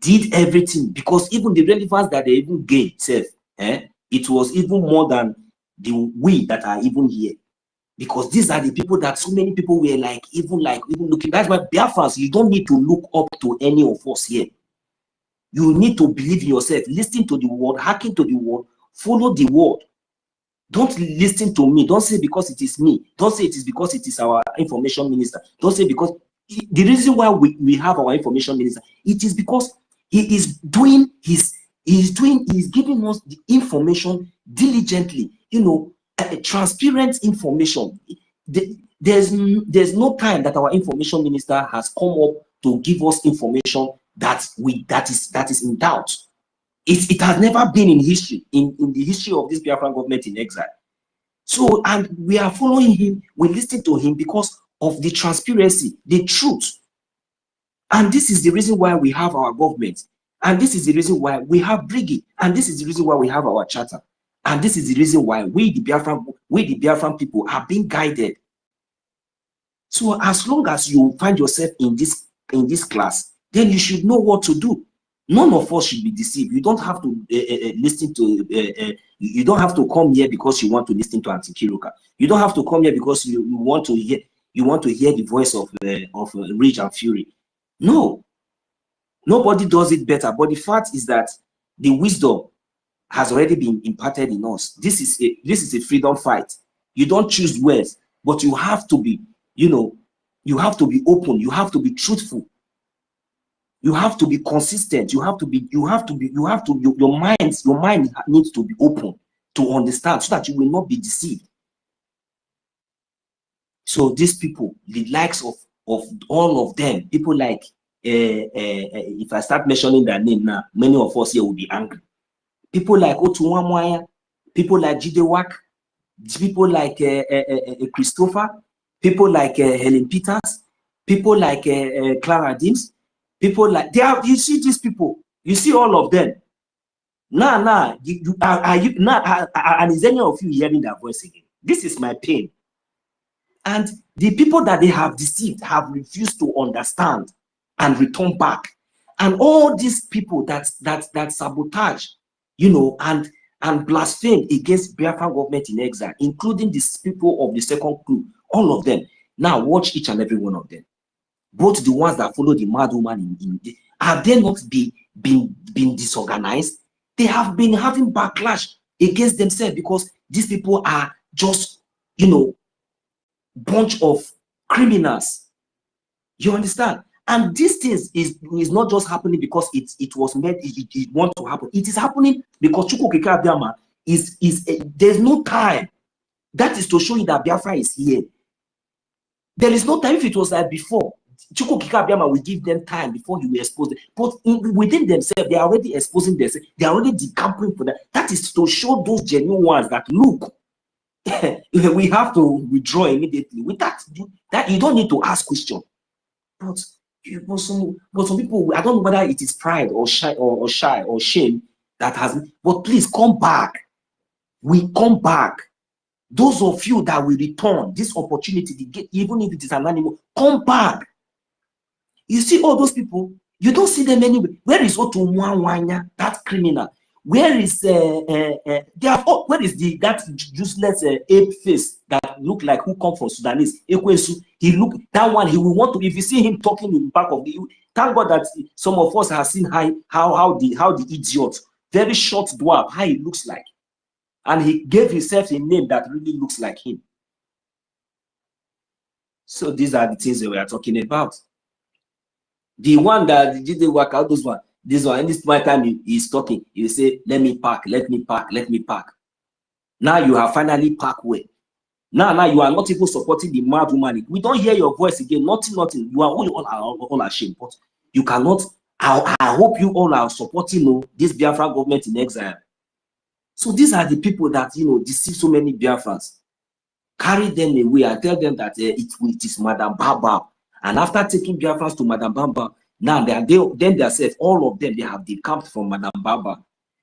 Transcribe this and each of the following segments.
did everything, because even the relevance that they even gained itself, it was even more than the we that are even here. Because these are the people that so many people were even looking. That's why Biafrans, you don't need to look up to any of us here. You need to believe in yourself, listen to the word, hearken to the word, follow the word. Don't listen to me. Don't say because it is me. Don't say it is because it is our information minister. Don't say because the reason why we have our information minister, it is because he is doing he's giving us the information diligently, transparent information. There's no time that our information minister has come up to give us information that is in doubt. It has never been in history, in the history of this Biafran government in exile. So, and we are following him, we listen to him because of the transparency, the truth. And this is the reason why we have our government. And this is the reason why we have Brgie. And this is the reason why we have our charter. And this is the reason why we the Biafran people are being guided. So as long as you find yourself in this class, then you should know what to do. None of us should be deceived. You don't have to listen to. You don't have to come here because you want to listen to Antikiruka. You don't have to come here because you want to hear. You want to hear the voice of Rage and Fury. No, nobody does it better. But the fact is that the wisdom has already been imparted in us. This is a freedom fight. You don't choose words, but you have to be. You have to be open. You have to be truthful. You have to be consistent. Your mind needs to be open to understand so that you will not be deceived. So these people, the likes of all of them, people like, if I start mentioning their name now, many of us here will be angry. People like Otuwamwaya, people like Jidewak, people like Christopher, people like Helen Peters, people like Clara Dims. People like you see these people, you see all of them. And is any of you hearing their voice again? This is my pain. And the people that they have deceived have refused to understand and return back. And all these people that sabotage, and blaspheme against Biafran government in exile, including these people of the second crew, all of them. Now watch each and every one of them. Both the ones that follow the mad woman have they not been disorganized? They have been having backlash against themselves because these people are just, bunch of criminals. You understand? And these things is not just happening because it was made, it want to happen. It is happening because Chukwuka there's no time. That is to show you that Biafra is here. There is no time. If it was like before, Chukwuka will give them time before he will expose them. But within themselves, they are already exposing themselves. They are already decamping for that. That is to show those genuine ones that look, we have to withdraw immediately. With that you don't need to ask questions. But some people, I don't know whether it is pride or shy or shame that has. But please come back. We come back. Those of you that will return this opportunity to get, even if it is an animal, come back. You see all those people, you don't see them anywhere. Where is Otumwanya, that criminal? Where is where is that useless ape face that look like who come from Sudanese? He look that one. He will want to. If you see him talking in the back of the, thank God that some of us have seen how the idiot, very short dwarf, how he looks like, and he gave himself a name that really looks like him. So these are the things that we are talking about. The one that did the work out, this one, and this my time he's talking, you say, let me park, let me park, let me park. Now you have finally parked well. Now you are not even supporting the mad woman. We don't hear your voice again, nothing. You are all ashamed, but you cannot. I hope you all are supporting this Biafra government in exile. So these are the people that deceive so many Biafrans. Carry them away and tell them that it is Madam Baba. And after taking Biafrans to Madam Baba, now then themselves, all of them, they have decamped from Madam Baba.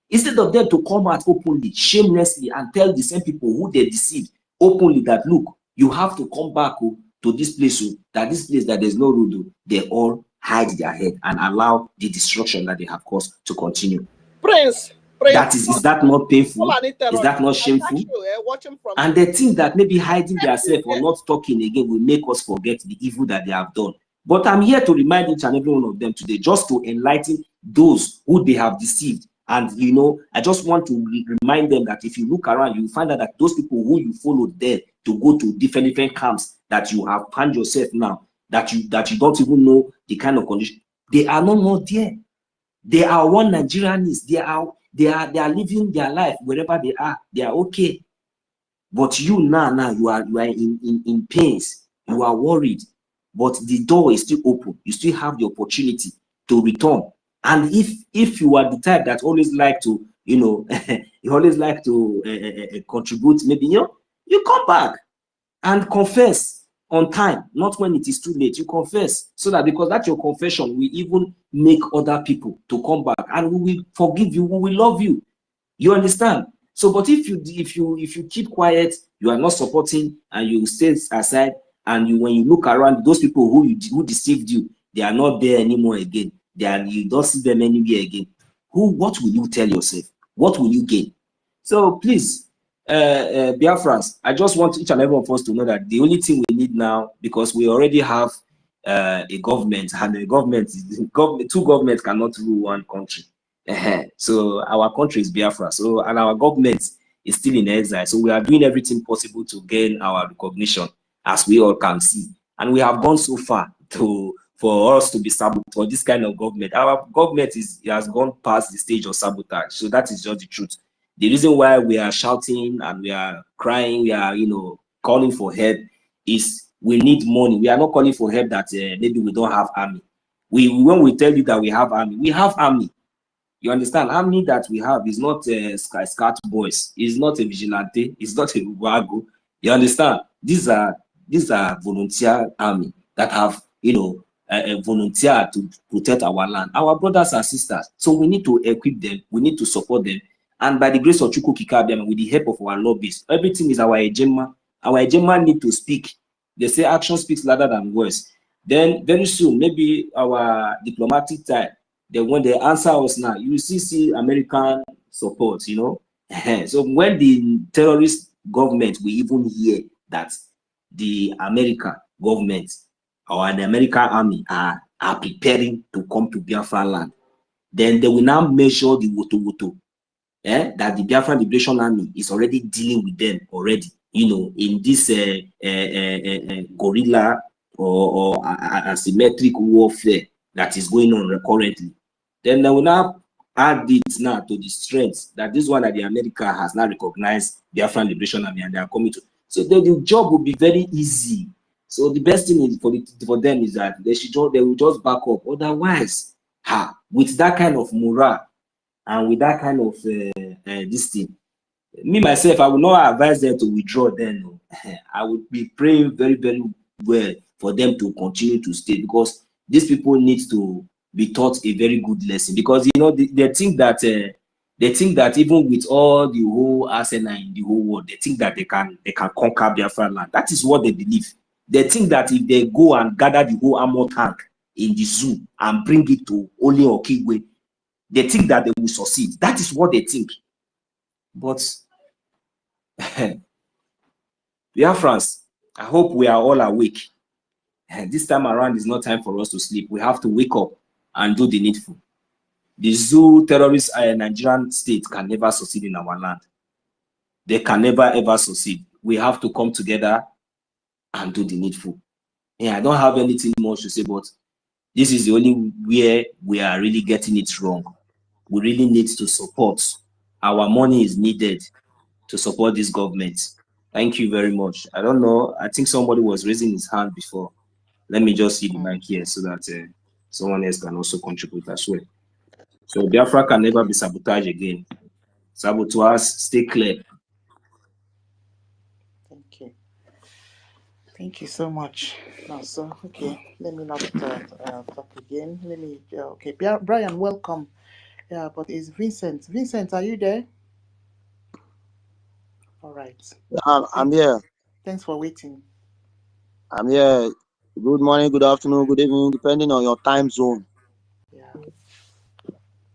Instead of them to come out openly, shamelessly, and tell the same people who they deceived openly that, look, you have to come back to this place, that this place that there's no road, they all hide their head and allow the destruction that they have caused to continue. Prince, is that not painful? Is that not shameful? And they think that maybe hiding themselves or not talking again will make us forget the evil that they have done. But I'm here to remind each and every one of them today, just to enlighten those who they have deceived. And you know, I just want to remind them that if you look around, you find out that those people who you followed there to go to different camps that you have found yourself now, that you don't even know the kind of condition, they are no more there. They are one Nigerians. They are living their life wherever they are. They are okay. But you now you are in pains. You are worried. But the door is still open. You still have the opportunity to return. And if you are the type that always like to, you know, you always like to contribute, maybe, you know, you come back and confess on time, not when it is too late. You confess, so that because that's your confession will even make other people to come back, and we will forgive you, we will love you. You understand? So, but if you keep quiet, you are not supporting, and you stay aside, and when you look around, those people who deceived you, they are not there anymore again. You don't see them anywhere again. What will you tell yourself? What will you gain? So please, Biafrans, I just want each and every one of us to know that the only thing we need now, because we already have a government, and the government, two governments cannot rule one country. So our country is Biafra. So, and our government is still in exile. So we are doing everything possible to gain our recognition, as we all can see. And we have gone so far for us to be sabotaged for this kind of government. Our government has gone past the stage of sabotage. So that is just the truth. The reason why we are shouting and we are crying, we are, you know, calling for help is we need money. We are not calling for help that maybe we don't have army. When we tell you that we have army, we have army. You understand? Army that we have is not a scout boys. It's not a vigilante. It's not a wago. You understand? These are volunteer army that have, you know, volunteer to protect our land, our brothers and sisters. So we need to equip them. We need to support them. And by the grace of Chukwu Kikabiyama, with the help of our lobbyists, everything is our agenda. Our agenda need to speak. They say action speaks louder than words. Then very soon, maybe our diplomatic time, then when they answer us now, you will see American support, you know. So when the terrorist government will even hear that the American government or the American army are preparing to come to Biafra land, then they will now measure the woto that the Biafran Liberation Army is already dealing with them already, you know, in this guerrilla or asymmetric warfare that is going on currently. Then they will now add it now to the strength that this one that the America has now recognized Biafran Liberation Army, and they are coming to. So the job will be very easy. So the best thing is for them is that they will just back up. Otherwise, with that kind of morale and with that kind of this thing, me myself, I will not advise them to withdraw. Then I would be praying very, very well for them to continue to stay, because these people need to be taught a very good lesson. Because, you know, they think that even with all the whole arsenal in the whole world, they think that they can conquer Biafra land. That is what they believe. They think that if they go and gather the whole armor tank in the zoo and bring it to Ole Okigwe, they think that they will succeed. That is what they think. But Biafrans, I hope we are all awake. This time around is not time for us to sleep. We have to wake up and do the needful. The zoo terrorist Nigerian state can never succeed in our land. They can never ever succeed. We have to come together and do the needful. Yeah, I don't have anything more to say, but this is the only where we are really getting it wrong. We really need to support. Our money is needed to support this government. Thank you very much. I don't know. I think somebody was raising his hand before. Let me just see the mic here so that someone else can also contribute as well. So Biafra can never be sabotaged again. Saboteurs, stay clear. Thank you. Thank you so much. Now, so okay, let me not talk again. Let me okay, Brian, welcome. Yeah, but it's Vincent. Vincent, are you there? All right. I'm here. Thanks for waiting. I'm here. Good morning, good afternoon, good evening, depending on your time zone. Yeah.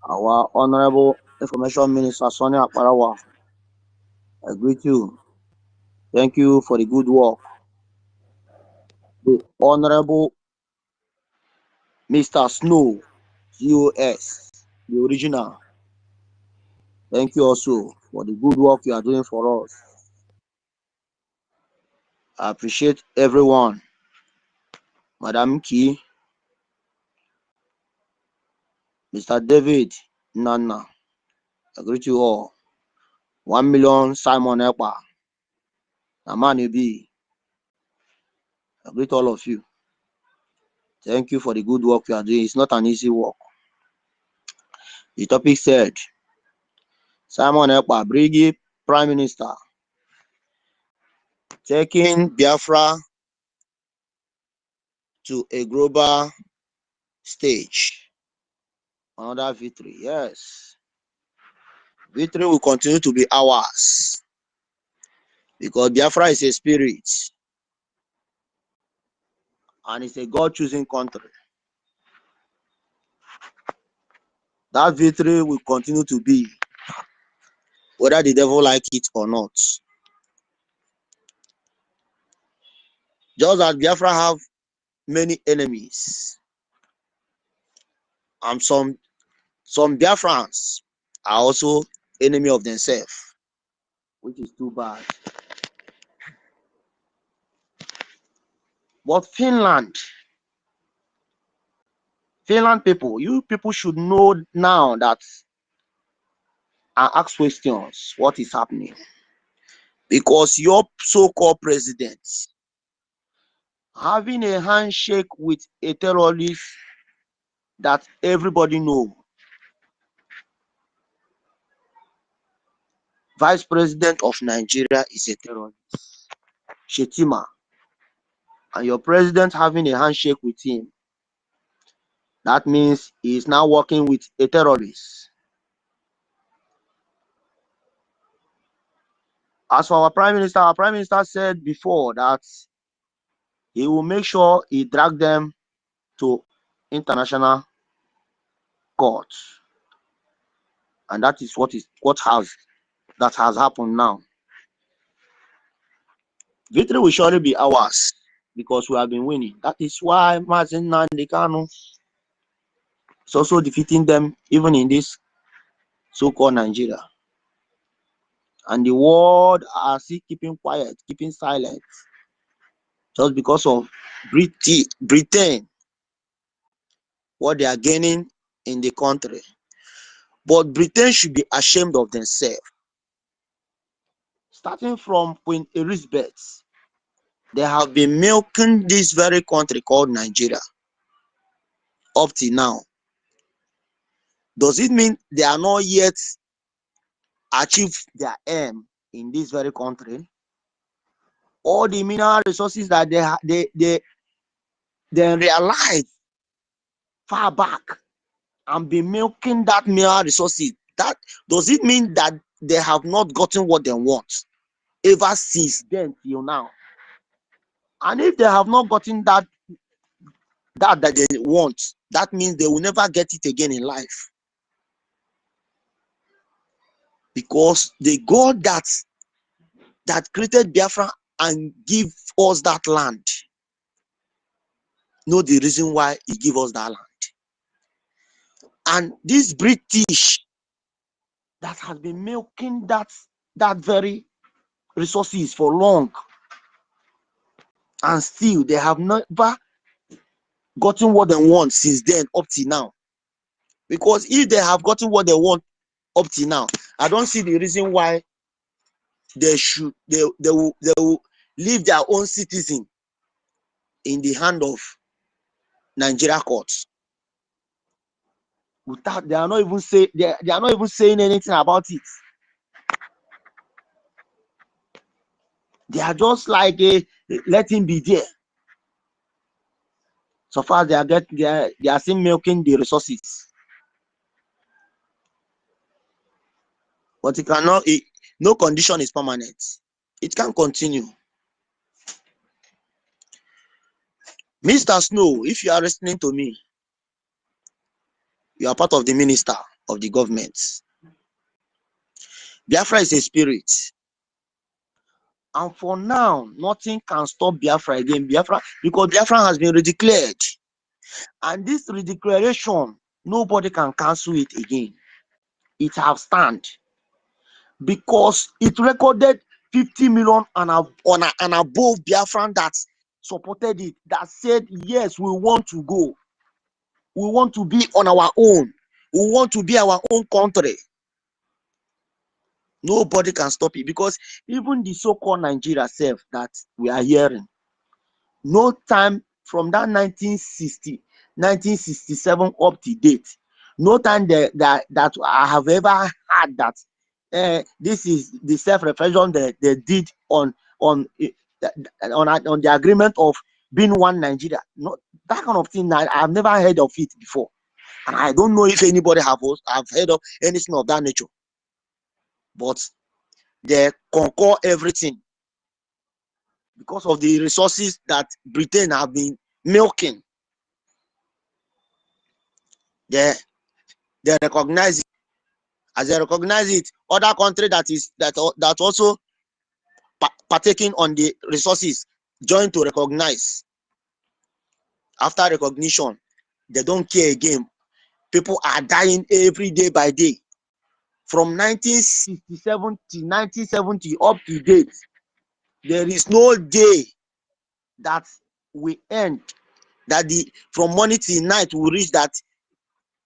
Our Honorable Information Minister, Sonny Akparawa, I greet you. Thank you for the good work. The Honorable Mr. Snow, GOS, the original. Thank you also for the good work you are doing for us. I appreciate everyone. Madam Key, Mr. David Nana, I greet you all. 1 million Simon Ekpa, Amani B, I greet all of you. Thank you for the good work you are doing. It's not an easy work. The topic said, Simon Ekpa, Brgie, Prime Minister, taking Biafra to a global stage. Another victory, yes. Victory will continue to be ours because Biafra is a spirit and it's a God-choosing country. That victory will continue to be, whether the devil like it or not. Just as Biafra have many enemies, and some Biafrans are also enemy of themselves, which is too bad. But Finland people, you people should know now that and ask questions what is happening, because your so-called president having a handshake with a terrorist that everybody know. Vice President of Nigeria is a terrorist, Shetima, and your president having a handshake with him. That means he is now working with a terrorist. As for our prime minister said before that he will make sure he drag them to international court, and that is what has happened now. Victory will surely be ours because we have been winning. That is why Nnamdi Kanu is also defeating them, even in this so-called Nigeria. And the world are still keeping quiet, keeping silent, just because of Britain, what they are gaining in the country. But Britain should be ashamed of themselves. Starting from Queen Elizabeth, they have been milking this very country called Nigeria up till now. Does it mean they are not yet achieved their aim in this very country? All the mineral resources that they realized far back and been milking that mineral resources, that does it mean that they have not gotten what they want ever since then till now? And if they have not gotten that they want, that means they will never get it again in life, because the God that created Biafra and give us that land know the reason why he give us that land. And this British that has been milking that very resources for long, and still they have never gotten what they want since then up till now. Because if they have gotten what they want up till now, I don't see the reason why they will leave their own citizen in the hand of Nigeria courts. Without they are not even saying anything about it. They are just like let him be there. So far they are still milking the resources. But it cannot. No condition is permanent. It can continue. Mr. Snow, if you are listening to me, you are part of the minister of the government. Biafra is a spirit. And for now, nothing can stop Biafra again. Biafra, because Biafra has been redeclared. And this redeclaration, nobody can cancel it again. It has stand. Because it recorded 50 million and above Biafran that supported it, that said, yes, we want to go. We want to be on our own. We want to be our own country. Nobody can stop it, because even the so-called Nigeria self that we are hearing, no time from that 1967 up to date, no time that I have ever had that this is the self-reflection they did on the agreement of being one Nigeria. No, that kind of thing, I have never heard of it before, and I don't know if anybody have heard of anything of that nature. But they conquer everything because of the resources that Britain have been milking. They recognize it. As they recognize it, other country that also partaking on the resources join to recognize. After recognition, they don't care again. People are dying every day by day. From 1967 to 1970 up to date, there is no day that we end, that from morning till night we reach that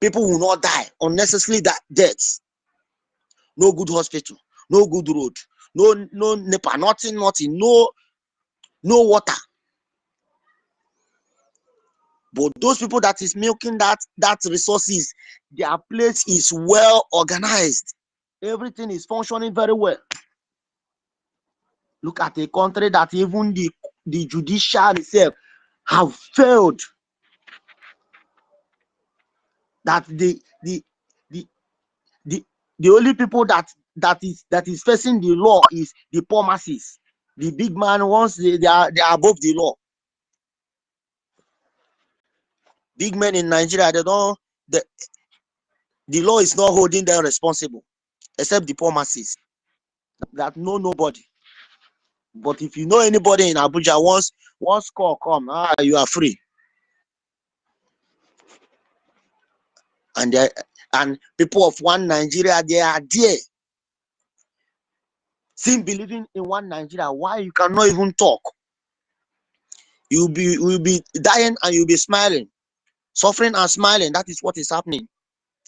people will not die unnecessarily, that deaths. No good hospital, no good road, no NEPA, nothing, no water. But those people that is milking that resources, their place is well organized. Everything is functioning very well. Look at a country that even the judiciary itself have failed. That the only people that is facing the law is the poor masses. The big man, once they are above the law. Big men in Nigeria, they don't, the law is not holding them responsible, except the poor masses that know nobody. But if you know anybody in Abuja, once call come, you are free. And people of one Nigeria, they are there, still believing in one Nigeria. Why you cannot even talk? Will be dying and you'll be smiling, suffering and smiling. That is what is happening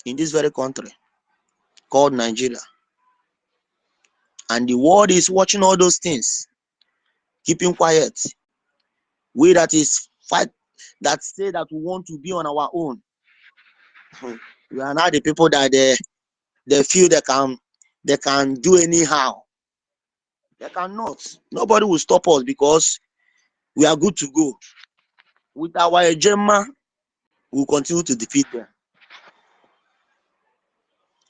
in this very country called Nigeria. And the world is watching all those things, keeping quiet. We that is fight, that say that we want to be on our own, we are not the people that they feel they can do anyhow. They cannot. Nobody will stop us, because we are good to go. With our agenda, we will continue to defeat them.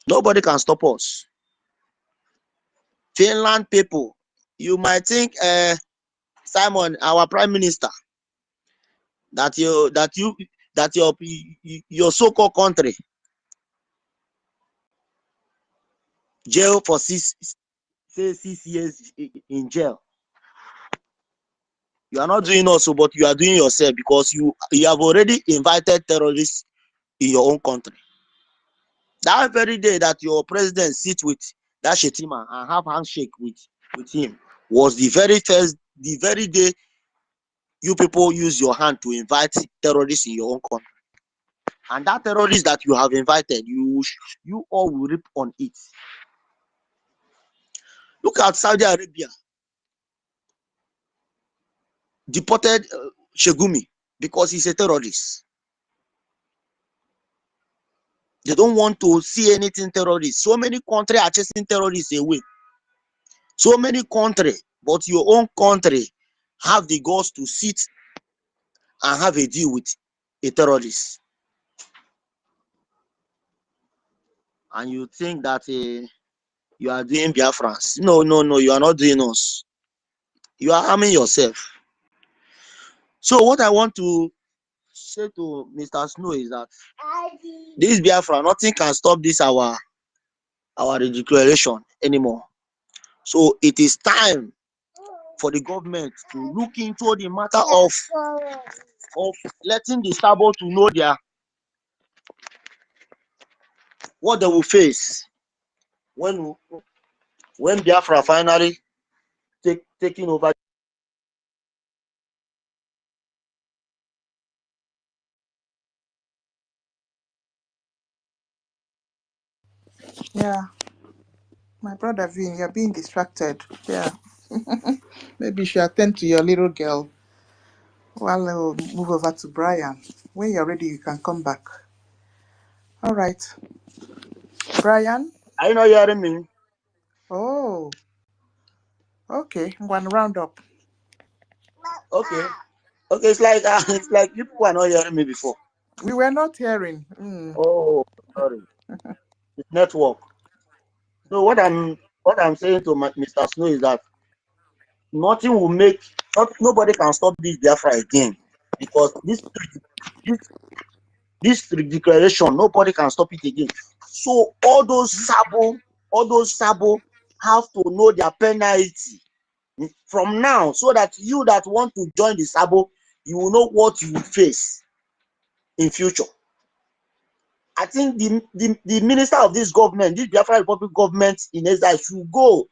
Nobody can stop us. Finland people, you might think, Simon, our prime minister, that your so-called country jail for 6 years in jail. You are not doing also, but you are doing yourself, because you have already invited terrorists in your own country. That very day that your president sit with that Shetima and have handshake with him was the very day you people use your hand to invite terrorists in your own country. And that terrorist that you have invited, you all will reap on it. Look at Saudi Arabia. Deported Shegumi because he's a terrorist. They don't want to see anything terrorist. So many countries are chasing terrorists away. So many countries, but your own country have the guts to sit and have a deal with a terrorist. And you think that you are doing Biafrans. No, you are not doing us. You are harming yourself. So what I want to say to Mr. Snow is that this Biafra, nothing can stop this our declaration anymore. So it is time for the government to look into the matter of letting the Sabo to know what they will face when Biafra finally taking over. Yeah, my brother Vin, you're being distracted. Yeah. Maybe you should attend to your little girl while I will move over to Brian. When you're ready, you can come back. All right. Brian? Are you not hearing me? Oh, okay. I'm going to round up. Okay. Okay, it's like it's like you people are not hearing me before. We were not hearing. Oh, sorry. It's network. So what I'm saying to Mr. Snow is that nothing will make nobody can stop this Biafra again, because this declaration, nobody can stop it again. So all those Sabo have to know their penalty from now, so that you that want to join the Sabo, you will know what you will face in future. I think the minister of this government, this Biafra Republic government in exile, should go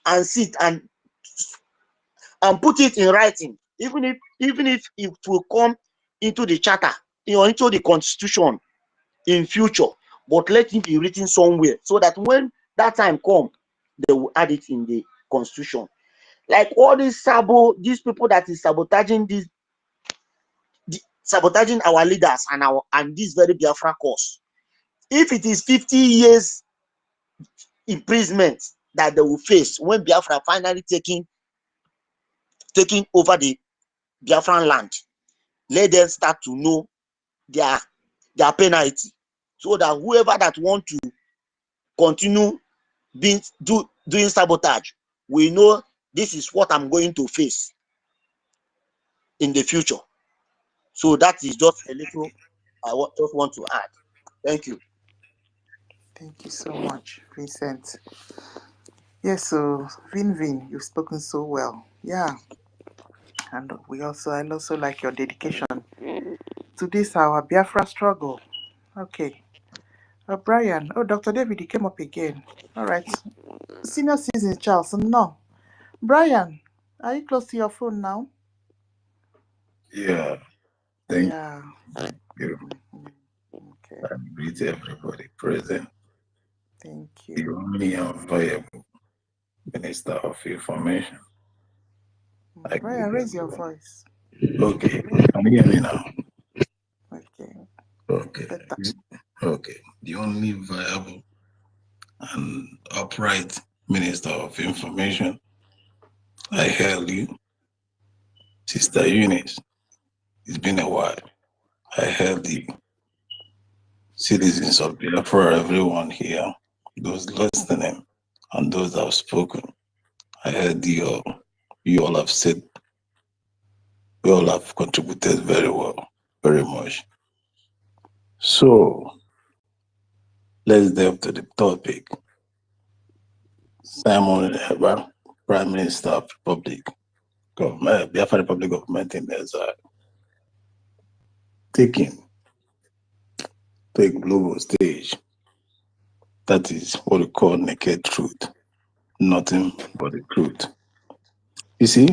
and sit and put it in writing, even if it will come into the charter, into the constitution in future, but let it be written somewhere, so that when that time come, they will add it in the constitution. Like all these these people that is sabotaging sabotaging our leaders and this very Biafra cause. If it is 50 years imprisonment that they will face when Biafra finally taking over the Biafran land, let them start to know their penalty, so that whoever that want to continue doing sabotage, we know this is what I'm going to face in the future. So that is just a little I just want to add. Thank you. Thank you so much, Vincent. Yes, so Vin, you've spoken so well. Yeah. And I also like your dedication to this our Biafra struggle. Okay. Brian. Oh, Dr. David, you came up again. All right. Senior citizen Charles. No. Brian, are you close to your phone now? Yeah. Thank you. Okay. I greet everybody present. Thank you. The only available Minister of Information. Brian, raise your voice. Okay. Can you hear me now? Okay. Okay. Better. Okay. The only viable and upright Minister of Information. I hail you, Sister Eunice. It's been a while. I hail the citizens of Biafra, everyone here, those listening, and those that have spoken. I heard you all have said, we all have contributed very well, very much. So, let's delve to the topic. Simon Ekpa, Prime Minister of Biafra Republic Government in exile, taking to a global stage. That is what we call naked truth, nothing but the truth. You see,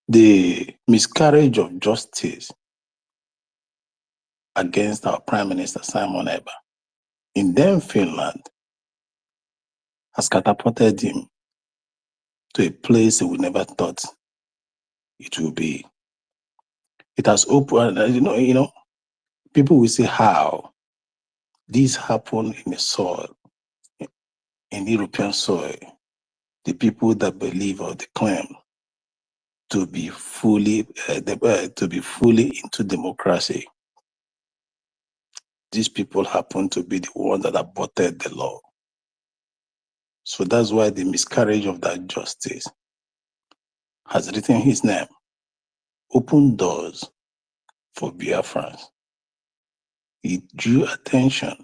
the miscarriage of justice against our Prime Minister Simon Ekpa in Finland has catapulted him to a place we never thought it will be. It has opened, you know, people will say how this happened in the soil, in European soil. The people that believe or they claim to be fully into democracy. These people happen to be the ones that aborted the law. So that's why the miscarriage of that justice has written his name opened doors for Biafrans. It drew attention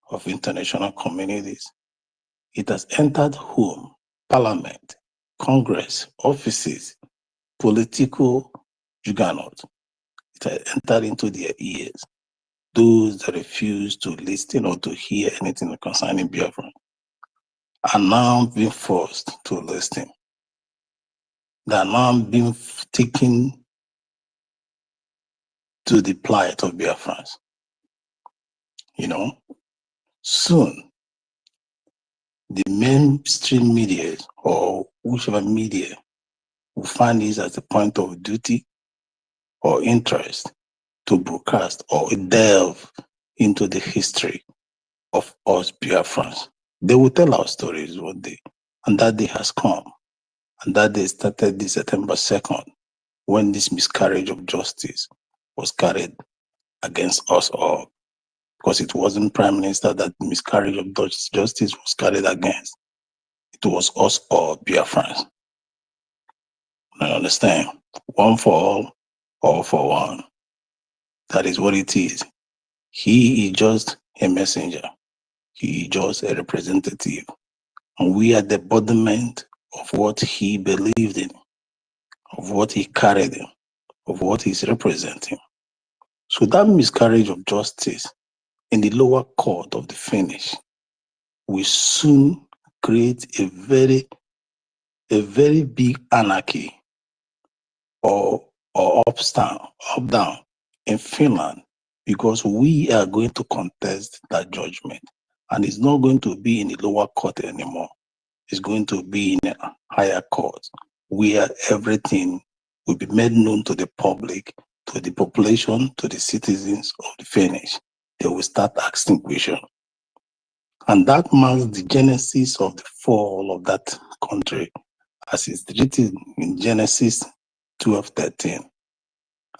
of international communities. It has entered home, parliament, Congress, offices, political juggernauts. It has entered into their ears. Those that refuse to listen or to hear anything concerning Biafra are now being forced to listen. They are now being taken to the plight of Biafrans. You know, soon the mainstream media or whichever media will find this as a point of duty or interest to broadcast or delve into the history of us Biafrans. They will tell our stories one day, and that day has come. And that day started this September 2nd, when this miscarriage of justice was carried against us all. Because it wasn't Prime Minister that the miscarriage of justice was carried against. It was us all, Biafrans. I understand. One for all for one. That is what it is. He is just a messenger. He is just a representative. And we are the embodiment of what he believed in, of what he carried in, of what he's representing. So that miscarriage of justice in the lower court of the finish will soon create a very big anarchy or up down in Finland, because we are going to contest that judgment, and it's not going to be in the lower court anymore. It's going to be in a higher court, where everything will be made known to the public, to the population, to the citizens of the finish. They will start asking questions. And that marks the genesis of the fall of that country, as it's written in Genesis 12:13.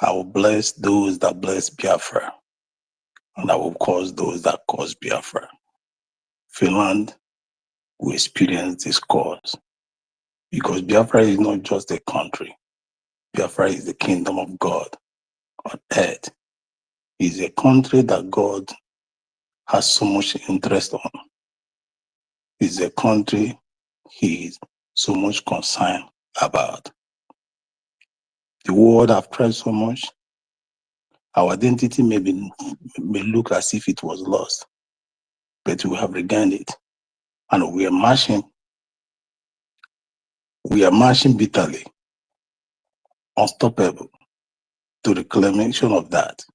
I will bless those that bless Biafra, and I will curse those that curse Biafra. Finland will experience this curse, because Biafra is not just a country. Biafra is the kingdom of God on earth. It's a country that God has so much interest on. It's a country he is so much concerned about. The world have tried so much. Our identity may look as if it was lost, but we have regained it. And we are marching bitterly, unstoppable, to the reclamation of that.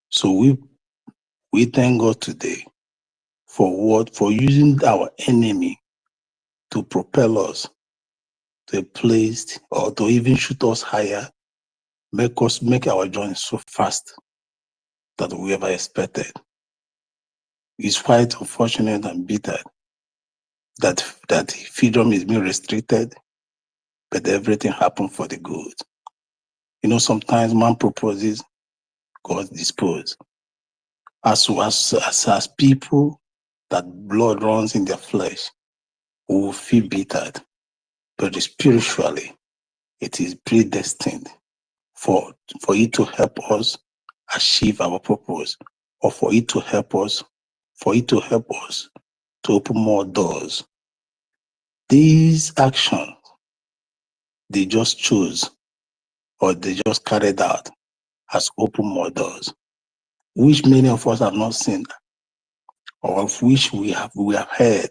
So we thank God today for using our enemy to propel us to a place, or to even shoot us higher, make our journey so fast that we ever expected. It's quite unfortunate and bitter that freedom is being restricted, but everything happened for the good. You know, sometimes man proposes, God disposes. As people that blood runs in their flesh, we will feel bitter, but spiritually, it is predestined for it to help us achieve our purpose, or for it to help us to open more doors. These actions they just chose, or they just carried out, has opened more doors, which many of us have not seen, or of which we have heard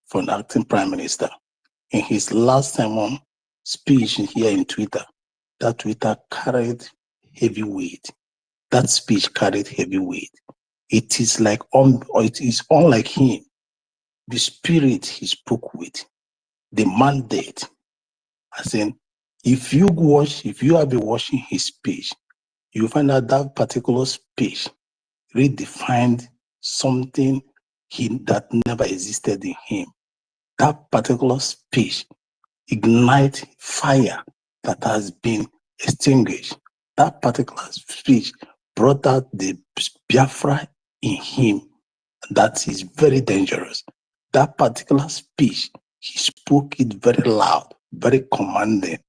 from the acting Prime Minister in his last sermon speech here in Twitter. That Twitter carried heavy weight. That speech carried heavy weight. It is unlike him. The spirit he spoke with, the mandate. As in, if you have been watching his speech, you find out that particular speech redefined something that never existed in him. That particular speech ignite fire that has been extinguished. That particular speech brought out the Biafra in him that is very dangerous. That particular speech, he spoke it very loud, very commanding.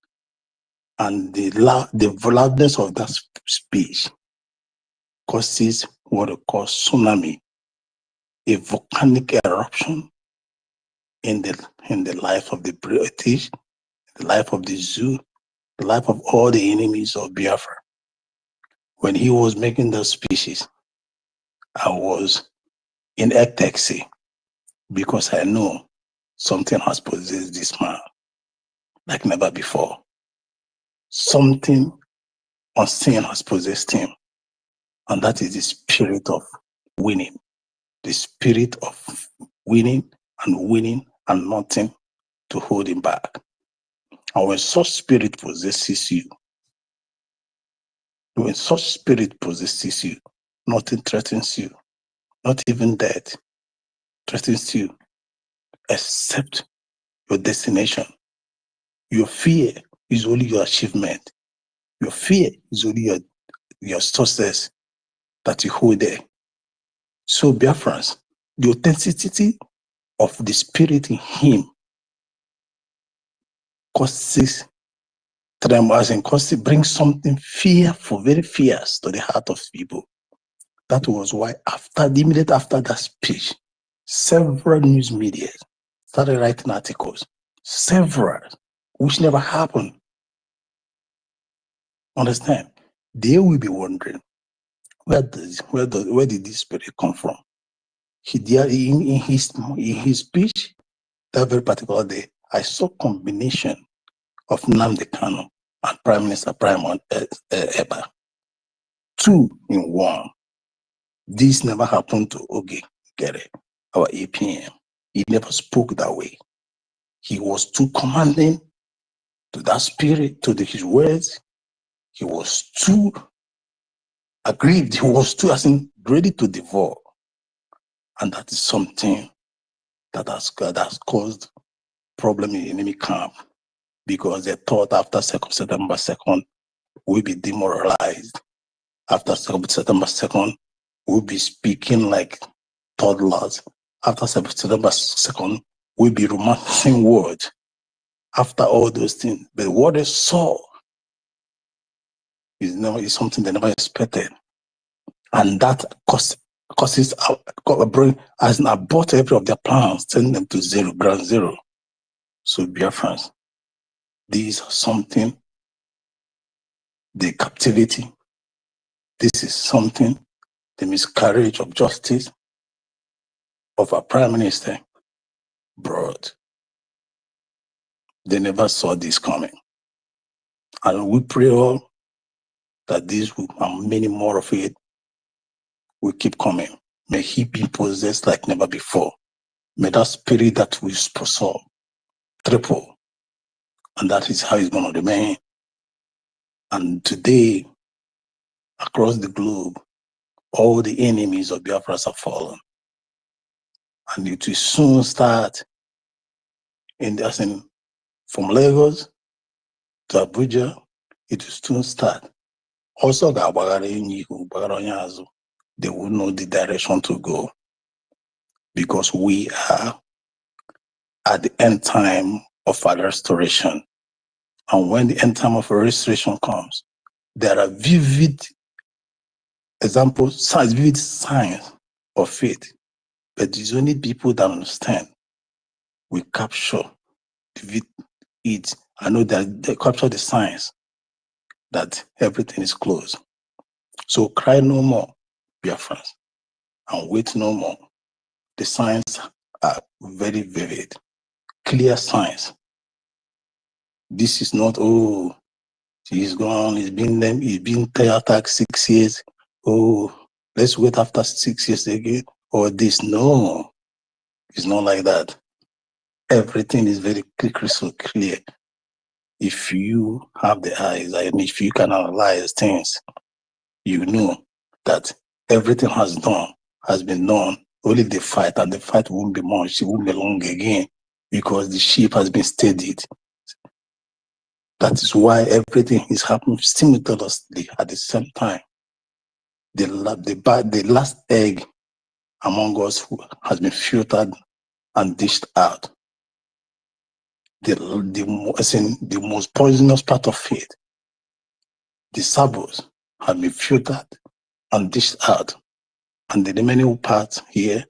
And the loudness of that speech causes what we call tsunami, a volcanic eruption in the life of the British, the life of the zoo, the life of all the enemies of Biafra. When he was making those speeches, I was in ecstasy because I know something has possessed this man like never before. Something unseen has possessed him, and that is the spirit of winning. The spirit of winning and nothing to hold him back. And when such spirit possesses you, nothing threatens you, not even death threatens you, except your destination. Your fear is only your achievement. Your fear is only your success that you hold there. So Biafrans, the authenticity of the spirit in him causes tremors and brings something fearful, very fierce to the heart of people. That was why immediately after that speech, several news media started writing articles, several, which never happened. Understand? They will be wondering, where did this spirit come from? In his speech, that very particular day, I saw combination of Nnamdi Kanu and Prime Minister Ekpa. 2 in 1. This never happened to OGOJA, our APM. He never spoke that way. He was too commanding to that spirit, to his words. He was too aggrieved. He was too, ready to devour. And that is something that has caused problem in the enemy camp, because they thought after September 2nd, we'll be demoralized. After September 2nd, we'll be speaking like toddlers. After September 2nd, we'll be romancing words. After all those things, but what they saw is something they never expected, and that causes as an abort every of their plans, send them to ground zero. So Biafrans, these are something, the captivity, this is something, the miscarriage of justice of our Prime Minister brought. They never saw this coming. And we pray all that this and many more of it will keep coming. May he be possessed like never before. May that spirit that we saw triple. And that is how it's going to remain. And today, across the globe, all the enemies of Biafra have fallen. And it will soon start from Lagos to Abuja. It will soon start. Also, they will know the direction to go, because we are at the end time of our restoration. And when the end time of restoration comes, there are vivid examples, vivid signs of faith. But it's only people that understand. We capture it. I know that they capture the signs that everything is closed. So cry no more, Biafrans, and wait no more. The signs are very vivid, clear signs. This is not, oh, he's gone, he's been attacked 6 years. Oh, let's wait after 6 years again. Or this. No, it's not like that. Everything is very crystal clear. If you have the eyes, and if you can analyze things, you know that everything has been done. Only the fight, and the fight won't be much, it won't be long again, because the ship has been steadied. That is why everything is happening simultaneously at the same time. The last egg among us has been filtered and dished out. The most poisonous part of it the sabos have been filtered and dished out, and the remaining parts here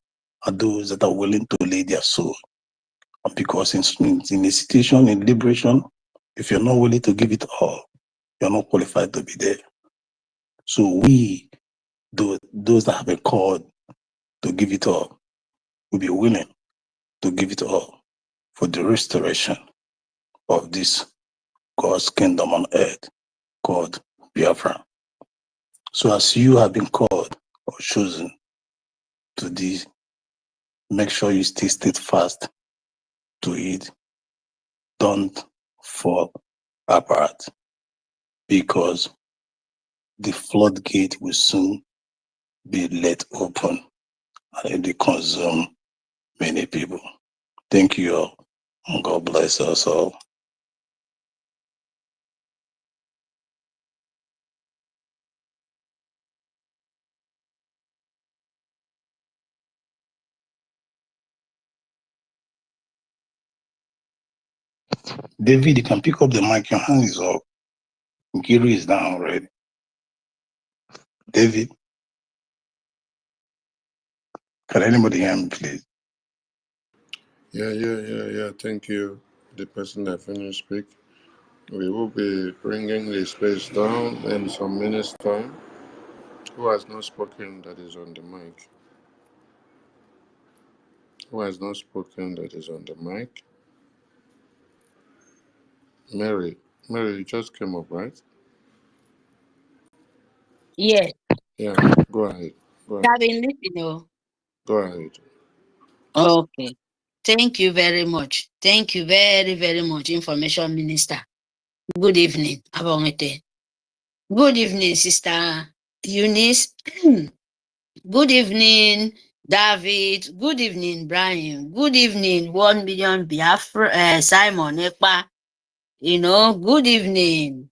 are those that are willing to lay their soul. And because in a situation in liberation, if you're not willing to give it all, you're not qualified to be there. So we, those that have been called to give it all, will be willing to give it all for the restoration of this God's kingdom on earth called Biafra. So as you have been called or chosen to this, make sure you stay steadfast to it. Don't fall apart, because the floodgate will soon be let open and it will consume many people. Thank you all, and God bless us all. David, you can pick up the mic. Your hand is up. Giri is down already. David, can anybody hear me, please? Yeah. Thank you. The person that finished speak. We will be bringing the space down in some minutes' time. Who has not spoken that is on the mic? Who has not spoken that is on the mic? Mary, you just came up, right? Yes, Yeah, go ahead. I've been listening. Go ahead. Okay. Thank you very much. Thank you very, very much, Information Minister. Good evening, Abongete. Good evening, Sister Eunice. Good evening, David. Good evening, Brian. Good evening, 1 million Biafra, Simon Ekpa. Good evening,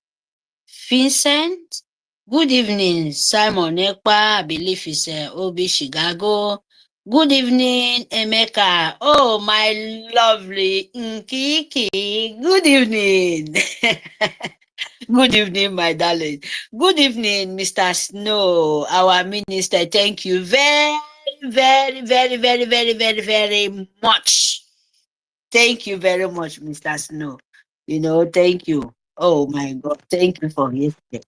Vincent. Good evening, Simon Ekpa. I believe it's Obi Chicago. Good evening, Emeka. Oh, my lovely Nkiki. Good evening. Good evening, my darling. Good evening, Mr. Snow, our minister. Thank you very, very, very, very, very, very, very much. Thank you very much, Mr. Snow. Thank you. Oh, my God. Thank you for yesterday.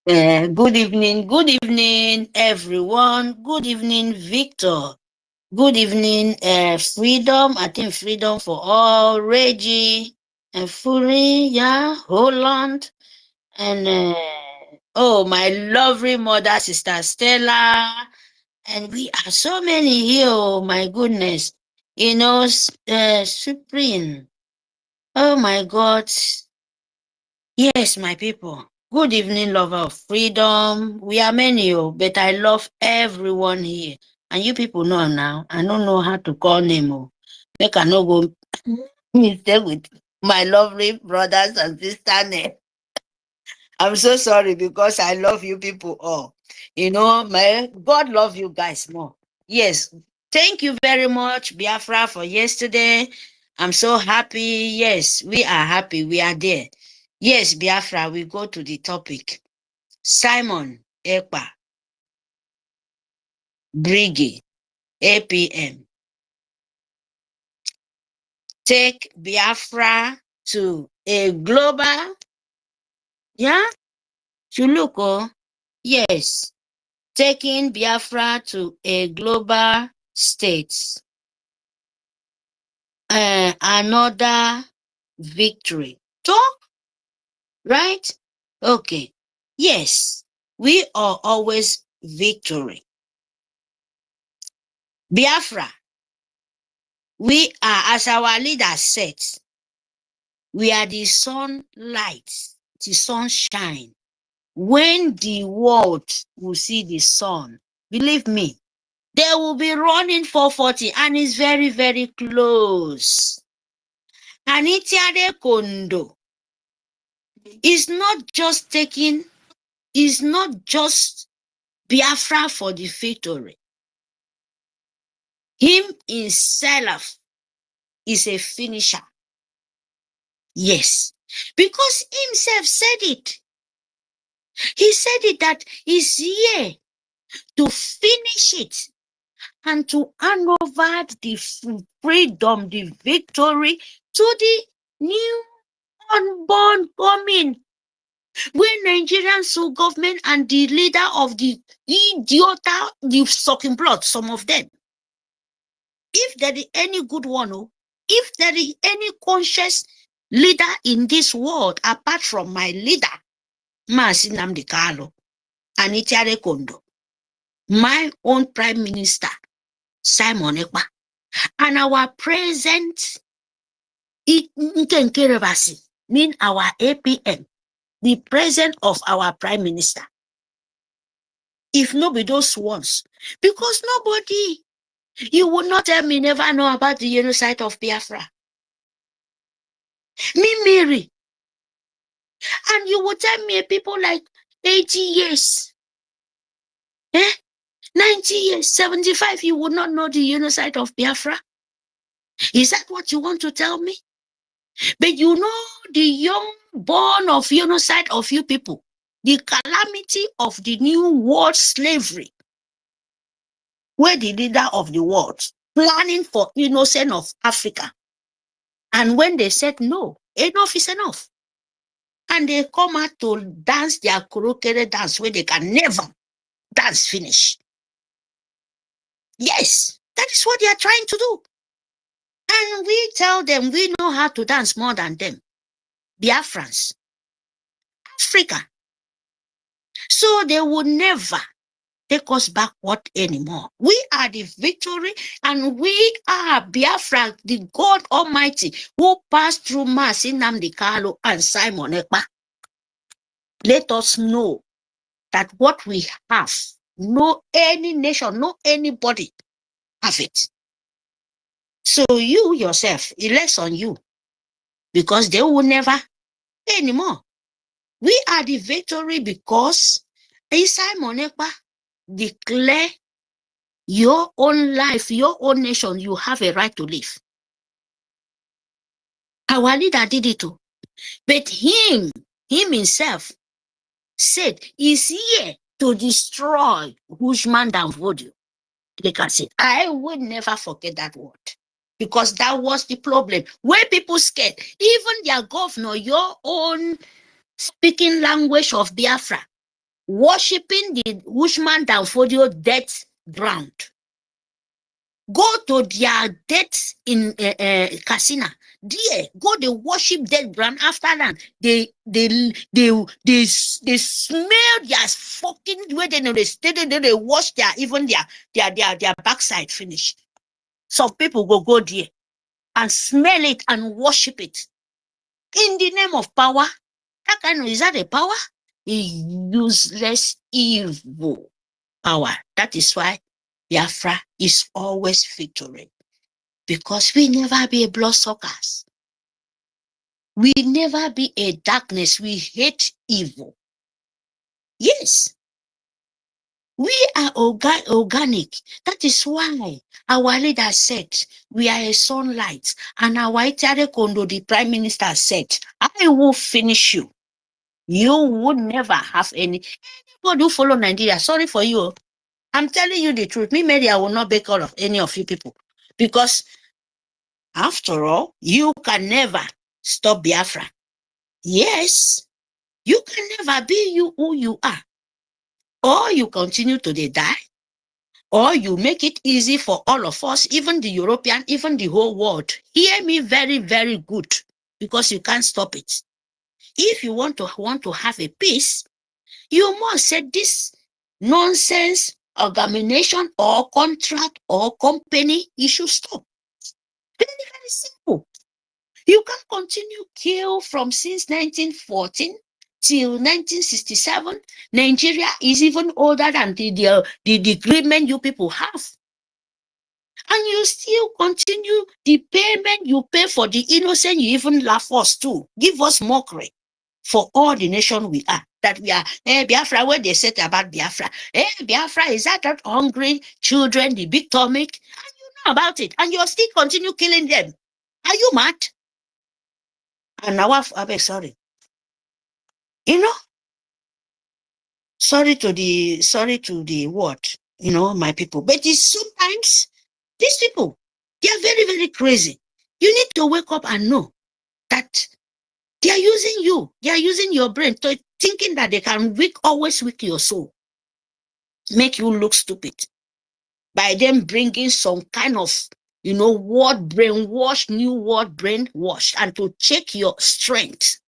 Good evening, everyone. Good evening, Victor. Good evening, Freedom. I think Freedom for All, Reggie, and Fury, yeah, Holland, and oh, my lovely mother, Sister Stella, and we are so many here. Oh my goodness, Supreme. Oh my God. Yes, my people. Good evening, lover of freedom. We are many, but I love everyone here. And you people know now, I don't know how to call name. Make I no go mistake with my lovely brothers and sisters. I'm so sorry because I love you people all. My God love you guys more. Yes. Thank you very much, Biafra, for yesterday. I'm so happy. Yes, we are happy. We are there. Yes, Biafra, we go to the topic. Simon Ekpa, Brgie, APM. Take Biafra to a global, yeah? You look, yes. Taking Biafra to a global state. Another victory. Talk, right? Okay. Yes, we are always victory. Biafra, we are, as our leader said, we are the sunlight, the sunshine. When the world will see the sun, believe me, they will be running 440 and it's very, very close. Anitiade Kondo is not just Biafra for the victory. Him himself is a finisher. Yes, because himself said it. He said it that he's here to finish it and to hand over the freedom, the victory to the new unborn coming. When Nigerian so government and the leader of the idiot, the sucking blood, some of them. If there is any good one, if there is any conscious leader in this world apart from my leader, Mazi Nnamdi Kanu, and Itiare Kondo, my own Prime Minister, Simon Ekpa, and our present Nkenkerebasi, mean our APM, the president of our Prime Minister. If not be those ones, because nobody, you will not tell me never know about the genocide of Biafra. Me, Mary. And you will tell me people like 80 years, 90 years, 75, you would not know the genocide of Biafra. Is that what you want to tell me? But you know the young born of genocide of you people, the calamity of the new world slavery, where the leader of the world planning for innocent of Africa. And when they said no, enough is enough. And they come out to dance their crooked dance where they can never dance finish. Yes, that is what they are trying to do. And we tell them we know how to dance more than them. Biafrans, Africa. So they will never take us backward anymore. We are the victory, and we are Biafra, the God Almighty, who passed through Mazi Nnamdi Kanu and Simon Ekpa. Let us know that what we have, no any nation, no anybody have it. So you yourself, it rests on you, because they will never anymore. We are the victory because Simon Ekpa declare your own life, your own nation, you have a right to live. Our leader did it too. But him himself said he's here to destroy Bushman and Voodoo. Like I said, I will never forget that word. Because that was the problem. Where people scared, even their governor, your own speaking language of Biafra, worshipping the Bushman and Voodoo death ground. Go to their deaths in Casina. There, go they worship dead ground. After that, they smell their fucking where they stay. They wash their even their backside finish. Some people go there and smell it and worship it in the name of power. That kind of, is that a power? A useless evil power. That is why Biafra is always victory. Because we never be a bloodsuckers. We never be a darkness. We hate evil. Yes. We are organic. That is why our leader said we are a sunlight. And our Itiare Kondo, the Prime Minister, said, I will finish you. You would never have anybody who follow Nigeria. Sorry for you. I'm telling you the truth. Me, Mary, I will not beg all of any of you people. Because after all, you can never stop Biafra. Yes, you can never be you who you are. Or you continue to die, or you make it easy for all of us, even the European, even the whole world. Hear me very, very good, because you can't stop it. If you want to have a peace, you must say this nonsense organization or contract or company, you should stop. Very, very simple. You can continue kill from since 1914 till 1967. Nigeria is even older than the agreement you people have. And you still continue the payment you pay for the innocent, you even laugh us too. Give us mockery for all the nation we are. That we are, Biafra, where they said about Biafra. Biafra, is that hungry children, the big tummy? And you know about it. And you still continue killing them. Are you mad? And now, I'm sorry. You know, Sorry to the what, my people. But it's sometimes these people, they are very, very crazy. You need to wake up and know that they are using you. They are using your brain to thinking that they can always weak your soul, make you look stupid by them bringing some kind of, word brainwash, new word brainwash, and to check your strength,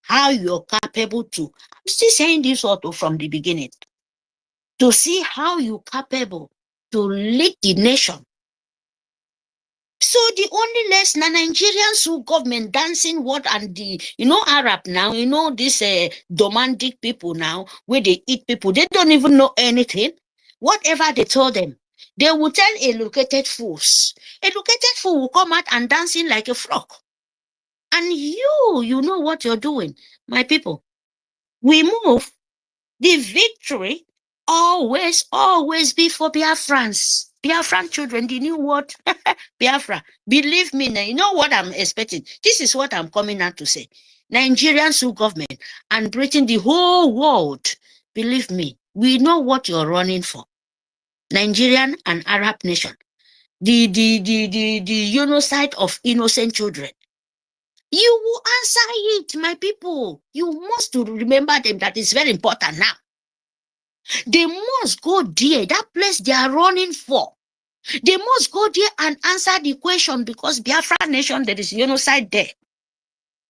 how you're capable to. I'm still saying this auto from the beginning, to see how you're capable to lead the nation. So the only less Nigerians who government dancing what and the Arab now, this domestic people now, where they eat people, they don't even know anything. Whatever they told them, they will tell educated fools. Educated fool will come out and dancing like a frog. And you know what you're doing, my people. We move. The victory always be for Biafrans. Biafran children, the new word, Biafra. Believe me, now, you know what I'm expecting. This is what I'm coming out to say. Nigerians who government and Britain, the whole world, believe me, we know what you're running for. Nigerian and Arab nation. The genocide of innocent children. You will answer it, my people. You must remember them. That is very important now. They must go there, that place they are running for. They must go there and answer the question, because Biafra nation, there is genocide there.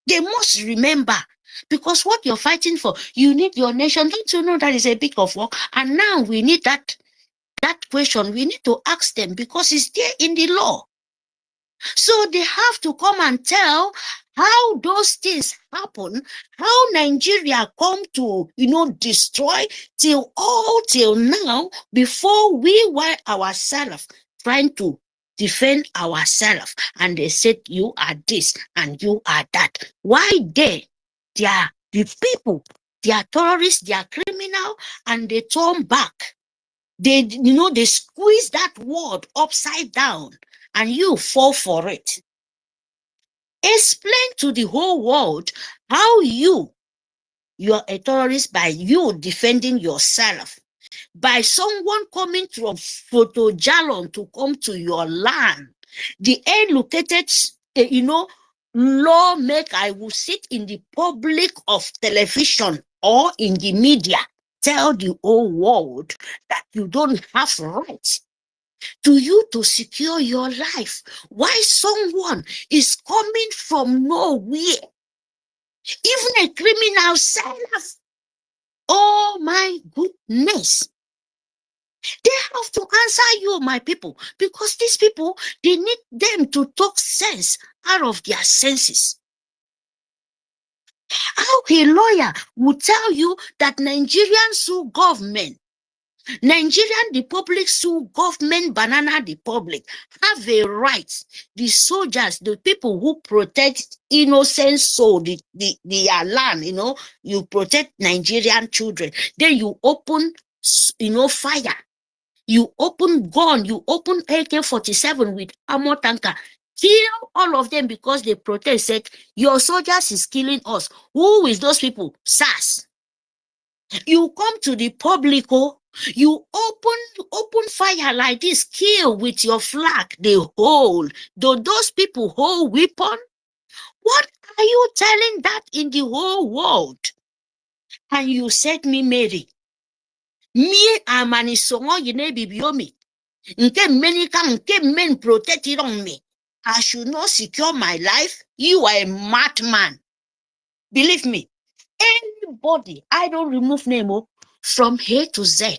They must remember, because what you're fighting for, you need your nation. Don't you know that is a big of work? And now we need that question. We need to ask them, because it's there in the law. So they have to come and tell how those things happen, how Nigeria come to, destroy till now, before we were ourselves trying to defend ourselves. And they said, you are this and you are that. Why they are the people, they are terrorists, they are criminal, and they turn back. They, they squeeze that word upside down, and you fall for it. Explain to the whole world how you're a terrorist by you defending yourself, by someone coming from Photo Jalon to come to your land. The educated, lawmaker, I will sit in the public of television or in the media, tell the whole world that you don't have rights to you to secure your life. Why someone is coming from nowhere, even a criminal self? Oh my goodness. They have to answer you, my people, because these people, they need them to talk sense out of their senses. How a lawyer would tell you that Nigerian sue government, Nigerian republic sue government, banana republic, have a right. The soldiers, the people who protect innocent soul, their land, you protect Nigerian children. Then you open, fire. You open gun, you open AK-47 with armor tanker. Kill all of them because they protest, said, your soldiers is killing us. Who is those people? SAS. You come to the public, you open fire like this, kill with your flag, they hold. Do those people hold weapon? What are you telling that in the whole world? And you said me, Mary, me amani songo yine bibiomi. Nke menika nke men protected on me. I should not secure my life. You are a madman. Believe me. Anybody, I don't remove name from A to Z,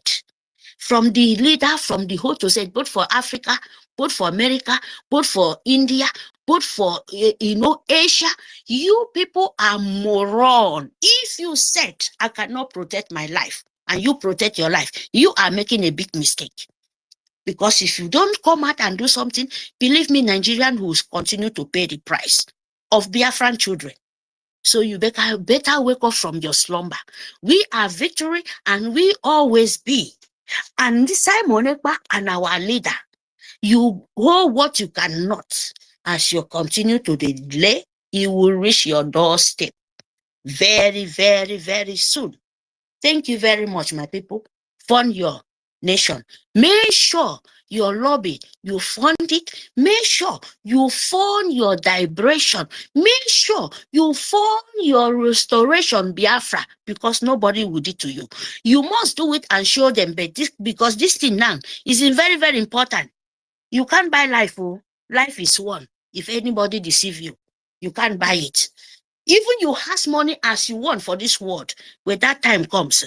from the leader, from the whole to Z, both for Africa, both for America, both for India, both for Asia. You people are moron. If you said I cannot protect my life and you protect your life, you are making a big mistake. Because if you don't come out and do something, believe me, Nigerian will continue to pay the price of Biafran children. So you better wake up from your slumber. We are victory and we always be. And this Simon Ekpa and our leader, you hold what you cannot. As you continue to delay, you will reach your doorstep very, very, very soon. Thank you very much, my people. Fund your nation. Make sure your lobby, you fund it. Make sure you fund your liberation. Make sure you fund your restoration, Biafra, because nobody will do it to you. You must do it and show them, because this thing now is very, very important. You can't buy life. Oh. Life is one. If anybody deceive you, you can't buy it. Even you has money as you want for this world, when that time comes,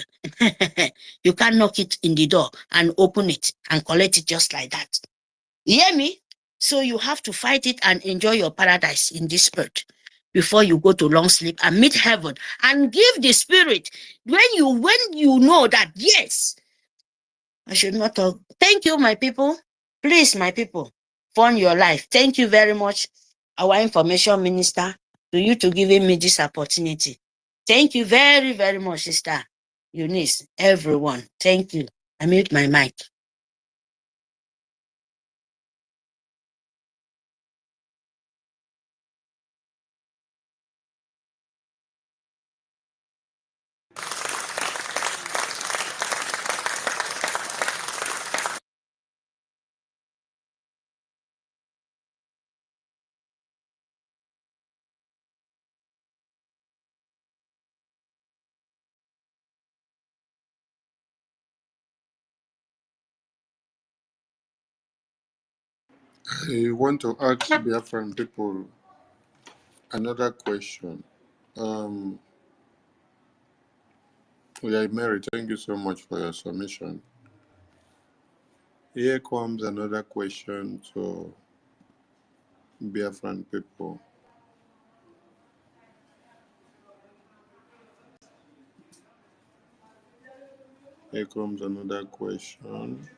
you can knock it in the door and open it and collect it just like that. You hear me? So you have to fight it and enjoy your paradise in this earth before you go to long sleep and meet heaven and give the spirit when you know that, yes, I should not talk. Thank you, my people. Please, my people, fund your life. Thank you very much, our information minister, to you to giving me this opportunity. Thank you very, very much, Sister Eunice, everyone. Thank you. I mute my mic. I want to ask Biafran people another question. Yeah, Mary, thank you so much for your submission. Here comes another question to Biafran people. Here comes another question.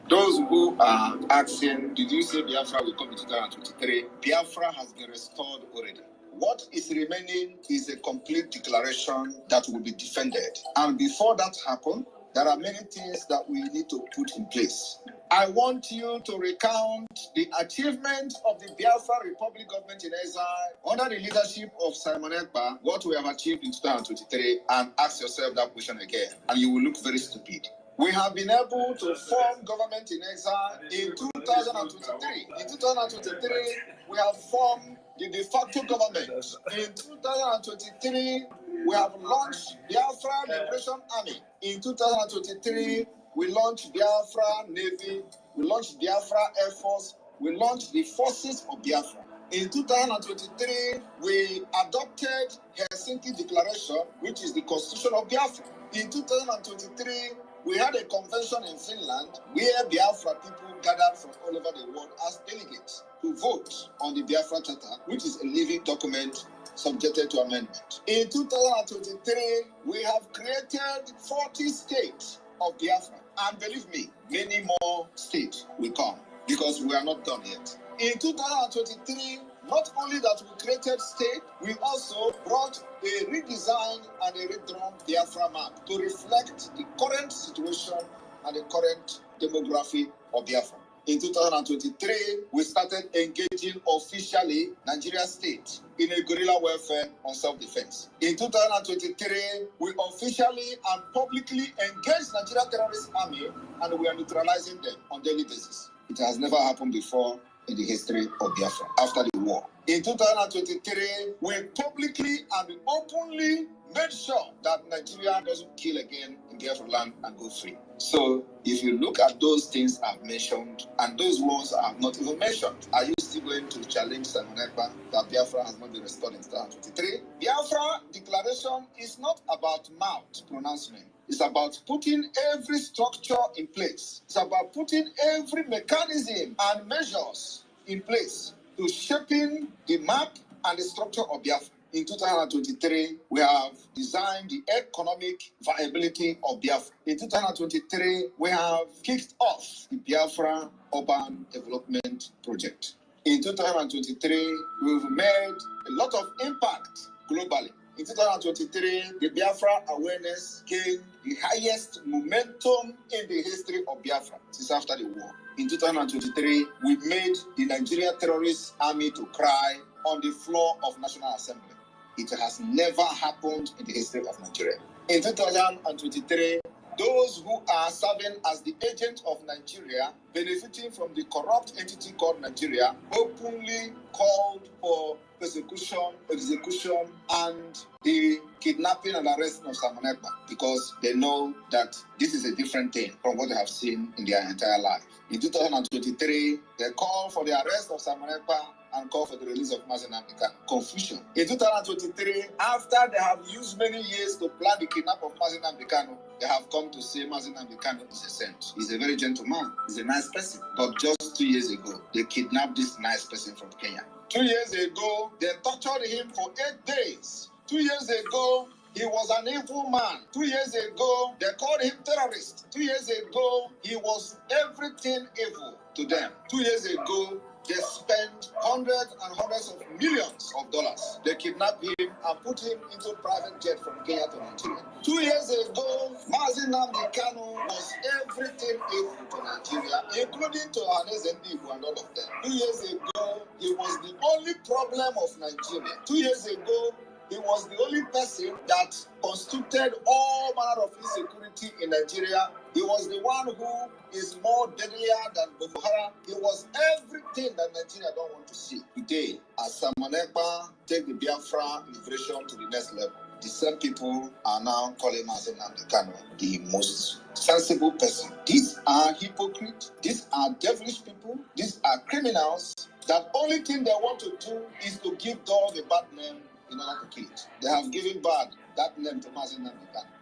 Those who are asking, did you say Biafra will come in 2023? Biafra has been restored already. What is remaining is a complete declaration that will be defended. And before that happens, there are many things that we need to put in place. I want you to recount the achievement of the Biafra Republic government in exile under the leadership of Simon Ekpa, what we have achieved in 2023, and ask yourself that question again, and you will look very stupid. We have been able to form government in exile in 2023. In 2023, we have formed the de facto government. In 2023, we have launched Biafra Liberation Army. In 2023, we launched Biafra Navy, we launched Biafra Air Force, we launched the forces of Biafra. In 2023, we adopted Helsinki Declaration, which is the constitution of Biafra. In 2023, we had a convention in Finland where Biafra people gathered from all over the world as delegates to vote on the Biafra Charter, which is a living document subjected to amendment. In 2023, we have created 40 states of Biafra. And believe me, many more states will come because we are not done yet. In 2023, not only that we created state, we also brought a redesigned and a redrawn Biafra map to reflect the current situation and the current demography of Biafra. In 2023, we started engaging officially Nigeria state in a guerrilla warfare on self-defense. In 2023, we officially and publicly engaged Nigeria terrorist army, and we are neutralizing them on daily basis. It has never happened before in the history of Biafra after the war. In 2023, we publicly and openly made sure that Nigeria doesn't kill again in Biafra land and go free. So if you look at those things I've mentioned and those ones I have not even mentioned, are you still going to challenge Simon Ekpa that Biafra has not been restored in 2023? Biafra declaration is not about mouth pronouncement. It's about putting every structure in place. It's about putting every mechanism and measures in place to shaping the map and the structure of Biafra. In 2023, we have designed the economic viability of Biafra. In 2023, we have kicked off the Biafra Urban Development Project. In 2023, we've made a lot of impact globally. In 2023, the Biafra awareness gained the highest momentum in the history of Biafra since after the war. In 2023, we made the Nigeria terrorist army to cry on the floor of National Assembly. It has never happened in the history of Nigeria. In 2023, those who are serving as the agent of Nigeria, benefiting from the corrupt entity called Nigeria, openly called for persecution, execution, and the kidnapping and arresting of Simon Ekpa, because they know that this is a different thing from what they have seen in their entire life. In 2023, they call for the arrest of Simon Ekpa and call for the release of Nnamdi. Confusion. In 2023, after they have used many years to plan the kidnap of Nnamdi, they have come to say Nnamdi is a saint. He's a very gentleman. He's a nice person. But just 2 years ago, they kidnapped this nice person from Kenya. 2 years ago, they tortured him for 8 days. 2 years ago, he was an evil man. 2 years ago, they called him terrorist. 2 years ago, he was everything evil to them. 2 years ago, they spent hundreds and hundreds of millions of dollars. They kidnapped him and put him into private jet from Kenya to Nigeria. 2 years ago, Nnamdi Kanu was everything evil to Nigeria, including to NGOZI and all of them. 2 years ago, he was the only problem of Nigeria. 2 years ago, he was the only person that constituted all manner of insecurity in Nigeria. He was the one who is more deadlier than Boko Haram. He was everything that Nigeria don't want to see. Today, as Simon Ekpa take the Biafra liberation to the next level, the same people are now calling Nnamdi the most sensible person. These are hypocrites. These are devilish people. These are criminals. That only thing they want to do is to give dog a bad name in order to kill it. They have given that name to Nnamdi.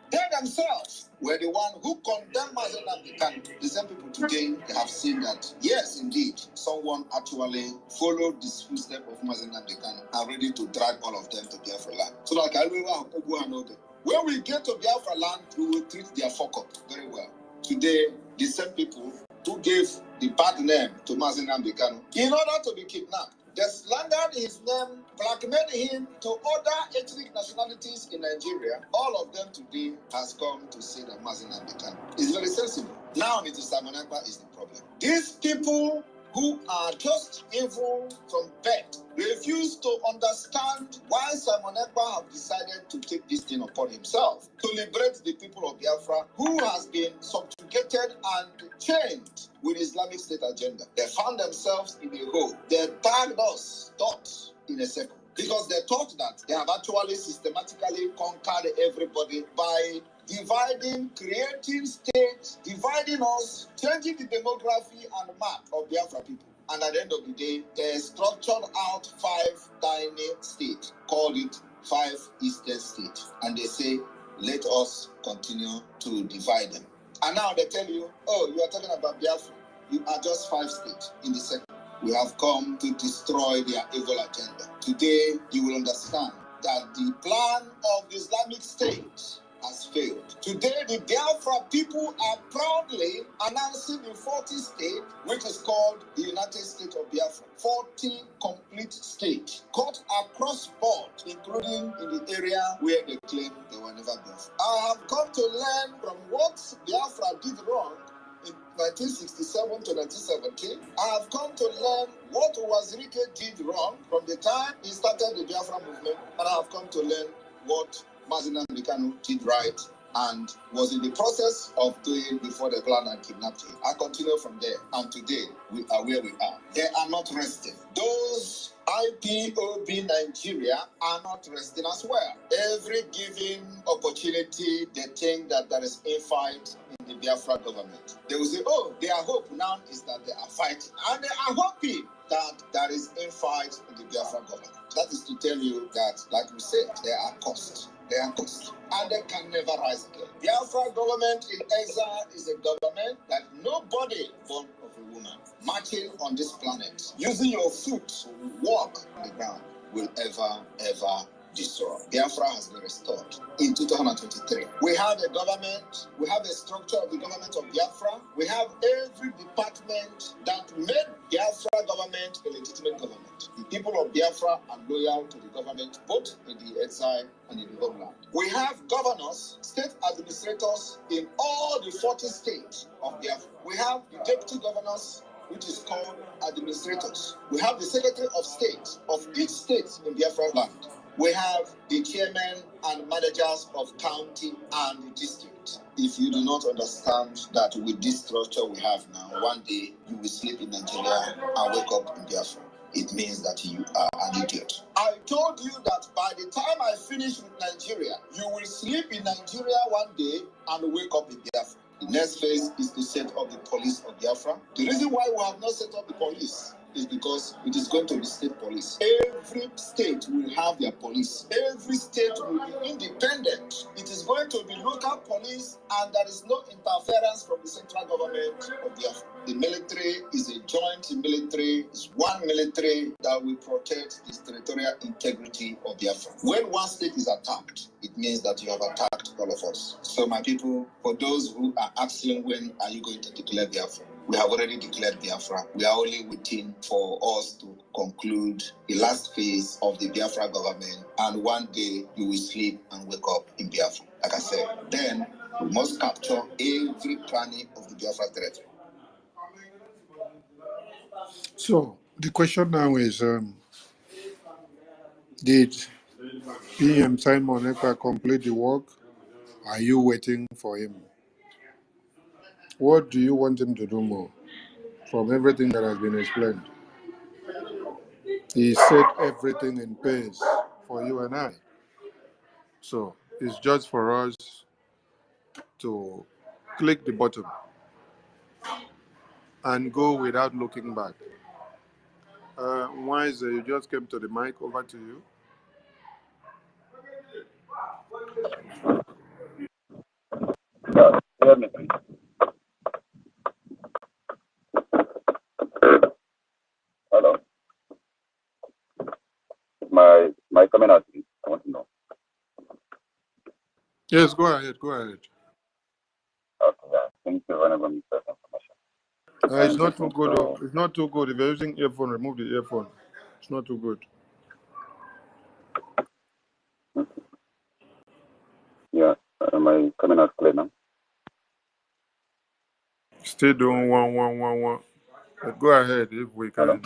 They themselves were the one who condemned Nnamdi. The same people today have seen that, yes, indeed, someone actually followed the footsteps of Nnamdi and are ready to drag all of them to Biafra land. So like when we get to Biafra land, we will treat their fuck up very well. Today, the same people who gave the bad name to Nnamdi in order to be kidnapped, they slandered his name, blackmailed him to other ethnic nationalities in Nigeria. All of them today has come to say that Nnamdi is very sensible. Now it is Simon Ekpa is the problem. These people who are just evil from birth refuse to understand why Simon Ekpa have decided to take this thing upon himself to liberate the people of Biafra, who has been subjugated and chained with Islamic State agenda. They found themselves in a hole. They tagged us, thought, in a circle. Because they thought that they have actually systematically conquered everybody by dividing, creating states, dividing us, changing the demography and map of Biafra people. And at the end of the day, they structured out 5 tiny states, called it 5 Eastern states. And they say, let us continue to divide them. And now they tell you, oh, you are talking about Biafra. You are just 5 states in the second. We have come to destroy their evil agenda. Today, you will understand that the plan of the Islamic State has failed. Today, the Biafra people are proudly announcing the 40th state, which is called the United States of Biafra. 40 complete states, cut across board, including in the area where they claim they were never Biafra. I have come to learn from what Biafra did wrong in 1967 to 1970. I have come to learn what Wazirike did wrong from the time he started the Biafra movement, and I have come to learn what Nnamdi Kanu did right and was in the process of doing before the plan and kidnapped him. I continue from there, and today we are where we are. They are not resting. Those IPOB Nigeria are not resting as well. Every given opportunity, they think that there is a fight in the Biafra government. They will say, oh, their hope now is that they are fighting. And they are hoping that there is a fight in the Biafra government. That is to tell you that, like we said, they are cost. They are cost. And they can never rise again. The Biafra government in exile is a government that nobody born of a woman marching on this planet, using your foot to walk on the ground, will ever destroy. Biafra has been restored in 2023. We have a government, we have a structure of the government of Biafra, we have every department that made Biafra government a legitimate government. people of Biafra are loyal to the government, both in the exile and in the homeland. We have governors, state administrators in all the 40 states of Biafra. We have the deputy governors, which is called administrators. We have the secretary of state of each state in Biafra land. We have the chairman and managers of county and the district. If you do not understand that with this structure we have now, one day you will sleep in Nigeria and wake up in Biafra, it means that you are an idiot. I told you that by the time I finish with Nigeria, you will sleep in Nigeria one day and wake up in Biafra. The next phase is to set up the police of Biafra. The reason why we have not set up the police is because it is going to be state police. Every state will have their police. Every state will be independent. It is going to be local police, and there is no interference from the central government of Biafra. The military is a joint military, it's one military that will protect the territorial integrity of Biafra. When one state is attacked, it means that you have attacked all of us. So my people, for those who are asking when are you going to declare Biafra, we have already declared Biafra. We are only waiting for us to conclude the last phase of the Biafra government, and one day you will sleep and wake up in Biafra. Like I said, then we must capture every planning of the Biafra territory. So the question now is, did PM Simon Ekpa complete the work? Are you waiting for him? What do you want him to do more from everything that has been explained? He set everything in place for you and I. So it's just for us to click the button and go without looking back. Wise, you just came to the mic. Over to you. Hello. My comment out, please. I want to know. Yes, go ahead. Go ahead. Okay, yeah. Thank you very much for the information. It's not too good. It's not too good. If you're using earphone, remove the earphone. It's not too good. Yeah, my comment out clear now. Still doing one. But go ahead if we can. Hello?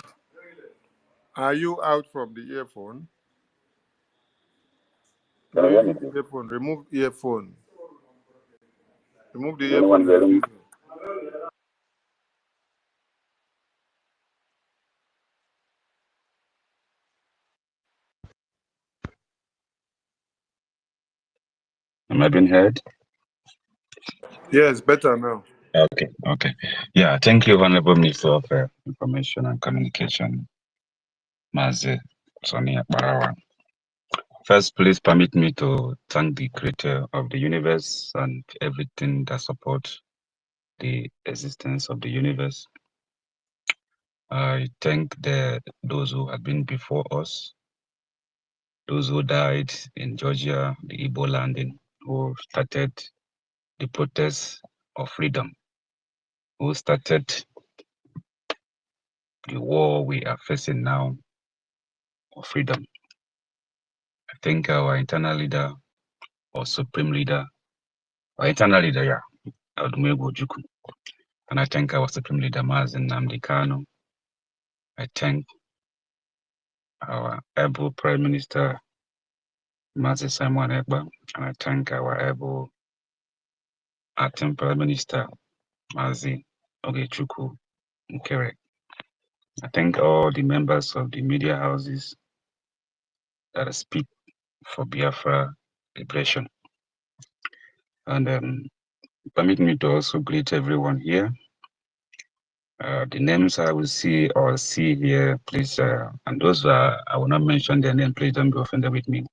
Are you out from the earphone? Can you hear me? Earphone. Remove earphone. Remove the Is anyone earphone. hearing? Am I being heard? Yes, better now. Okay. Yeah, thank you, Honorable Minister of Information and Communication, Mazi Sonia Barawa. First, please permit me to thank the creator of the universe and everything that supports the existence of the universe. I thank those who have been before us, those who died in Georgia, the Igbo landing, who started the protest of freedom, who started the war we are facing now of freedom. I think our internal leader or supreme leader, our internal leader, yeah, Odumegojuku. And I thank our supreme leader, Nnamdi Kanu. I thank our able Prime Minister, Simon Ekpa, and I thank our able acting Prime Minister, Ogechukwu Nkere. I thank all the members of the media houses that speak for Biafra liberation. And permit me to also greet everyone here. The names I will see here, please, and those I will not mention their name, please don't be offended with me.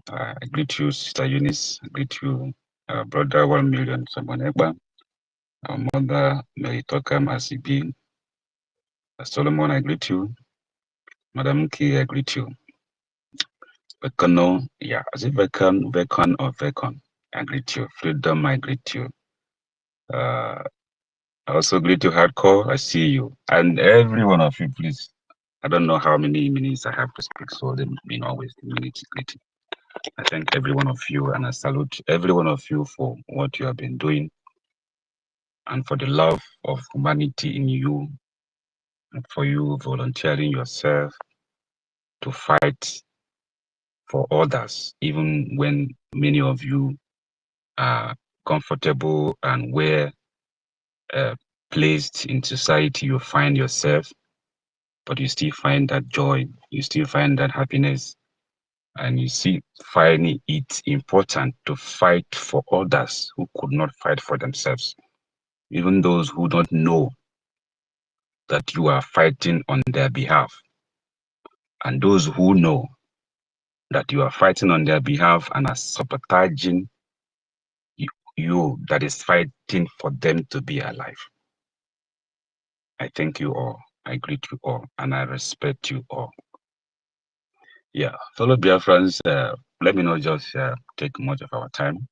I greet you, Sister Eunice. I greet you, Brother 1 Million Samonegba, our Mother Mary Toka Masibi, Solomon, I greet you. Madam Ki, I greet you. Kanu, yeah, as if Vecon or Vecon, I greet you. Freedom, I greet you. I also greet you, Hardcore, I see you. And every one of you, please, I don't know how many minutes I have to speak, so let me not waste the minutes. I thank every one of you, and I salute every one of you for what you have been doing and for the love of humanity in you, and for you volunteering yourself to fight for others, even when many of you are comfortable and where placed in society you find yourself, but you still find that joy, you still find that happiness, and you see finding it important to fight for others who could not fight for themselves, even those who don't know that you are fighting on their behalf, and those who know that you are fighting on their behalf and are sabotaging you that is fighting for them to be alive. I thank you all, I greet you all, and I respect you all. Yeah, fellow Biafrans, let me not just take much of our time.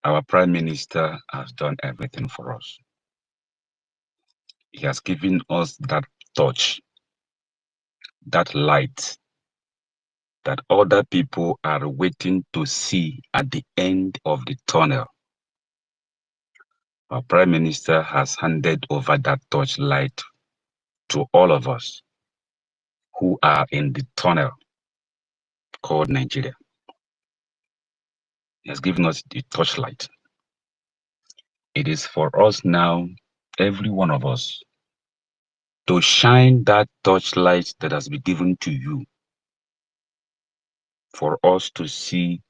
Our Prime Minister has done everything for us. He has given us that touch, that light that other people are waiting to see at the end of the tunnel. Our Prime Minister has handed over that torchlight to all of us who are in the tunnel called Nigeria. He has given us the torchlight. It is for us now, every one of us, to shine that torchlight that has been given to you, for us to see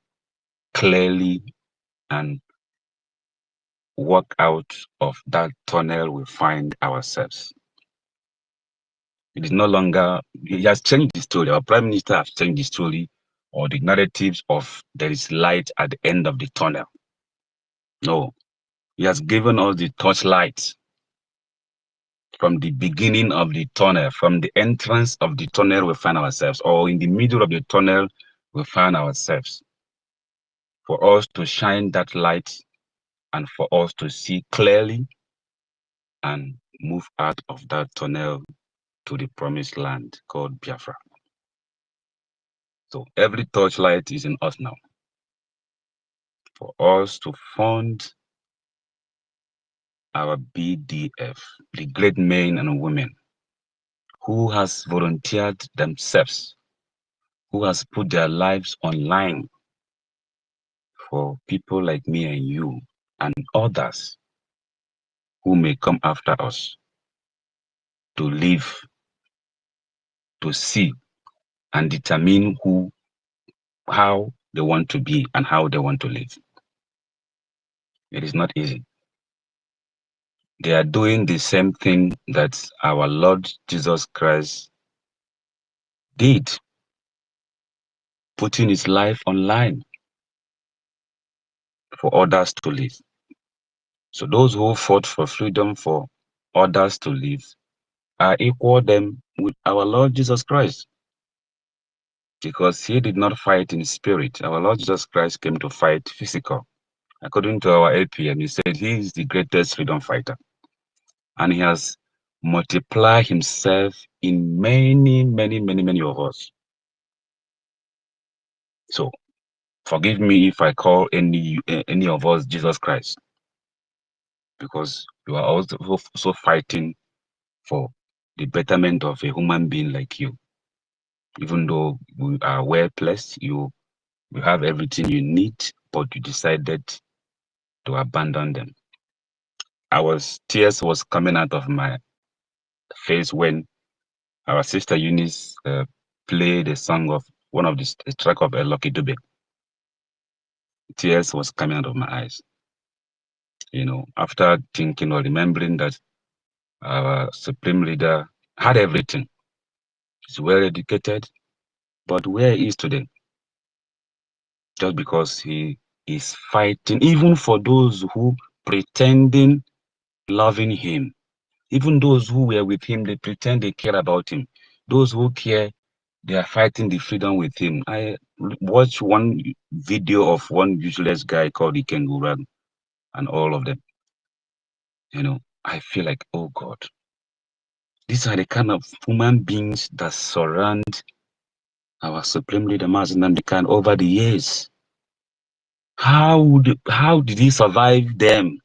clearly and walk out of that tunnel we find ourselves. It is no longer, he has changed the story. Our Prime Minister has changed the story or the narratives of there is light at the end of the tunnel. No, he has given us the torchlight from the beginning of the tunnel, from the entrance of the tunnel we find ourselves, or in the middle of the tunnel we find ourselves, for us to shine that light and for us to see clearly and move out of that tunnel to the promised land called Biafra. So every torchlight is in us now, for us to fund our BDF, the great men and women who has volunteered themselves, who has put their lives online for people like me and you and others who may come after us to live, to see and determine how they want to be and how they want to live. It is not easy. They are doing the same thing that our Lord Jesus Christ did, putting his life online for others to live. So those who fought for freedom for others to live are equal them with our Lord Jesus Christ, because he did not fight in spirit. Our Lord Jesus Christ came to fight physical. According to our APM, he said he is the greatest freedom fighter. And he has multiplied himself in many, many, many, many of us. So forgive me if I call any of us Jesus Christ, because you are also fighting for the betterment of a human being like you. Even though we are well placed, you have everything you need, but you decided to abandon them. Tears was coming out of my face when our sister Eunice played a song of one of the track of Lucky Dube. Tears was coming out of my eyes. You know, after thinking or remembering that our supreme leader had everything. He's well educated, but where he is today? Just because he is fighting, even for those who pretending loving him, even those who were with him, they pretend they care about him. Those who care, they are fighting the freedom with him. I watched one video of one useless guy called EKID and all of them. You know, I feel like, oh God, These are the kind of human beings that surround our Supreme Leader, Nnamdi Kanu, over the years. How did he survive them?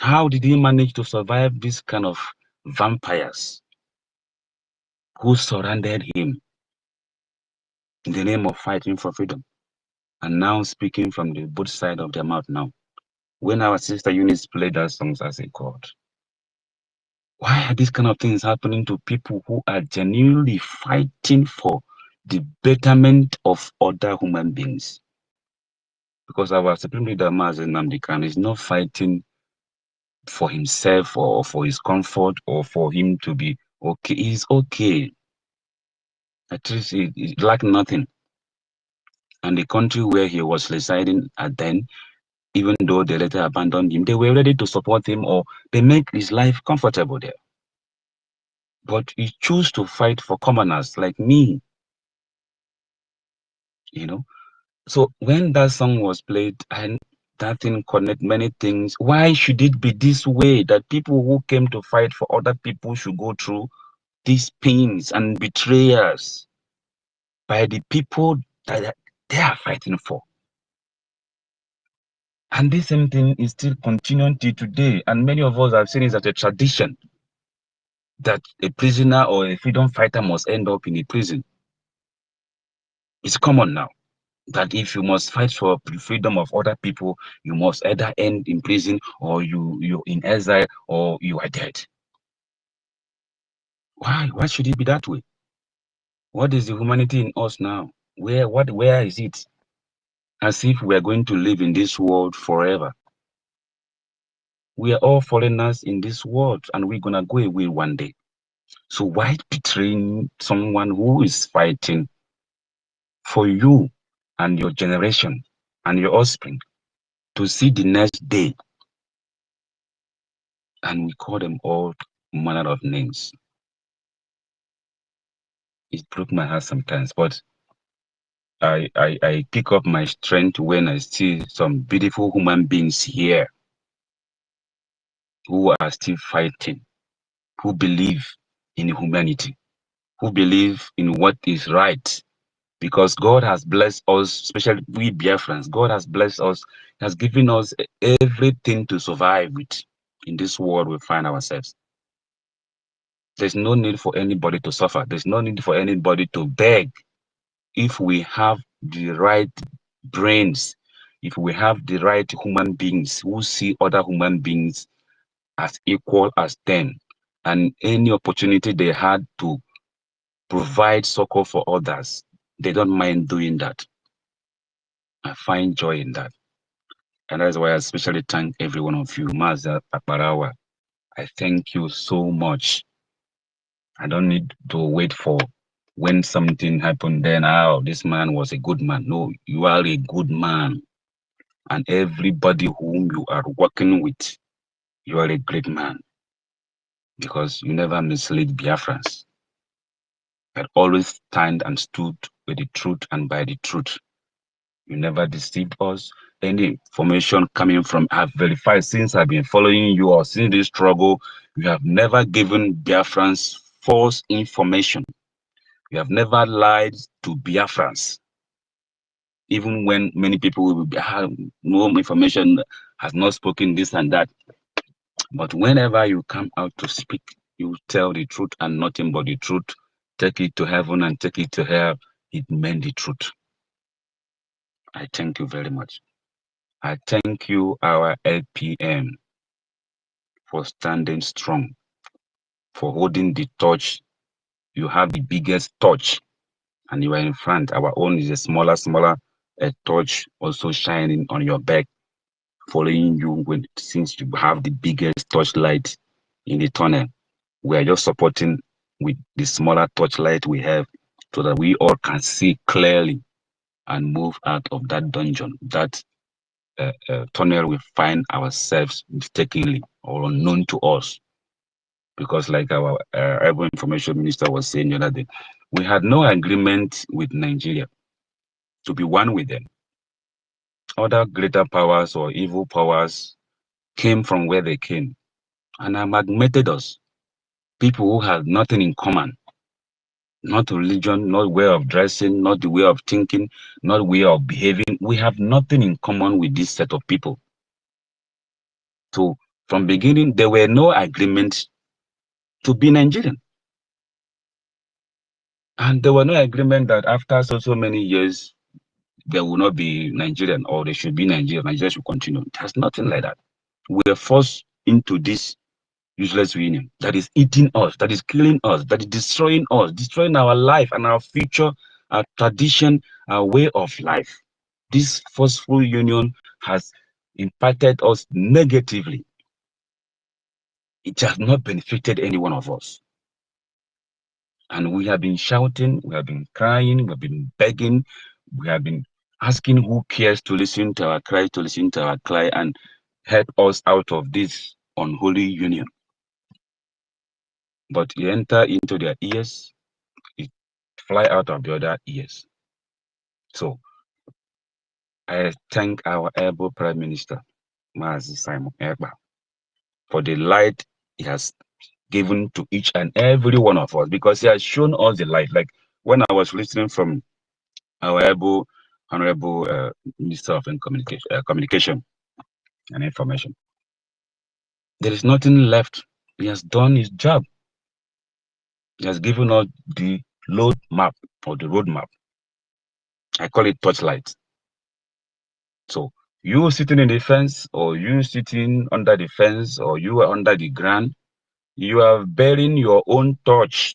How did he manage to survive this kind of vampires who surrounded him in the name of fighting for freedom? And now speaking from the both side of their mouth now. When our sister Eunice played that songs as a God, why are these kind of things happening to people who are genuinely fighting for the betterment of other human beings? Because our Supreme Leader Nnamdi Kanu is not fighting for himself or for his comfort or for him to be okay. He's okay. At least he lacked nothing. And the country where he was residing at then, even though they later abandoned him, they were ready to support him or they make his life comfortable there. But he chose to fight for commoners like me, you know. So when that song was played and that thing connect many things, why should it be this way that people who came to fight for other people should go through these pains and betrayals by the people that they are fighting for? And this same thing is still continuing till today. And many of us have seen it as a tradition that a prisoner or a freedom fighter must end up in a prison. It's common now that if you must fight for the freedom of other people, you must either end in prison or you're in exile or you are dead. Why? Why should it be that way? What is the humanity in us now? Where is it? As if we are going to live in this world forever. We are all foreigners in this world and we're gonna go away one day. So why betraying someone who is fighting for you and your generation and your offspring to see the next day? And we call them all manner of names. It broke my heart sometimes, but I pick up my strength when I see some beautiful human beings here who are still fighting, who believe in humanity, who believe in what is right. Because God has blessed us, especially we Biafrans, God has blessed us, has given us everything to survive with in this world we find ourselves. There's no need for anybody to suffer. There's no need for anybody to beg. If we have the right brains, if we have the right human beings who see other human beings as equal as them, and any opportunity they had to provide succor for others, they don't mind doing that. I find joy in that. And that's why I especially thank every one of you. Maza Akbarawa, I thank you so much. I don't need to wait for when something happened, then, oh, this man was a good man. No, you are a good man. And everybody whom you are working with, you are a great man. Because you never mislead Biafrans. You always stand and stood with the truth and by the truth. You never deceived us. Any information coming from, I've verified since I've been following you or since this struggle, you have never given Biafrans false information. You have never lied to Biafrans. Even when many people will have no information, has not spoken this and that. But whenever you come out to speak, you tell the truth and nothing but the truth. Take it to heaven and take it to hell. It meant the truth. I thank you very much. I thank you, our LPM, for standing strong, for holding the torch. You have the biggest torch, and you are in front. Our own is a smaller torch, also shining on your back, following you since you have the biggest torchlight in the tunnel. We are just supporting with the smaller torchlight we have so that we all can see clearly and move out of that dungeon, that tunnel we find ourselves mistakenly or unknown to us. Because like our urban information minister was saying the other day, we had no agreement with Nigeria to be one with them. Other greater powers or evil powers came from where they came and amalgamated us. People who have nothing in common, not religion, not way of dressing, not the way of thinking, not way of behaving. We have nothing in common with this set of people. So from beginning, there were no agreements to be Nigerian. And there were no agreement that after so many years, there will not be Nigerian or there should be Nigerian. Nigeria should continue. There's nothing like that. We are forced into this useless union that is eating us, that is killing us, that is destroying us, destroying our life and our future, our tradition, our way of life. This forceful union has impacted us negatively. It has not benefited any one of us. And we have been shouting, we have been crying, we have been begging, we have been asking who cares to listen to our cry, to listen to our cry and help us out of this unholy union. But you enter into their ears, it fly out of the other ears. So I thank our able Prime Minister, Mazi Simon Ekpa, for the light he has given to each and every one of us, because he has shown us the light. Like when I was listening from our able Honorable Minister of Communication and Information, there is nothing left. He has done his job. He has given us the road map or the road map. I call it torchlight. So you sitting in the fence, or you sitting under the fence, or you are under the ground, you are bearing your own torch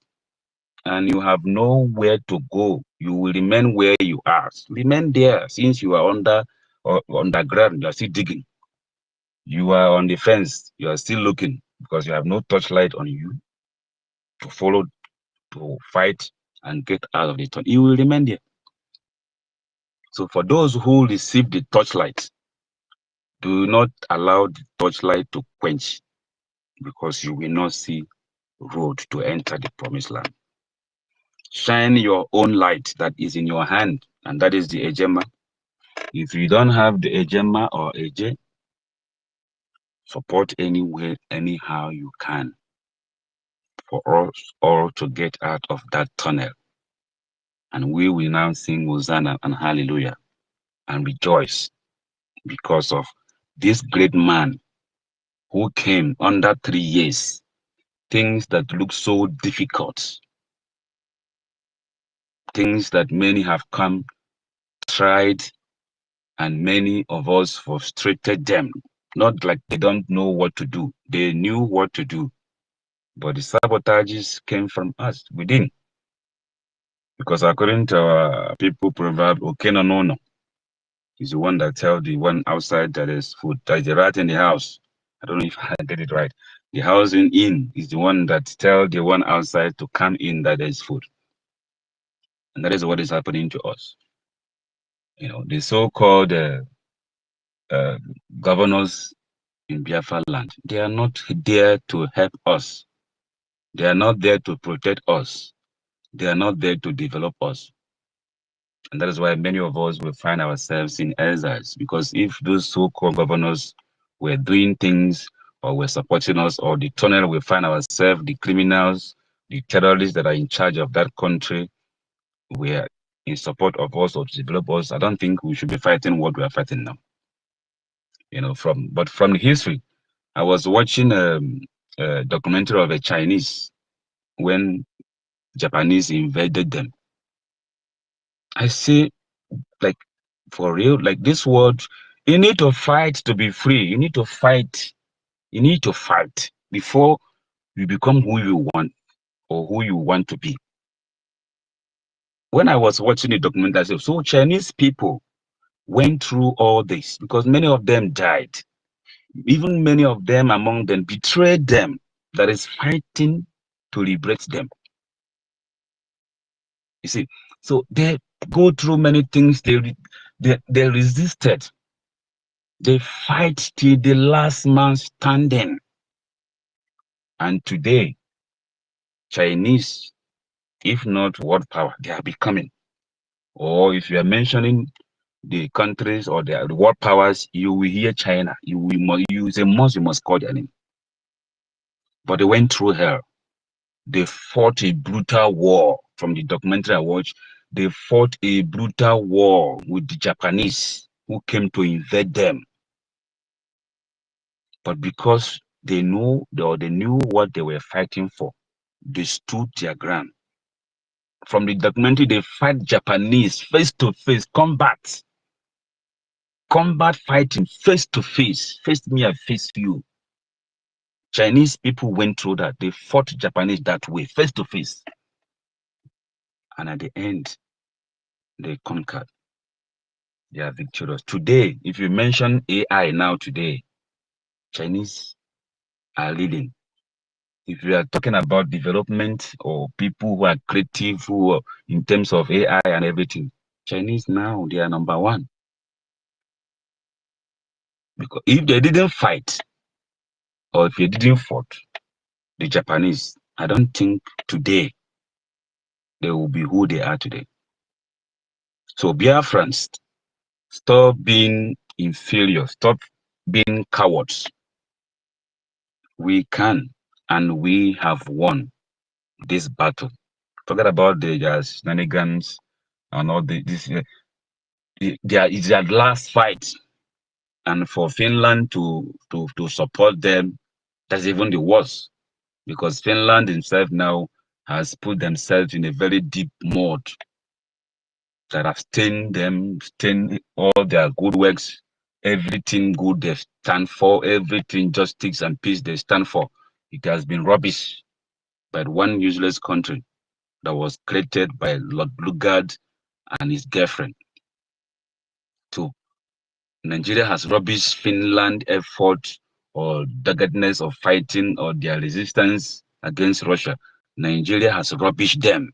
and you have nowhere to go. You will remain where you are. Remain there, since you are under or underground, you are still digging. You are on the fence, you are still looking because you have no torchlight on you to follow, to fight and get out of the tunnel. You will remain there. So for those who receive the torchlight, do not allow the torchlight to quench, because you will not see road to enter the promised land. Shine your own light that is in your hand, and that is the Ejema. If you don't have the Ejema or Eje, support anywhere, anyhow you can, for us all to get out of that tunnel. And we will now sing Hosanna and Hallelujah and rejoice because of this great man who came under 3 years. Things that look so difficult, things that many have come, tried, and many of us frustrated them. Not like they don't know what to do. They knew what to do. But the sabotages came from us within. Because according to our people proverb, Okenonono is the one that tells the one outside that there's food. There's a rat in the house. I don't know if I did it right. The house in is the one that tells the one outside to come in that there's food. And that is what is happening to us. You know, the so-called governors in Biafra land, they are not there to help us. They are not there to protect us. They are not there to develop us. And that is why many of us will find ourselves in exiles, because if those so-called governors were doing things or were supporting us, or the tunnel we find ourselves, the criminals, the terrorists that are in charge of that country were in support of us or to develop us, I don't think we should be fighting what we are fighting now. You know, from the history, I was watching a documentary of a Chinese when Japanese invaded them. I say, like, for real, like this world, you need to fight to be free. You need to fight. You need to fight before you become who you want or who you want to be. When I was watching the documentary, I said, so Chinese people went through all this because many of them died. Even many of them among them betrayed them that is fighting to liberate them. You see, so they go through many things. They resisted. They fight till the last man standing. And today, Chinese, if not world power, they are becoming. Or if you are mentioning the countries or the world powers, you will hear China. You say most, you must call their name. But they went through hell. They fought a brutal war. From the documentary I watched, they fought a brutal war with the Japanese who came to invade them. But because they knew what they were fighting for, they stood their ground. From the documentary, they fight Japanese face to face, combat fighting face to face, face me, I face you. Chinese people went through that. They fought Japanese that way, face to face. And at the end, they conquered. They are victorious. Today, if you mention AI now today, Chinese are leading. If you are talking about development or people who are creative, who are in terms of AI and everything, Chinese now, they are number one. Because if they didn't fight, or if they didn't fight the Japanese, I don't think today they will be who they are today. So Biafrans, stop being inferior, stop being cowards. We can and we have won this battle. Forget about the shenanigans and all this. It's their last fight, and for Finland to support them, that's even the worst, because Finland himself now has put themselves in a very deep mud that have stained all their good works, everything good they stand for, everything justice and peace they stand for. It has been rubbish by one useless country that was created by Lord Blueguard and his girlfriend. So Nigeria has rubbished Finland effort or doggedness of fighting or their resistance against Russia. Nigeria has rubbished them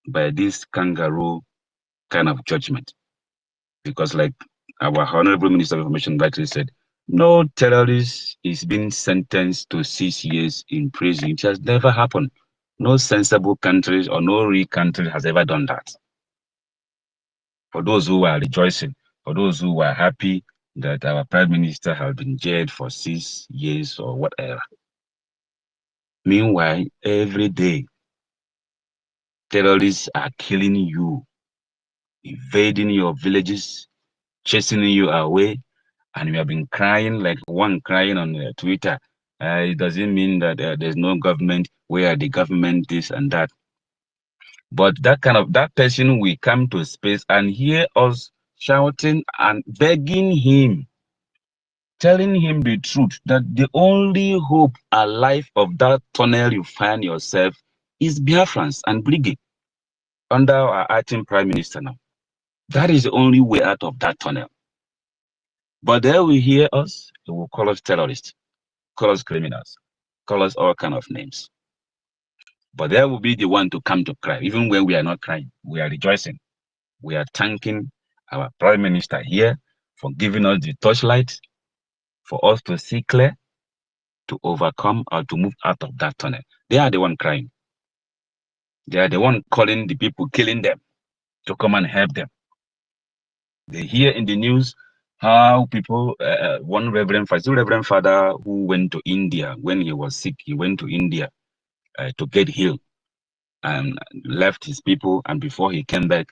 by this kangaroo kind of judgment. Because like our Honorable Minister of Information rightly said, no terrorist is being sentenced to 6 years in prison. It has never happened. No sensible country or no real country has ever done that. For those who are rejoicing, for those who are happy that our Prime Minister has been jailed for 6 years or whatever. Meanwhile, every day, terrorists are killing you, invading your villages, chasing you away, and we have been crying like one crying on Twitter. It doesn't mean that there's no government, where the government is and that. But that person will come to space and hear us shouting and begging him, telling him the truth, that the only hope alive of that tunnel you find yourself is Biafrans and Brgie under our acting Prime Minister now. That is the only way out of that tunnel. But they will hear us, they will call us terrorists, call us criminals, call us all kind of names. But they will be the one to come to cry. Even when we are not crying, we are rejoicing. We are thanking our Prime Minister here for giving us the torchlight, for us to see clear, to overcome or to move out of that tunnel. They are the one crying. They are the one calling the people killing them to come and help them. They hear in the news how people, one Reverend Father who went to India when he was sick, he went to India to get healed and left his people. And before he came back,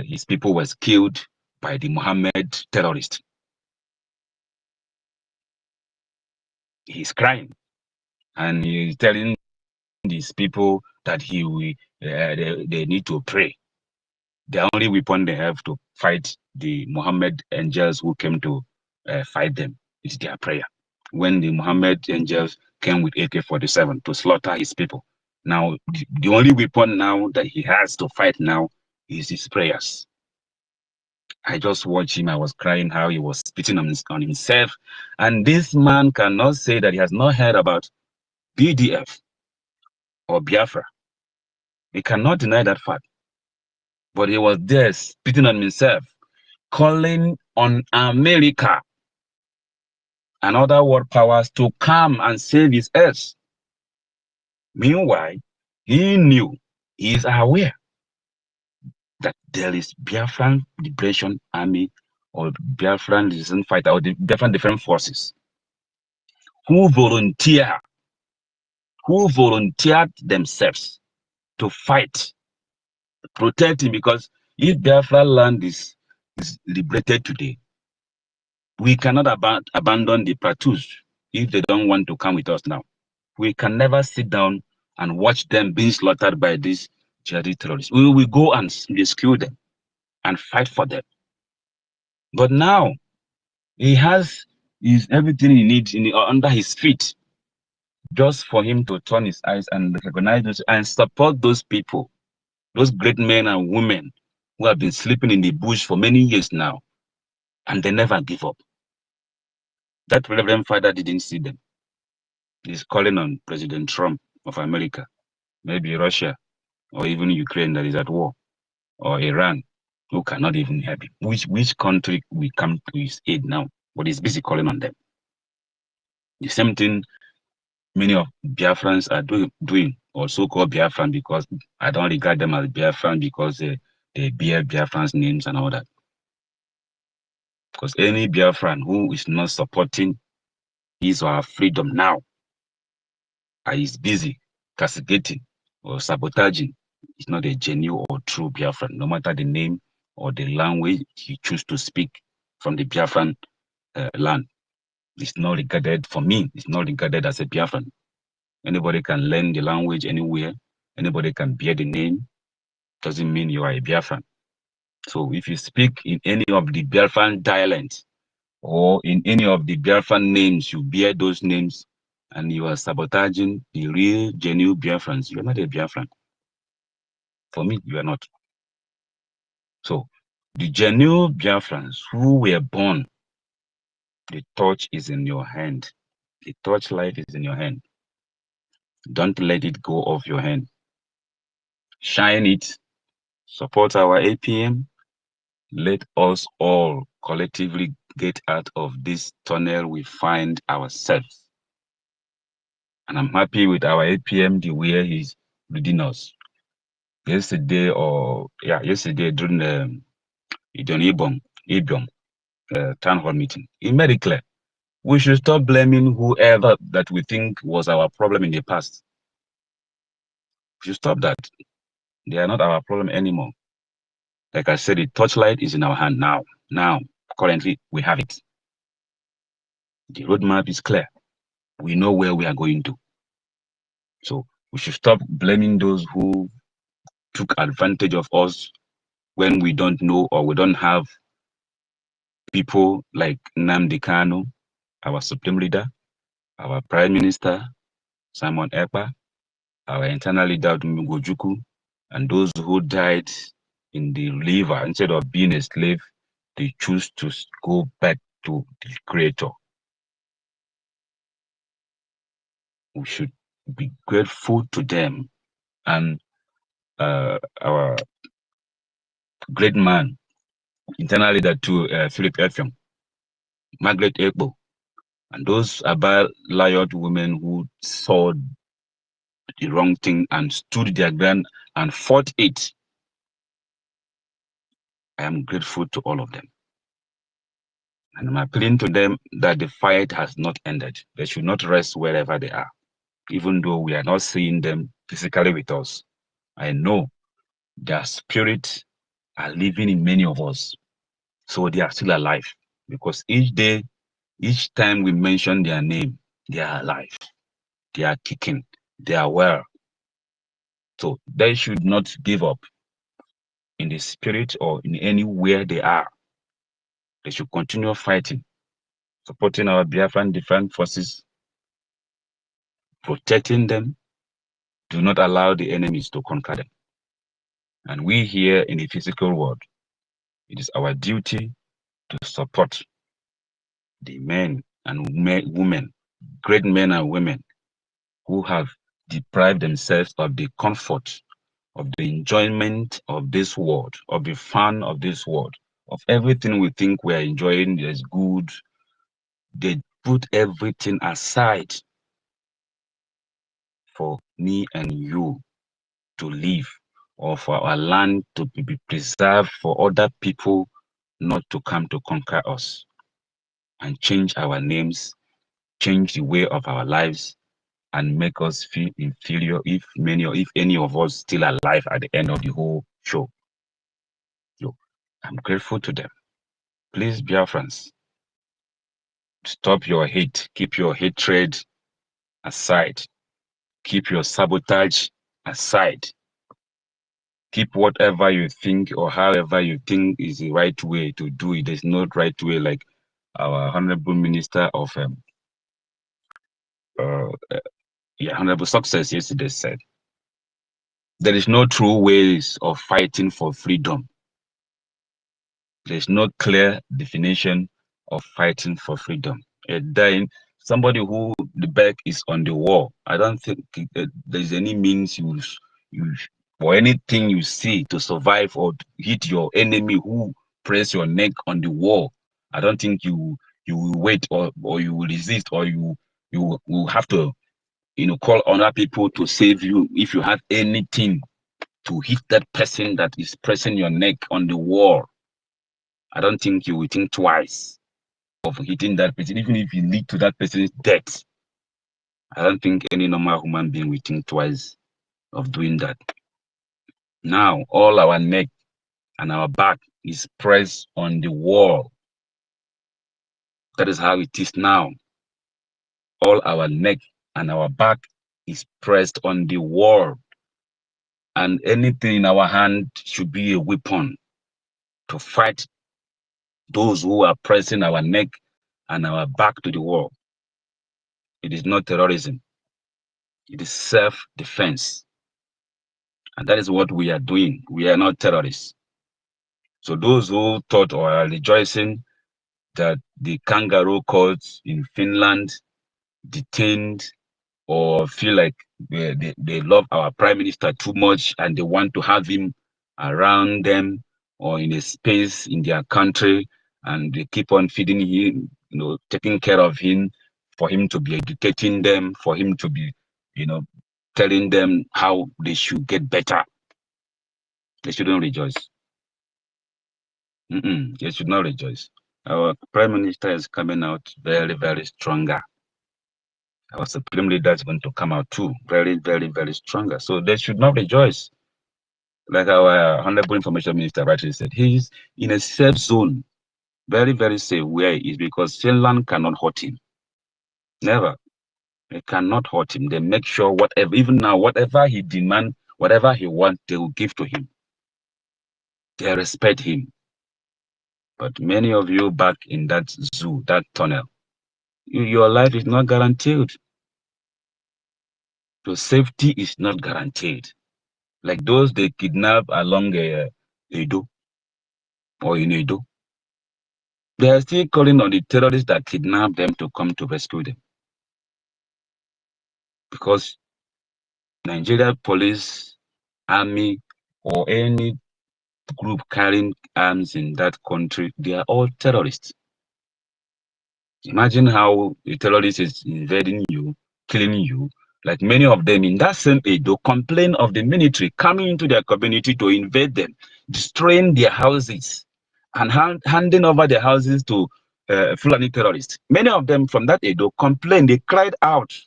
his people was killed by the Mohammed terrorist. He's crying and he's telling these people that they need to pray. The only weapon they have to fight the Mohammed angels who came to fight them is their prayer. When the Mohammed angels came with AK-47 to slaughter his people, now the only weapon now that he has to fight now is his prayers. I just watched him. I was crying how he was spitting on himself. And this man cannot say that he has not heard about BDF or Biafra. He cannot deny that fact. But he was there spitting on himself, calling on America and other world powers to come and save his earth. Meanwhile, he is aware that there is Biafran Liberation Army or Biafran Resistance Fighter or the Biafran Different Forces who volunteer who volunteered themselves to fight, protecting, because if Biafra land is liberated today, we cannot abandon the Pratus if they don't want to come with us now. We can never sit down and watch them being slaughtered by these jihadi terrorists. We will go and rescue them and fight for them. But now he has everything he needs under his feet, just for him to turn his eyes and recognize those and support those people, those great men and women who have been sleeping in the bush for many years now, and they never give up. That Reverend Father didn't see them. He's calling on President Trump of America, maybe Russia, or even Ukraine that is at war, or Iran, who cannot even help him. Which country will come to his aid now? But he's busy calling on them. The same thing many of Biafrans are doing, or so-called Biafran, because I don't regard them as Biafran because they bear Biafrans names and all that. Because any Biafran who is not supporting his or her freedom now is busy castigating or sabotaging, is not a genuine or true Biafran, no matter the name or the language you choose to speak from the Biafran land. It's not regarded, for me, it's not regarded as a Biafran. Anybody can learn the language anywhere. Anybody can bear the name. Doesn't mean you are a Biafran. So if you speak in any of the Biafran dialects or in any of the Biafran names, you bear those names and you are sabotaging the real, genuine Biafrans, you are not a Biafran. For me, you are not. So the genuine Biafrans who were born, the torch is in your hand. The torchlight is in your hand. Don't let it go off your hand. Shine it. Support our APM. Let us all collectively get out of this tunnel we find ourselves. And I'm happy with our APM, the way he's leading us. Yesterday during the IBIOM town hall meeting, he made it clear we should stop blaming whoever that we think was our problem in the past. We should stop that. They are not our problem anymore. Like I said, the torchlight is in our hand now. Now, currently, we have it. The roadmap is clear. We know where we are going to. So we should stop blaming those who took advantage of us when we don't know or we don't have people like Nnamdi Kanu, our supreme leader, our prime minister, Simon Ekpa, our internal leader, Mugojuku, and those who died in the river. Instead of being a slave, they choose to go back to the creator. We should be grateful to them. And our great man, internal leader to Philip Effiong, Margaret Ekpo, and those about Lyot women who saw the wrong thing and stood their ground and fought it. I am grateful to all of them. And I'm appealing to them that the fight has not ended. They should not rest wherever they are. Even though we are not seeing them physically with us, I know their spirits are living in many of us. So they are still alive. Because each day, each time we mention their name, they are alive. They are kicking. They are well. So they should not give up in the spirit or in anywhere they are. They should continue fighting, supporting our Biafran defense forces, protecting them. Do not allow the enemies to conquer them. And we here in the physical world, it is our duty to support the men and women, great men and women who have deprived themselves of the comfort, of the enjoyment of this world, of the fun of this world, of everything we think we are enjoying is good. They put everything aside for me and you to live, or for our land to be preserved, for other people not to come to conquer us and change our names, change the way of our lives, and make us feel inferior if any of us still alive at the end of the whole show. So I'm grateful to them. Please, Biafrans, stop your hate. Keep your hatred aside. Keep your sabotage aside. Keep whatever you think or however you think is the right way to do it. There's no right way, like our Honorable Minister of Honorable Success yesterday said. There is no true ways of fighting for freedom. There's no clear definition of fighting for freedom. Then somebody who the back is on the wall, I don't think there's any means you or anything you see to survive or to hit your enemy who press your neck on the wall. I don't think you will wait or you will resist or you will have to call on other people to save you if you have anything to hit that person that is pressing your neck on the wall. I don't think you will think twice of hitting that person, even if you lead to that person's death. I don't think any normal human being will think twice of doing that. Now, all our neck and our back is pressed on the wall. That is how it is now. All our neck and our back is pressed on the wall. And anything in our hand should be a weapon to fight those who are pressing our neck and our back to the wall. It is not terrorism. It is self-defense. And that is what we are doing. We are not terrorists. So those who thought or are rejoicing that the kangaroo courts in Finland detained or feel like they love our prime minister too much and they want to have him around them or in a space in their country, and they keep on feeding him, taking care of him, for him to be educating them, for him to be, telling them how they should get better. They shouldn't rejoice. They should not rejoice. Our prime minister is coming out very, very stronger. Our supreme leader is going to come out too, very, very, very stronger. So they should not rejoice. Like our Honorable Information Minister rightly said, he is in a safe zone, very, very safe where he is, because Finland cannot hurt him. Never. They cannot hurt him. They make sure whatever, even now, whatever he demands, whatever he wants, they will give to him. They respect him. But many of you back in that zoo, that tunnel, your life is not guaranteed. Your safety is not guaranteed. Like those they kidnap along Edo or in Edo. They are still calling on the terrorists that kidnapped them to come to rescue them. Because Nigeria police, army, or any group carrying arms in that country, they are all terrorists. Imagine how a terrorist is invading you, killing you. Like many of them in that same Edo complain of the military coming into their community to invade them, destroying their houses, and handing over their houses to Fulani terrorists. Many of them from that Edo complained, they cried out.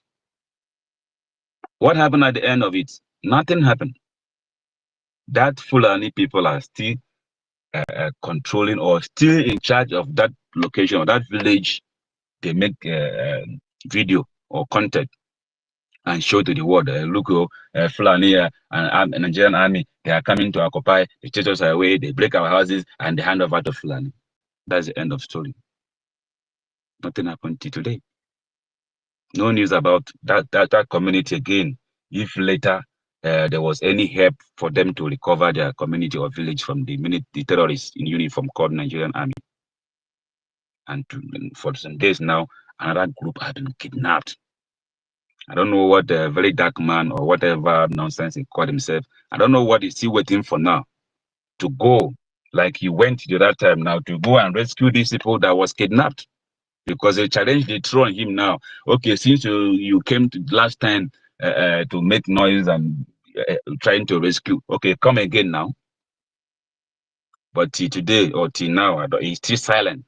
What happened at the end of it? Nothing happened. That Fulani people are still controlling or still in charge of that location or that village. They make video or content and show to the world, look, Fulani and Nigerian army, they are coming to occupy, they chase us away, they break our houses, and they hand over to Fulani. That's the end of story. Nothing happened till today. No news about that community again. If later there was any help for them to recover their community or village from the terrorists in uniform called Nigerian army. And for some days now, another group had been kidnapped. I don't know what the very dark man or whatever nonsense he called himself. I don't know what he's still waiting for now to go, like he went the other time now, to go and rescue these people that was kidnapped, because they challenged the throne on him now. Okay, since you came to last time to make noise and trying to rescue, okay, come again now. But till today or till now, he's still silent.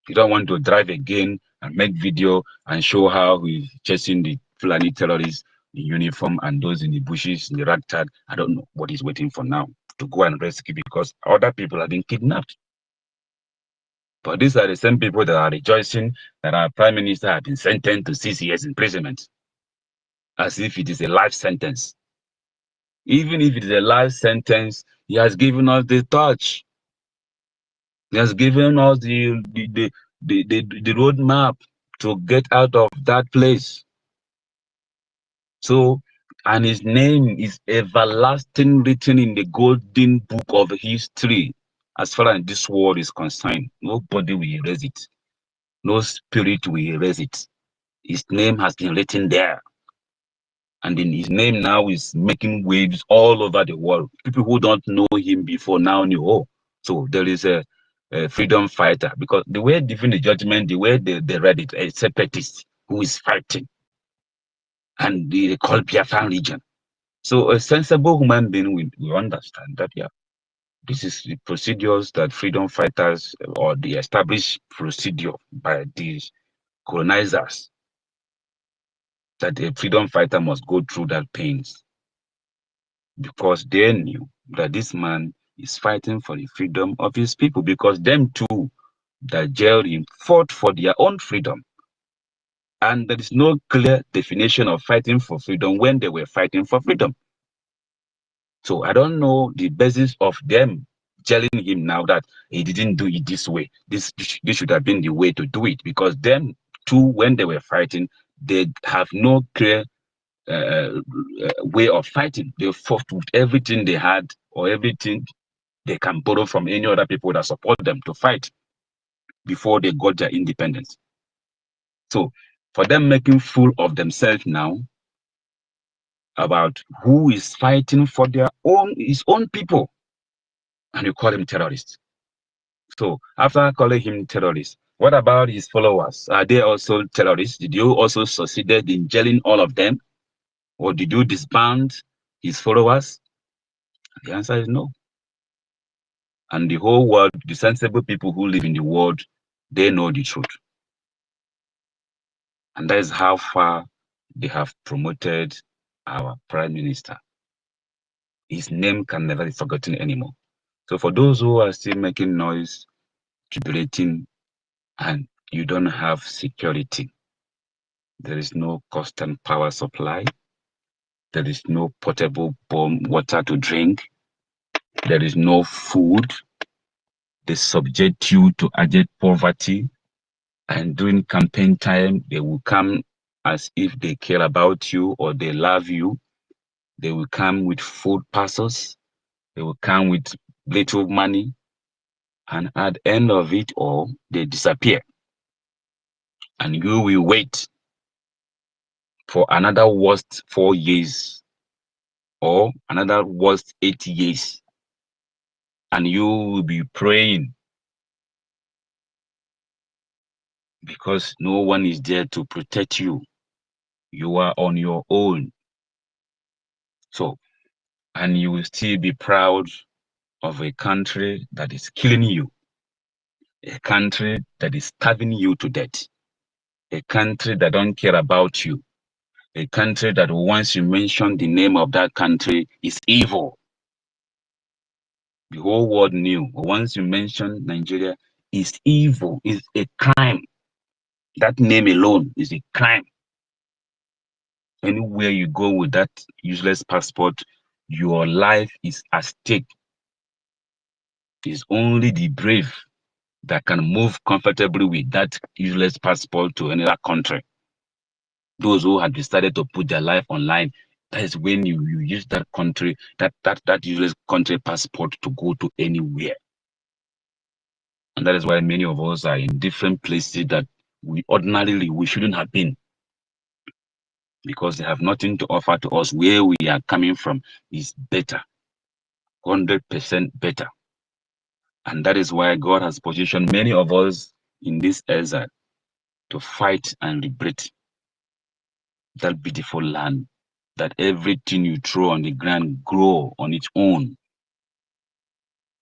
He don't want to drive again and make video and show how he's chasing the Fulani terrorists in uniform and those in the bushes, in the ragtag. I don't know what he's waiting for now to go and rescue because other people have been kidnapped. But these are the same people that are rejoicing that our prime minister has been sentenced to 6 years imprisonment, as if it is a life sentence. Even if it is a life sentence, he has given us the touch. He has given us the roadmap to get out of that place. So, and his name is everlasting, written in the golden book of history. As far as this world is concerned, nobody will erase it. No spirit will erase it. His name has been written there. And in his name now is making waves all over the world. People who don't know him before now knew, oh, so there is a freedom fighter. Because the way they given the judgment, the way they read it, a separatist who is fighting. And they call Biafran region. So a sensible human being will understand that, yeah, this is the procedures that freedom fighters or the established procedure by these colonizers that a freedom fighter must go through that pains because they knew that this man is fighting for the freedom of his people because them too that jailed him fought for their own freedom. And there is no clear definition of fighting for freedom when they were fighting for freedom. So I don't know the basis of them telling him now that he didn't do it this way. This should have been the way to do it because them too, when they were fighting, they have no clear way of fighting. They fought with everything they had or everything they can borrow from any other people that support them to fight before they got their independence. So for them making fool of themselves now about who is fighting for his own people, and you call him terrorist. So after calling him terrorist, what about his followers? Are they also terrorists? Did you also succeeded in jailing all of them? Or did you disband his followers? The answer is no. And the whole world, the sensible people who live in the world, they know the truth. And that is how far they have promoted our prime minister. His name can never be forgotten anymore. So for those who are still making noise, jubilating, and you don't have security, there is no constant power supply, there is no potable water to drink, there is no food, they subject you to abject poverty, and during campaign time, they will come as if they care about you or they love you. They will come with food parcels, they will come with little money, and at the end of it all, they disappear. And you will wait for another worst 4 years or another worst 8 years. And you will be praying because no one is there to protect you. You are on your own. So, and you will still be proud of a country that is killing you, a country that is starving you to death, a country that don't care about you, a country that once you mention the name of that country is evil. The whole world knew once you mention Nigeria is evil, is a crime. That name alone is a crime. Anywhere you go with that useless passport, your life is at stake. It's only the brave that can move comfortably with that useless passport to another country. Those who have decided to put their life online, that is when you use that country, that useless country passport to go to anywhere. And that is why many of us are in different places that we ordinarily we shouldn't have been, because they have nothing to offer to us. Where we are coming from is better, 100% better. And that is why God has positioned many of us in this exile to fight and liberate that beautiful land, that everything you throw on the ground grow on its own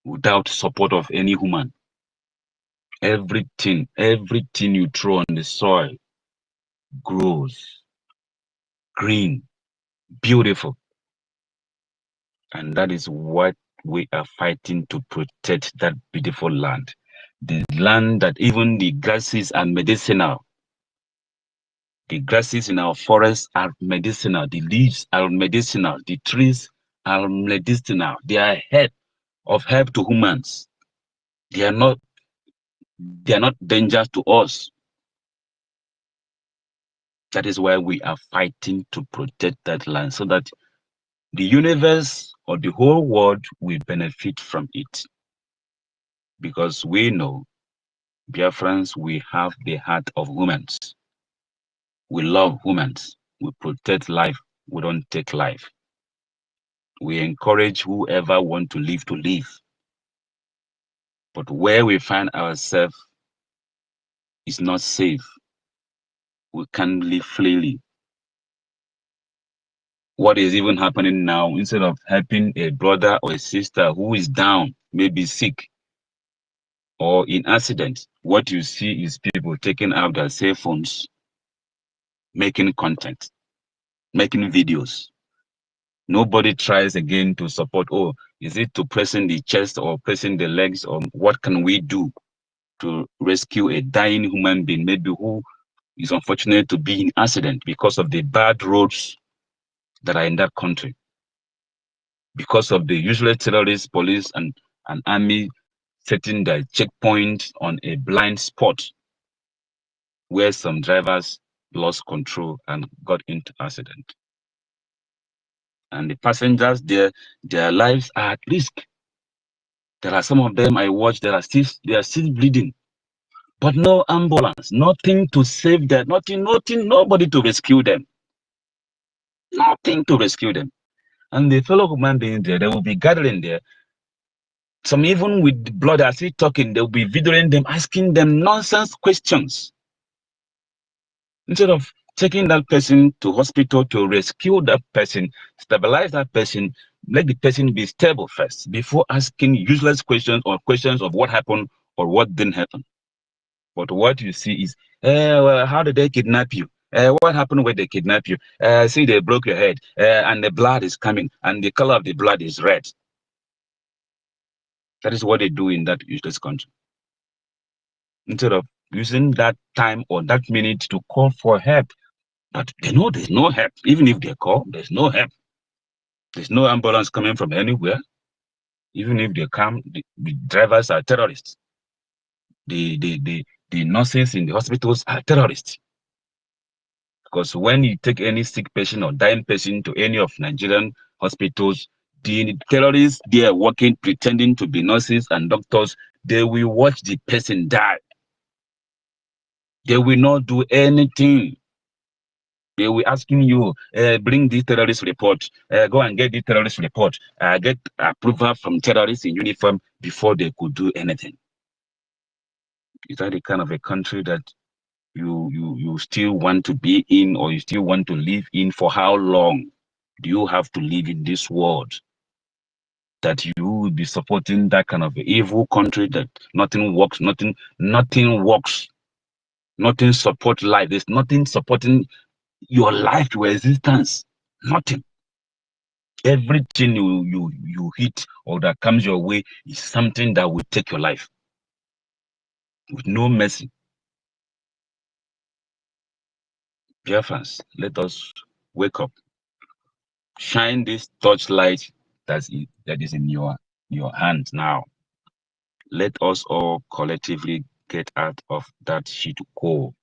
without support of any human. Everything you throw on the soil grows. green, beautiful. And that is what we are fighting to protect, that beautiful land. The land that even the grasses are medicinal. The grasses in our forests are medicinal. The leaves are medicinal. The trees are medicinal. They are help to humans. They are not dangerous to us. That is why we are fighting to protect that land so that the universe or the whole world will benefit from it. Because we know, Biafrans, we have the heart of humans. We love humans. We protect life. We don't take life. We encourage whoever want to live. But where we find ourselves is not safe. We can't live freely. What is even happening now, instead of helping a brother or a sister who is down, maybe sick or in accident, what you see is people taking out their cell phones, making content, making videos. Nobody tries again to support, oh, is it to pressing the chest or pressing the legs, or what can we do to rescue a dying human being, maybe who is unfortunate to be in accident because of the bad roads that are in that country, because of the usual terrorists, police, and army setting their checkpoint on a blind spot where some drivers lost control and got into accident. And the passengers, their lives are at risk. There are some of them I watched, they are still bleeding. But no ambulance, nothing to save them, nothing, nobody to rescue them. Nothing to rescue them. And the fellow human beings there, they will be gathering there. Some even with blood are still talking, they'll be videoing them, asking them nonsense questions. Instead of taking that person to hospital to rescue that person, stabilize that person, let the person be stable first before asking useless questions or questions of what happened or what didn't happen. But what you see is, well, how did they kidnap you? What happened when they kidnap you? See, they broke your head and the blood is coming and the color of the blood is red. That is what they do in that useless country. Instead of using that time or that minute to call for help. But they know there's no help. Even if they call, there's no help. There's no ambulance coming from anywhere. Even if they come, the drivers are terrorists. The nurses in the hospitals are terrorists. Because when you take any sick patient or dying patient to any of Nigerian hospitals, the terrorists, they are working, pretending to be nurses and doctors. They will watch the person die. They will not do anything. They will asking you, bring the terrorist report, go and get the terrorist report, get approval from terrorists in uniform before they could do anything. Is that the kind of a country that you still want to be in, or you still want to live in? For how long do you have to live in this world that you will be supporting that kind of evil country that nothing works, nothing works, nothing support life, there's nothing supporting your life, your existence, nothing. Everything you hit or that comes your way is something that will take your life with no mercy. Dear friends, let us wake up. Shine this torchlight that is in your hand now. Let us all collectively get out of that shit hole,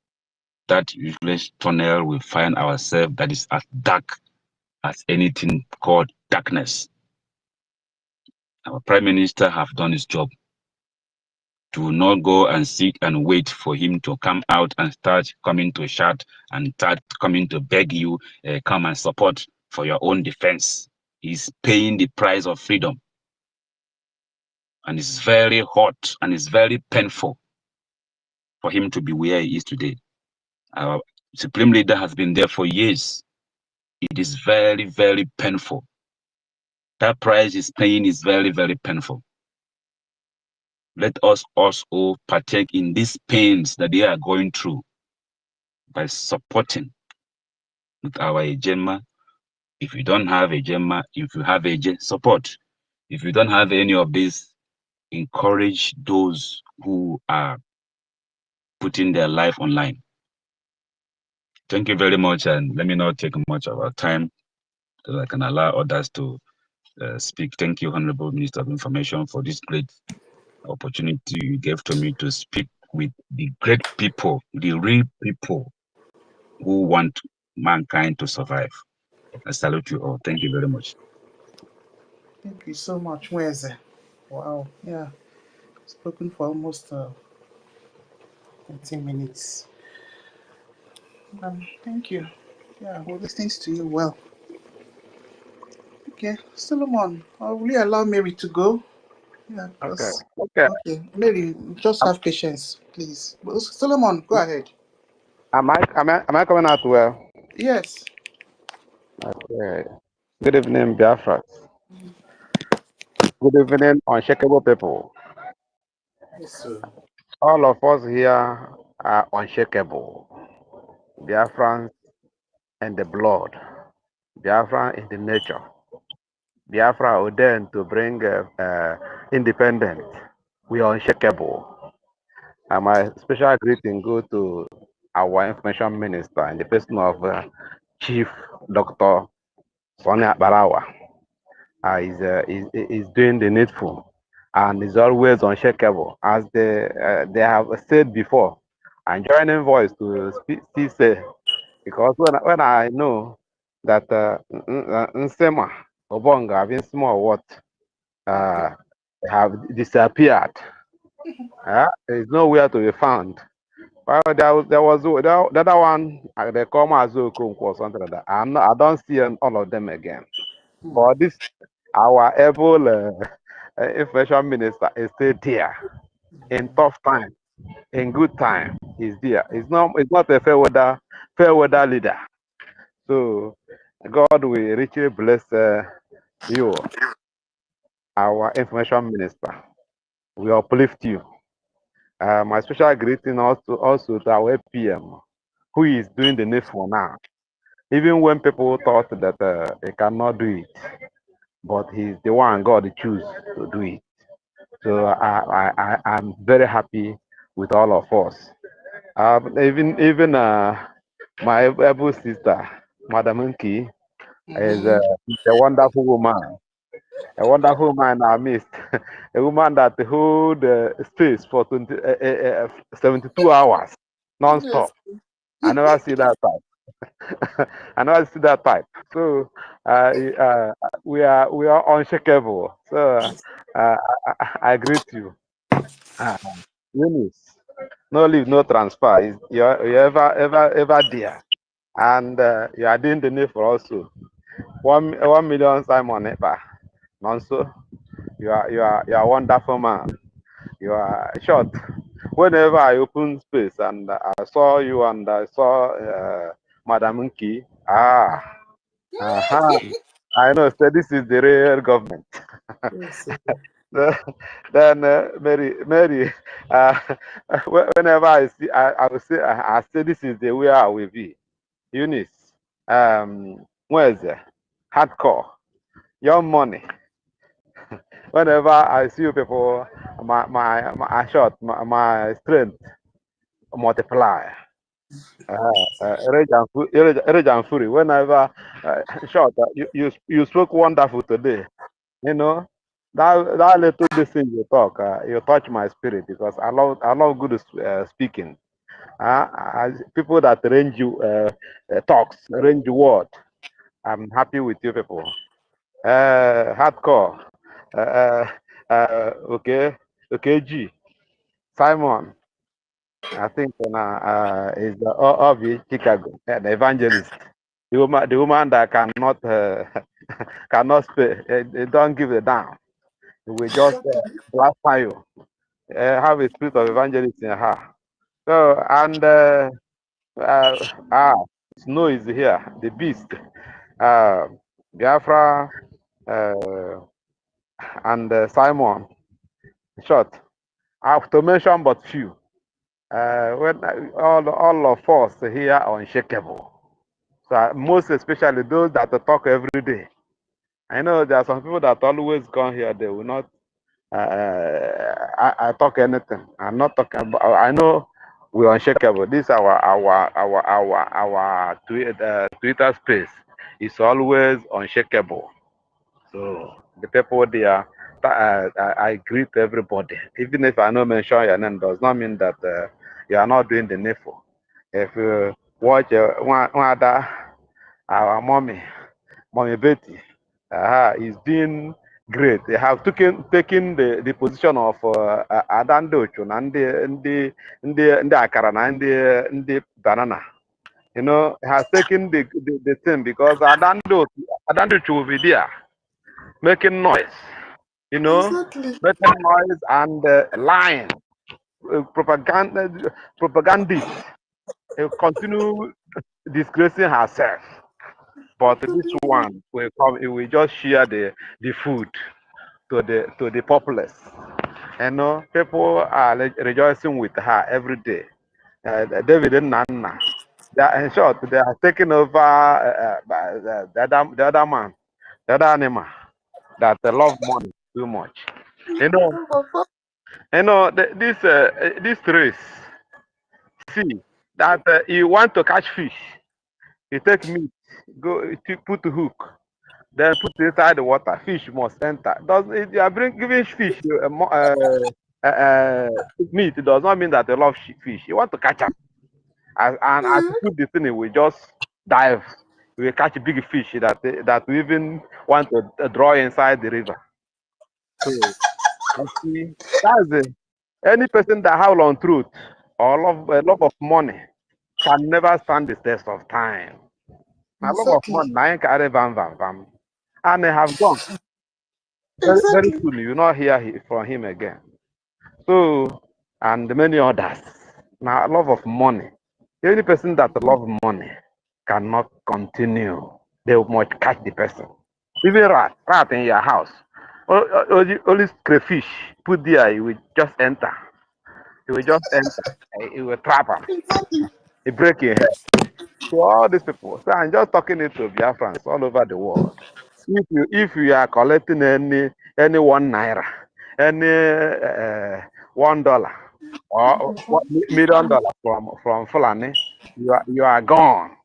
that useless tunnel we find ourselves that is as dark as anything called darkness. Our Prime Minister have done his job. Do not go and sit and wait for him to come out and start coming to shout and start coming to beg you, come and support for your own defense. He's paying the price of freedom. And it's very hot and it's very painful for him to be where he is today. Our Supreme Leader has been there for years. It is very, very painful. That price he's paying is very, very painful. Let us also partake in these pains that they are going through by supporting, with our agenda. If you don't have agenda, if you have agent, support. If you don't have any of this, encourage those who are putting their life online. Thank you very much, and let me not take much of our time so that I can allow others to speak. Thank you, Honorable Minister of Information, for this great opportunity you gave to me to speak with the great people, the real people who want mankind to survive. I salute you all. Thank you very much. Thank you so much, Mweze. Wow, yeah, spoken for almost 20 minutes. Thank you. Yeah, we're listening to you well. Okay, Solomon, will you allow Mary to go? Yeah, Okay. because, Okay. okay, Mary, just Am, have patience, please. Solomon, go ahead. am I coming out well? Yes. Okay. Good evening, Biafra. Good evening, unshakable people. Yes, sir. All of us here are unshakable. Biafrans and the blood. Biafra in the nature. Biafra ordained to bring independence. We are unshakable. And my special greeting go to our information minister in the person of Chief Dr. Sonia Barawa. Is doing the needful and is always unshakable, as they have said before. I'm joining voice to still say, because when I know that Nsema Obonga having small what have disappeared, there is nowhere to be found. Well, there was the other one, they come as Okonkwo or something like that. I don't see all of them again. But this, our able information minister is still there in tough time, in good time. He's there. It's not a fair weather leader. So God will richly bless you, our information minister. We uplift you. My special greeting also to our PM, who is doing the needful now. Even when people thought that he cannot do it, but he's the one God choose to do it. So I'm very happy with all of us. Even my able sister, Madam Nki, is a wonderful woman. A wonderful woman I missed. A woman that hold space for 72 hours non-stop. I never see that type. I never see that type. So we are unshakable. So I greet you. Eunice, no leave, no transfer. You're ever there, and you are doing the need for also 1 million Simon Ekpa. Also, you are a wonderful man. You are short. Whenever I open space and I saw you and I saw Madam Nki, I know. So this is the real government. Yes, sir. Then Mary, whenever I will say, I say this is the way I will be. Eunice, where's it? Hardcore, young money. Whenever I see you people, my shot, my strength multiply. Rage and fury. Whenever shot, you spoke wonderful today. You know, that little this thing you talk, you touch my spirit because I love good speaking. People that range you talks, range word. I'm happy with you people. Hardcore. Okay, G. Simon. I think is of Chicago, the evangelist. The woman that cannot cannot speak, don't give a damn. We just blast fire. Have a spirit of evangelist in her. So and Snow is here, the beast. Biafra and Simon. Short. I have to mention but few. When all of us here are unshakable. So most especially those that talk every day. I know there are some people that always come here, they will not I talk anything. I'm not talking about, I know we're unshakable. This our Twitter space is always unshakable. So the people there, I greet everybody. Even if I don't mention your name, does not mean that you are not doing the needful. If you watch one other, our mommy Betty, is doing great. They have taken the position of Adandocho and the Akara and the banana. You know, has taken the thing because Adandocho will be there making noise. You know, Exactly. making noise and lying, propagandist. Continue disgracing herself. But this one will come. It will just share the food to the populace. You know, people are rejoicing with her every day. David and Nana. In short, they are taking over the other man, the other animal that love money too much. You know, this race. See that you want to catch fish, you take meat, go to put the hook. Then put inside the water. Fish must enter. Does it, you are giving fish meat? It does not mean that they love fish. You want to catch them, and as you put the thing, it will just dive. We will catch a big fish that we even want to draw inside the river. So you see, that's it. Any person that howl on truth or love of money can never stand the test of time. A love of Exactly. money, I ain't carry vam, and they have gone. Very Exactly. soon you will not hear from him again. So, and many others. Now, love of money. Any person that love money cannot continue. They must catch the person. Even rat in your house. Only crayfish put there, you will just enter. You will just enter. You will trap him. Exactly. You break your head. So all these people. So I'm just talking it to Biafrans all over the world. If you are collecting any 1 naira, any $1 or $1 million from Fulani, you are gone.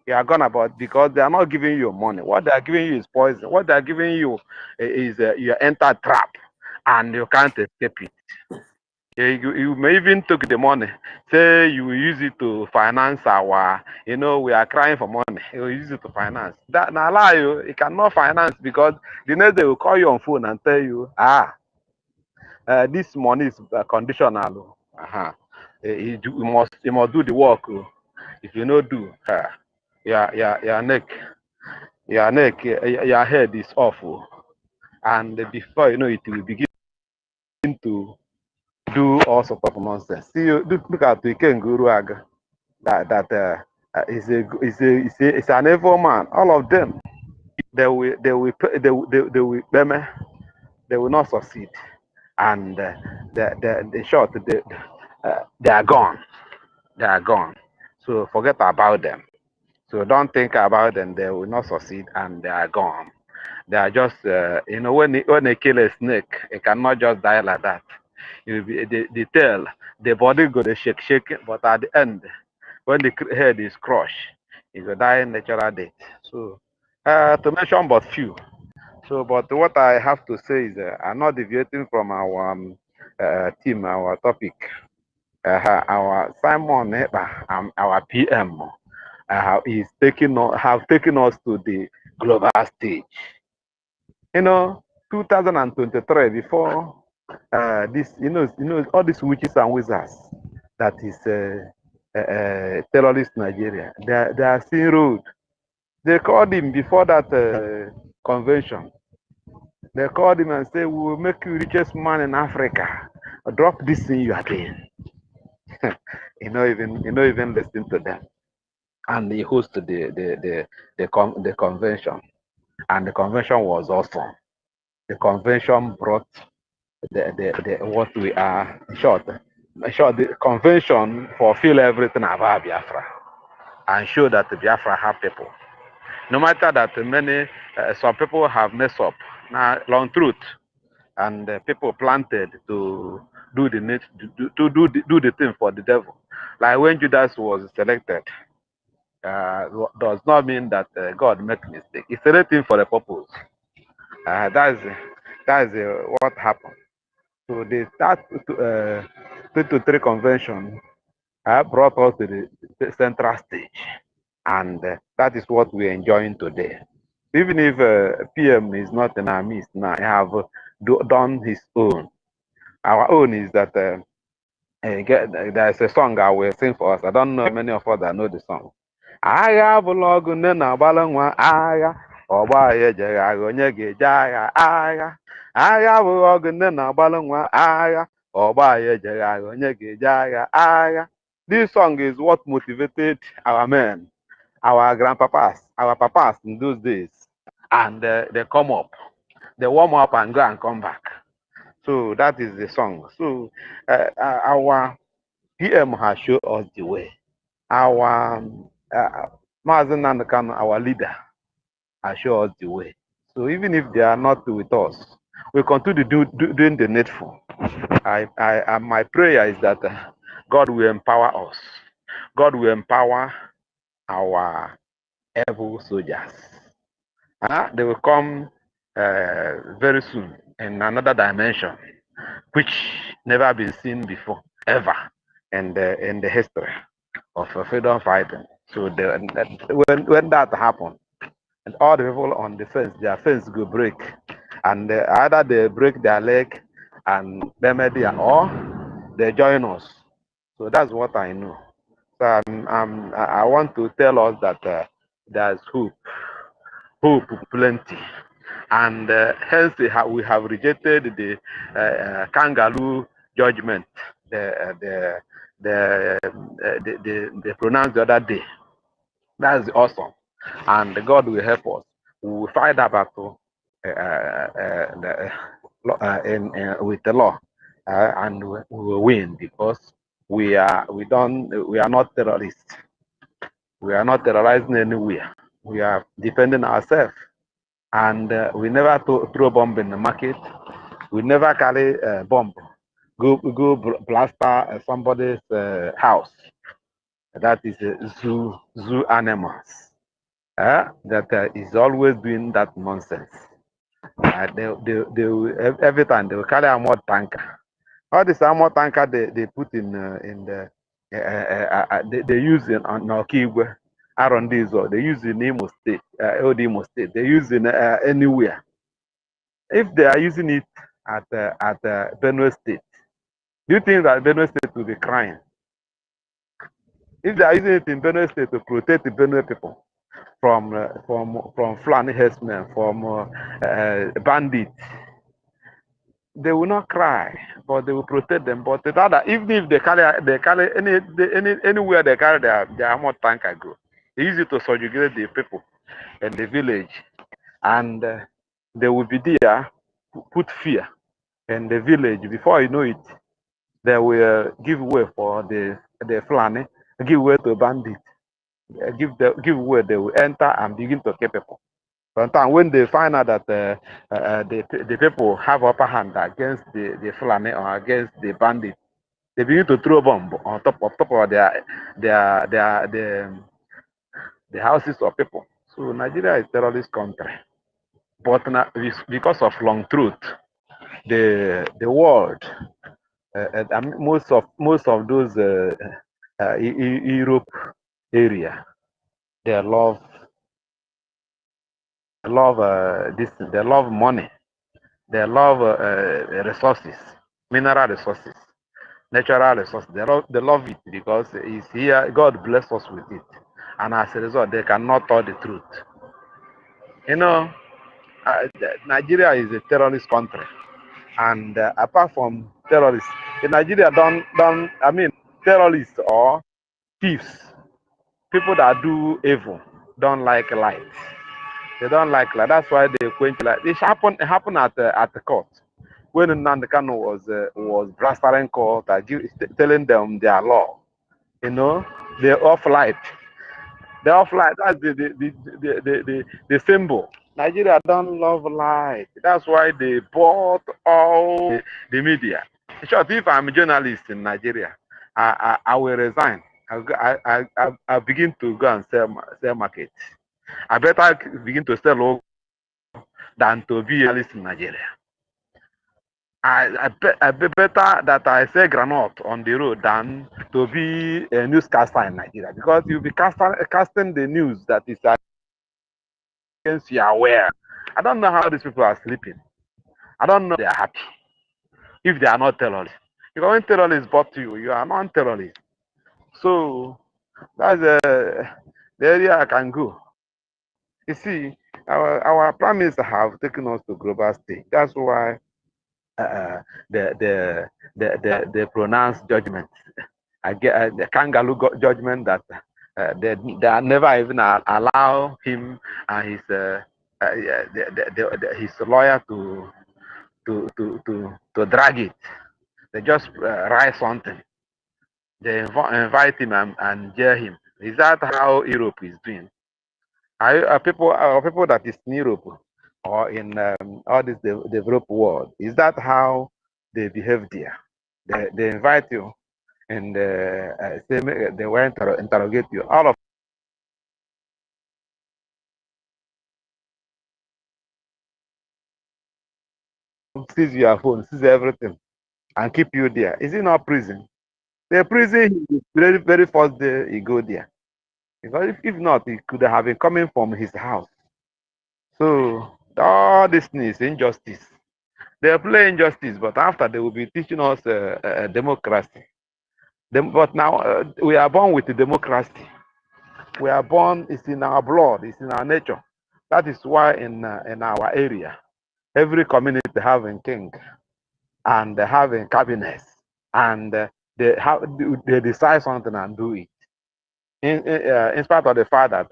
You are gone about because they are not giving you money. What they are giving you is poison. What they are giving you is you enter trap and you can't escape it. You may even take the money, say you will use it to finance our, we are crying for money. You will use it to finance. That now lie you cannot finance because the next day will call you on phone and tell you, this money is conditional. You must do the work. If you not do, your head is awful. And before you know it, will begin to do all sorts of nonsense. See, look at the Guru Aga. That is an evil man. All of them, they will not succeed, and in short, they are gone. They are gone. So forget about them. So don't think about them. They will not succeed, and they are gone. They are just, when they kill a snake, it cannot just die like that. The tail, the body go to shake, but at the end, when the head is crushed, it will die natural death. So, to mention but few. So, but what I have to say is, I'm not deviating from our team, our topic. Our Simon Ekpa, our PM, is have taken us to the global stage. 2023, before this, all these witches and wizards that is terrorist Nigeria, they are seeing road. They called him before that convention. They called him and said, "We will make you richest man in Africa. Drop this thing you are doing." Even listen to them. And he hosted the convention, and the convention was awesome. The convention brought the what we are. In short, the convention fulfill everything about Biafra. and show that the Biafra have people. No matter that many, some people have messed up. Now, long truth, and people planted to do the thing for the devil. Like when Judas was selected, does not mean that God make mistake. It's selecting for a purpose. That's what happened. So they start 223 convention brought us to the central stage, and that is what we're enjoying today. Even if PM is not in our midst now, he have done his own. Our own is that there's a song I will sing for us. I don't know many of us that know the song. Agha abụla ọgụ nne na-agbala nwa agha ọgba ya ejeghị agha onye ga-eje agha agha agha abụghị ọgụ nne na-agbala nwa agha ọgba ya ejeghị agha onye ga-eje agha agha. This song is what motivated our men, our grandpapas, our papas in those days, and they come up, they warm up and go and come back. So that is the song. So our PM has shown us the way. Our Mazen Nnamdi, our leader, has shown us the way. So even if they are not with us, we continue doing the needful. My prayer is that God will empower us. God will empower our able soldiers. They will come very soon in another dimension, which never been seen before, ever, in the history of freedom fighting. So when that happens, and all the people on the fence, their fence go break, and either they break their leg and or they join us. So that's what I know. So I want to tell us that there's hope plenty, and hence we have rejected the kangaroo judgment they pronounced the other day. That's awesome, and God will help us. We will fight that battle with the law, and we will win, because we are not terrorists. We are not terrorizing anywhere. We are defending ourselves, and we never throw bomb in the market. We never carry a bomb, go blaster somebody's house. That is zoo animals. That is always doing that nonsense. Every time they will carry a armored tanker. All this armored tanker they put in the they use in on Okigwe, Arondizo. They use in Imo State, Old Imo State. They use in anywhere. If they are using it at Benue State, do you think that Benue State will be crying? If they are using it in Benue State to protect the Benue people from Fulani herdsmen, from bandits, they will not cry, but they will protect them. But even if they carry anywhere they carry their armored tanker go, they use it to subjugate the people in the village, and they will be there, put fear in the village. Before you know it, they will give way for the Fulani, give way to bandits, give way. They will enter and begin to kill people. Sometimes when they find out that the people have upper hand against the Fulani or against the bandits, they begin to throw bomb on top of the houses of people. So Nigeria is a terrorist country, but because of long truth, the world, most of those Europe area, they love this. They love money. They love resources, mineral resources, natural resources. They love it because it's here. God bless us with it, and as a result, they cannot tell the truth. You know, Nigeria is a terrorist country, and apart from terrorists, in Nigeria terrorists or thieves, people that do evil, don't like light. They don't like light. That's why they quench light. It happened at the court when Nnamdi Kanu was blastering court, telling them their law. You know, they off light. The off light, that's the symbol. Nigeria don't love light. That's why they bought all the media. In short, if I'm a journalist in Nigeria, I will resign. I begin to go and sell market. I better begin to sell local than to be a journalist in Nigeria. I bet better that I sell granite on the road than to be a newscaster in Nigeria, because you'll be casting the news that is against you are aware. I don't know how these people are sleeping. I don't know if they are happy if they are not terrorists. Because when terrorists bought you, you are not terrorists. So that's the area I can go. You see, our prime minister have taken us to global stage. That's why they pronounce judgment. I get the kangaroo judgment that they never even allow him and his lawyer to drag it. They just write something. They invite him and jail him. Is that how Europe is doing? Are people that is in Europe or in all this developed world? Is that how they behave there? They invite you and they will interrogate you. All of seize your phone, seize everything, and keep you there. Is it not prison? The prison is very first day he go there. Because if not, he could have been coming from his house. So all this is injustice. They play injustice, but after they will be teaching us democracy. But now we are born with the democracy. We are born, it's in our blood, it's in our nature. That is why in our area, every community having king and having cabinets, and they decide something and do it. In spite of the fact that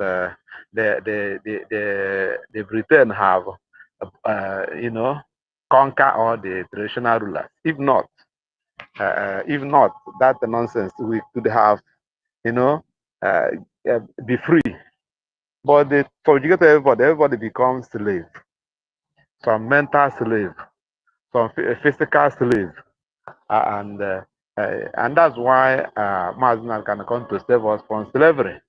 the Britain have conquer all the traditional rulers. If not, that nonsense, we could have be free. But they subjugate everybody becomes slave. Some mental slave, some physical slave, and that's why Mazina can come to save us from slavery.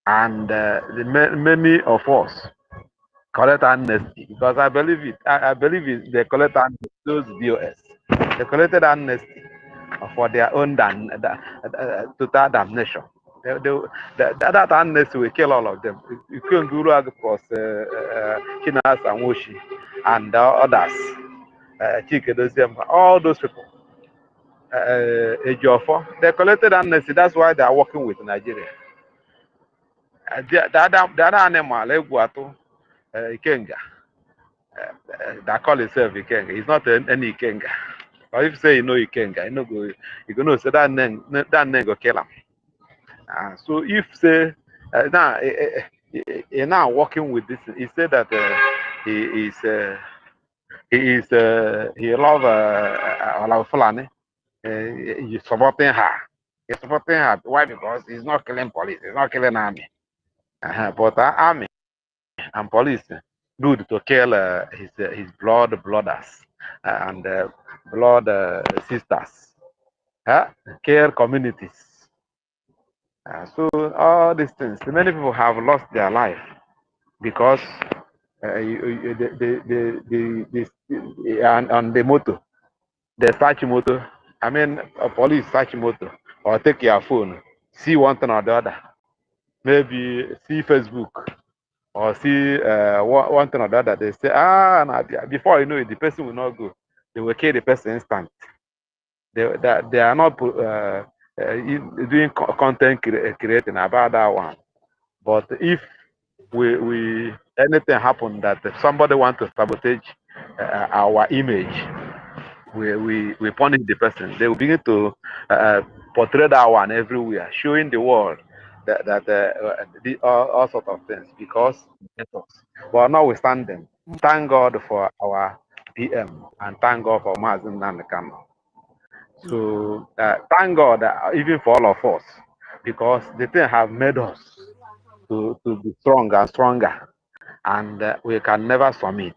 And many of us collect amnesty, because I believe it. I believe it. They collect amnesty, those BOS. They collected amnesty for their own total damnation. That amnesty will kill all of them. You can go across Chinas and Woshi and others, all those people. They collected amnesty. That's why they are working with Nigeria. The other animal, Ikenga, that call itself Ikenga. It's not any Ikenga. But if you say you know Ikenga, you go say that name go kill him. So if say now he now working with this, he said that he love Fulani. He's supporting her. He's supporting her. Why? Because he's not killing police. He's not killing army. But army and police good to kill his brothers and blood sisters, kill communities. So all these things, many people have lost their life because on the motor, they search motor. I mean, police search motor or take your phone, see one thing or the other, maybe see Facebook or see one thing or the other. They say, before you know it, the person will not go. They will kill the person instant. They are not doing content creating about that one. But if we anything happen that somebody want to sabotage our image, we punish the person. They will begin to portray that one everywhere, showing the world that all sorts of things, because but notwithstanding, thank God for our PM and thank God for Mazin Nnamdi. So thank God even for all of us, because the thing have made us to be stronger and stronger, and we can never submit.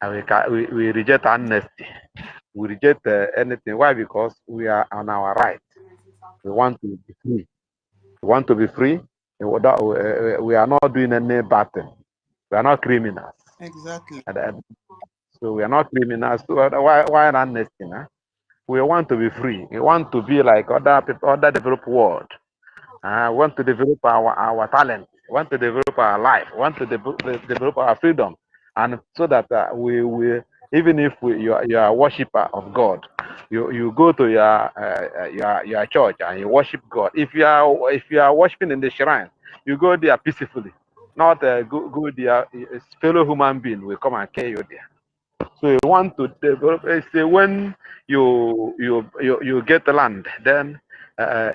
And we reject amnesty. We reject anything. Why? Because we are on our right. We want to be free. We want to be free. We are not doing any bad thing. We are not criminals. Exactly. So we are not criminals. So why an amnesty? Nah? We want to be free. We want to be like other people, other developed world. Want to develop our talent. Want to develop our life. Want to develop our freedom, and so that we will. Even if you are a worshiper of God, you go to your church and you worship God. If you are worshiping in the shrine, you go there peacefully. Not go there. A fellow human being will come and kill you there. So you want to develop. Say when you get the land, then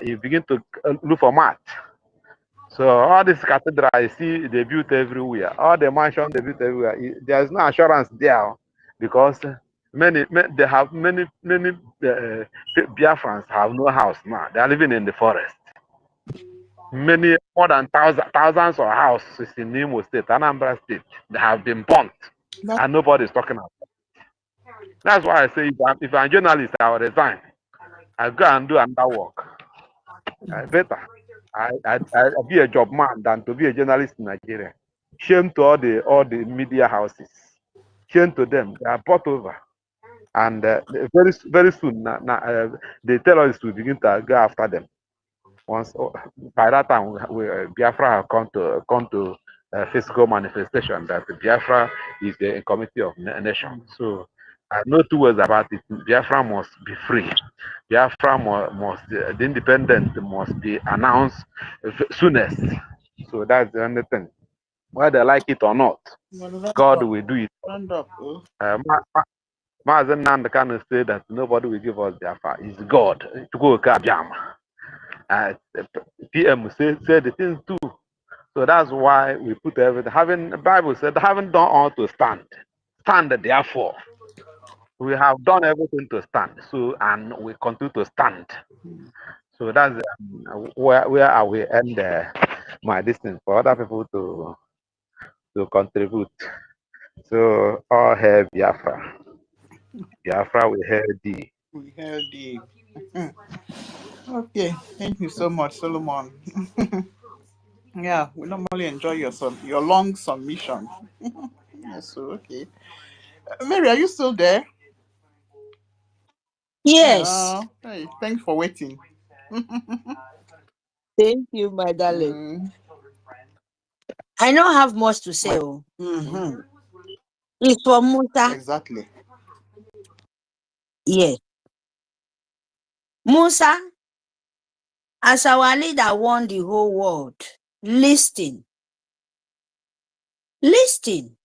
you begin to look for math. So all these cathedrals, you see, they built everywhere. All the mansions they built everywhere. There is no assurance there because they have many Biafrans have no house now. They are living in the forest. Many more than thousands of houses in Imo State, Anambra State, they have been burnt, and nobody is talking about it. That's why I say if I'm a journalist, I will resign. I go and do another work. Better. I be a job man than to be a journalist in Nigeria. Shame to all the media houses. Shame to them. They are bought over, and very soon they tell us to begin to go after them. Once by that time, Biafra have come to physical manifestation that Biafra is a committee of nation. So I know two words about it. Biafra must be free. Biafra must the independent must be announced soonest. So that's the only thing. Whether they like it or not, God will do it. Mazen Nnamdi Kanu say that nobody will give us Biafra. It's God. To go PM say the things too. So that's why we put everything. Having the Bible said, having done all to stand, stand therefore. We have done everything to stand. So and we continue to stand. So that's where I will end my distance for other people to contribute. So all hail Biafra. Biafra we hail thee. We hail thee. Okay, thank you so much, Solomon. Yeah, we normally enjoy your long submission. Yes, so okay. Mary, are you still there? Yes. Hey, thanks for waiting. Thank you, my darling. I don't have much to say. It's for Musa. Exactly. Yes. Musa, as our leader warned the whole world, listen. Listen.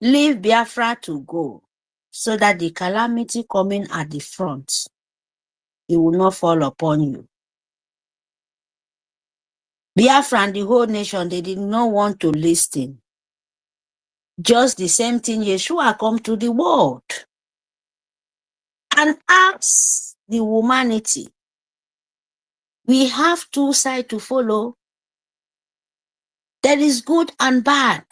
Leave Biafra to go so that the calamity coming at the front, it will not fall upon you. Biafra and the whole nation, they did not want to listen. Just the same thing Yeshua come to the world and ask the humanity. We have two sides to follow. There is good and bad.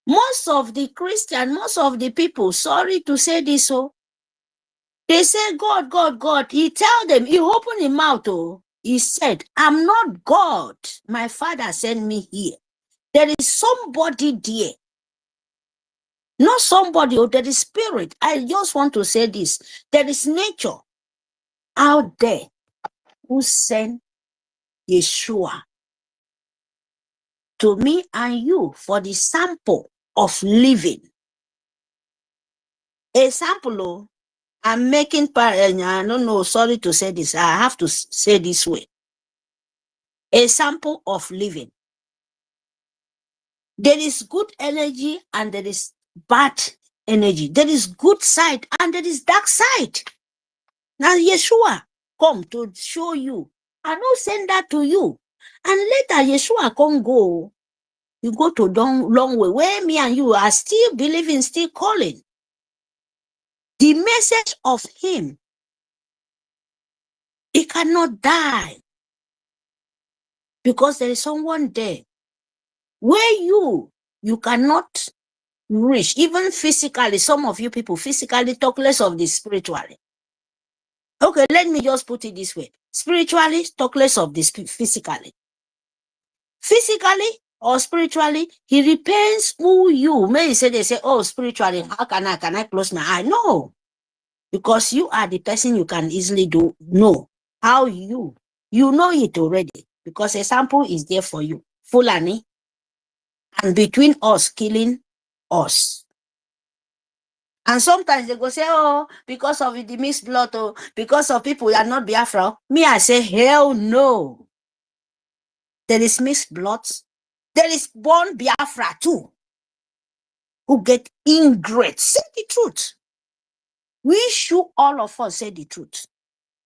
Most of the Christians, most of the people, sorry to say this, they say, God, God, God. He tell them, he opened his mouth, he said, I'm not God. My Father sent me here. There is somebody there. Not somebody, there is spirit. I just want to say this. There is nature out there who sent Yeshua to me and you for the sample of living. A sample, I'm making, I don't know, sorry to say this. I have to say this way. A sample of living. There is good energy and there is bad energy. There is good side and there is dark side. Now Yeshua come to show you. I don't send that to you. And later Yeshua come go. You go to long way where me and you are still believing, still calling. The message of him, it cannot die. because there is someone there where you cannot reach, even physically. Some of you people physically talk less of the spiritually. Okay, let me just put it this way. Spiritually, talk less of this physically. Physically or spiritually, he repents who you. May say they say, oh, spiritually, how can I close my eye? No. Because you are the person you can easily know how you know it already. Because a sample is there for you. Fulani. And between us, killing us. And sometimes they go say, oh, because of the mixed blood, oh, because of people who are not Biafra. Me, I say, hell no. There is mixed blood. There is born Biafra too, who get ingrate. Say the truth. We should all of us say the truth.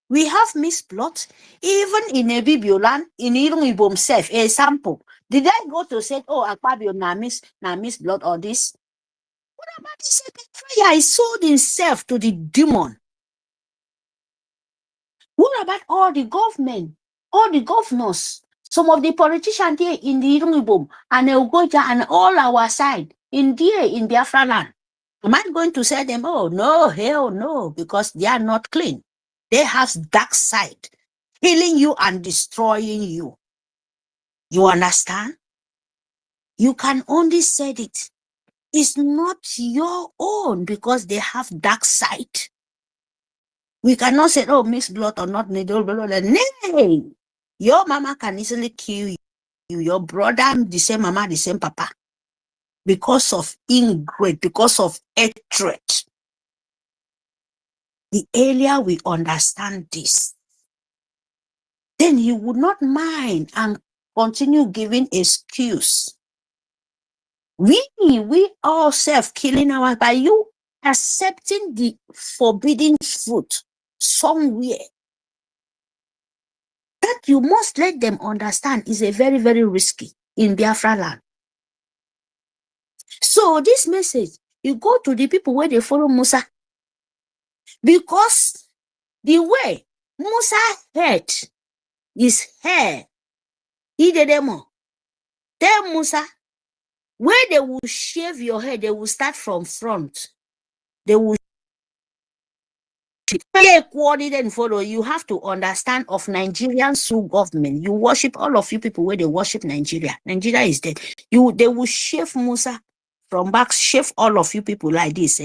We have mixed blood. Even in a Bibioland, in Irungibo himself, a sample. Did I go to say, oh, Ekpa na mixed blood or this? What about the second prayer? He sold himself to the demon. What about all the government, all the governors, some of the politicians here in the Irungibo and OGOJA and all our side in Biafra land? Am I going to say them, oh, no, hell no, because they are not clean. They have dark side, killing you and destroying you. You understand? You can only say it. It's not your own because they have dark side. We cannot say, oh, mixed blood or not. No. Your mama can easily kill you. Your brother, the same mama, the same papa. Because of ingrate, because of hatred. The earlier we understand this, then you would not mind and continue giving excuse. We ourselves killing our by you accepting the forbidden fruit somewhere. That you must let them understand is a very, very risky in Biafra land. So this message, you go to the people where they follow Musa. Because the way Musa head is hair, he did them. Tell Musa, where they will shave your head, they will start from front. They will then follow. You have to understand of Nigerian Sioux government. You worship all of you people where they worship Nigeria. Nigeria is dead. They will shave Musa from back, shave all of you people like this,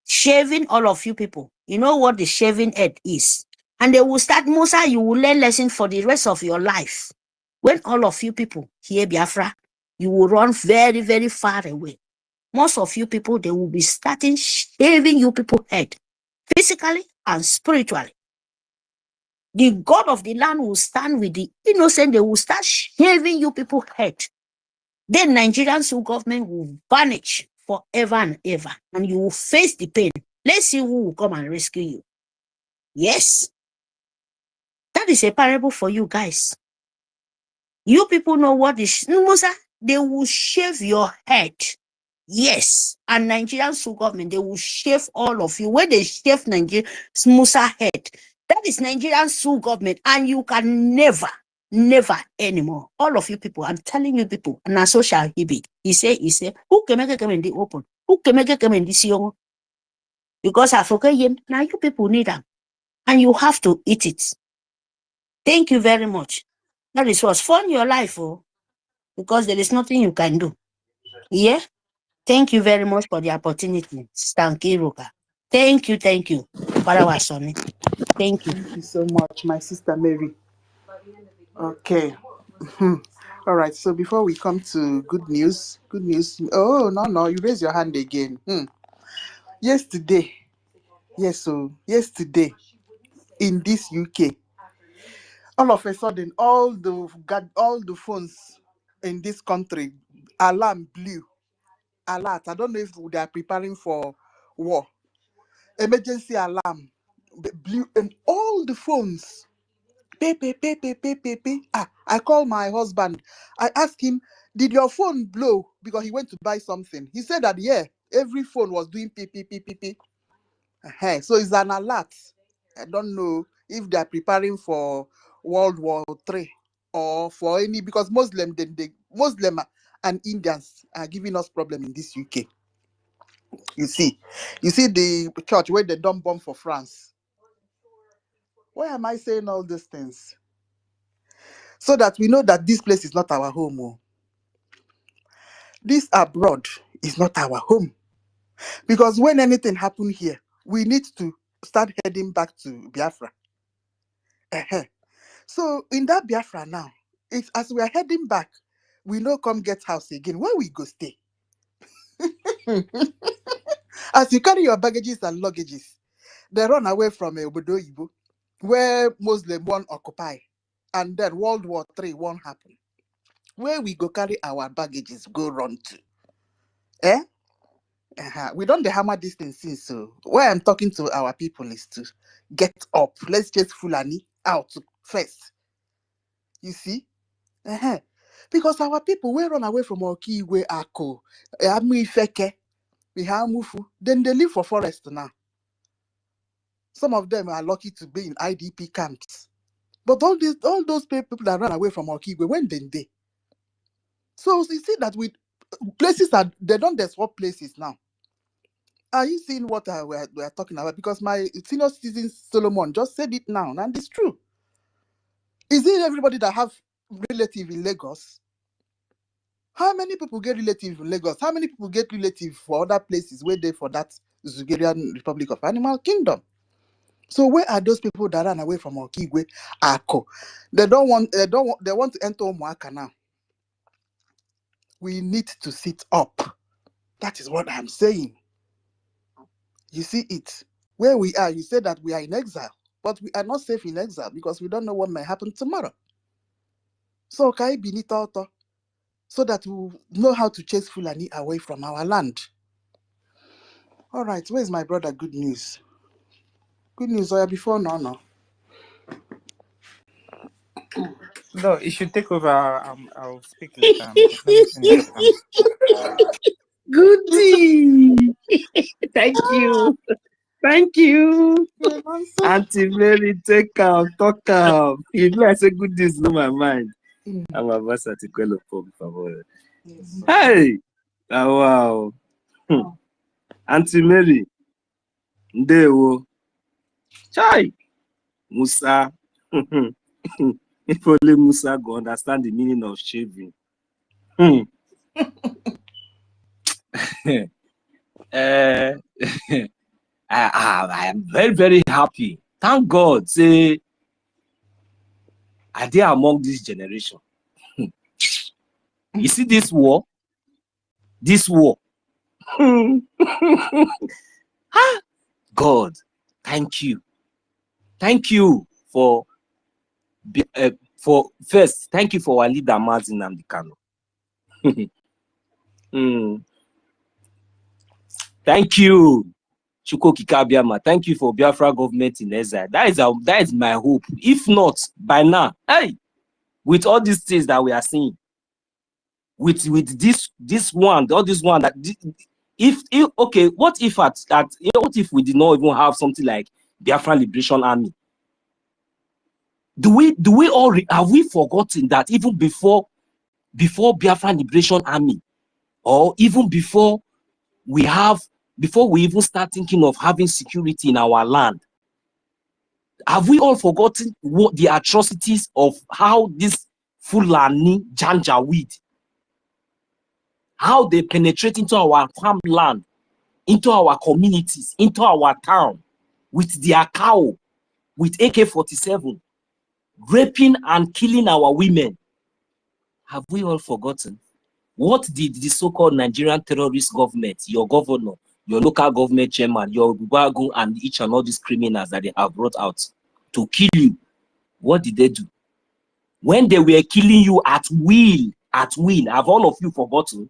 shaving all of you people. You know what the shaving head is. And they will start, Musa, you will learn lesson for the rest of your life. When all of you people hear Biafra, you will run very, very far away. Most of you people, they will be starting shaving you people head, physically and spiritually. The God of the land will stand with the innocent. They will start shaving you people head. Then Nigerian Sioux government will vanish forever and ever, and you will face the pain. Let's see who will come and rescue you. Yes. That is a parable for you guys. You people know what is Musa. They will shave your head. Yes. And Nigerian Sioux government, they will shave all of you. When they shave Musa head, that is Nigerian Sioux government. And you can never anymore. All of you people, I'm telling you people, and so shall he be. He say, who can make it come in the open? Who can make it come in this young? Because I forget him. Now you people need them. And you have to eat it. Thank you very much. That is what's fun your life, oh, because there is nothing you can do. Yeah? Thank you very much for the opportunity. Thank you. Thank you. Thank you. Thank you. Thank you so much, my sister Mary. Okay. All right. So before we come to good news. Oh, no, you raise your hand again. Yesterday, yesterday in this UK, all of a sudden, all the phones in this country, alarm blew. Alert. I don't know if they are preparing for war. Emergency alarm blew, and all the phones. Pay. I called my husband. I asked him, did your phone blow? Because he went to buy something. He said that, yeah, every phone was doing pay. So it's an alert. I don't know if they are preparing for World War III. or for any, because Muslim, then they Muslim and Indians are giving us problem in this UK. You see the church where they don't bomb for France. Why am I saying all these things? So that we know that this place is not our home. Oh. This abroad is not our home. Because when anything happen here, we need to start heading back to Biafra. So in that Biafra now, it's as we are heading back, we no come get house again. Where we go stay? As you carry your baggages and luggages, they run away from Obodo Ibo, where Muslim won't occupy, and then World War III won't happen. Where we go carry our baggages, go run to? Eh? We don't dey hammer this thing since. So where I'm talking to our people is to get up. Let's chase Fulani out first. You see? Because our people will run away from Okiwe Ako, Amifeke, Mihamufu, then they live for forest now. Some of them are lucky to be in IDP camps. But all those people that run away from Okiwe, when they? So you see that with places they don't swap places now. Are you seeing what we're talking about? Because my senior citizen Solomon just said it now, and it's true. Is it everybody that have relative in Lagos? How many people get relative in Lagos? How many people get relative for other places where they for that Zugerian Republic of Animal Kingdom? So where are those people that ran away from Okigwe, Ako? They want to enter Omuaka now. We need to sit up. That is what I'm saying. You see it. Where we are, you say that we are in exile, but we are not safe in exile because we don't know what may happen tomorrow. So Kai Binito, so that we know how to chase Fulani away from our land. All right, where's my brother? Good news. Good news, before no. No, it should take over. I'll speak later. Let me finish up. Goody. Thank you. Thank you. Auntie Mary, take out, talk out. If I say good news, no my mind. I'm a versatile por favor. Hey! Oh, wow. Auntie Mary, Ndewo. Chai! Musa. If only Musa go understand the meaning of shaving. I am very, very happy. Thank God. Say, I dare among this generation. You see this war? This war. God, thank you. Thank you for first, thank you for our leader, Nnamdi Kanu. Thank you, Chukwukika. Thank you for Biafra government in exile. That is my hope. If not, by now, hey, with all these things that we are seeing, with this one, all this one that if okay, what if what if we did not even have something like Biafra Liberation Army? Do we all have we forgotten that even before Biafra Liberation Army, or even before we even start thinking of having security in our land, have we all forgotten what the atrocities of how this Fulani Janjaweed, how they penetrate into our farmland, into our communities, into our town, with their cow, with AK-47, raping and killing our women? Have we all forgotten? What did the so-called Nigerian terrorist government, your governor, your local government chairman, your Gubagu, and each and all these criminals that they have brought out to kill you, what did they do? When they were killing you at will, have all of you forgotten?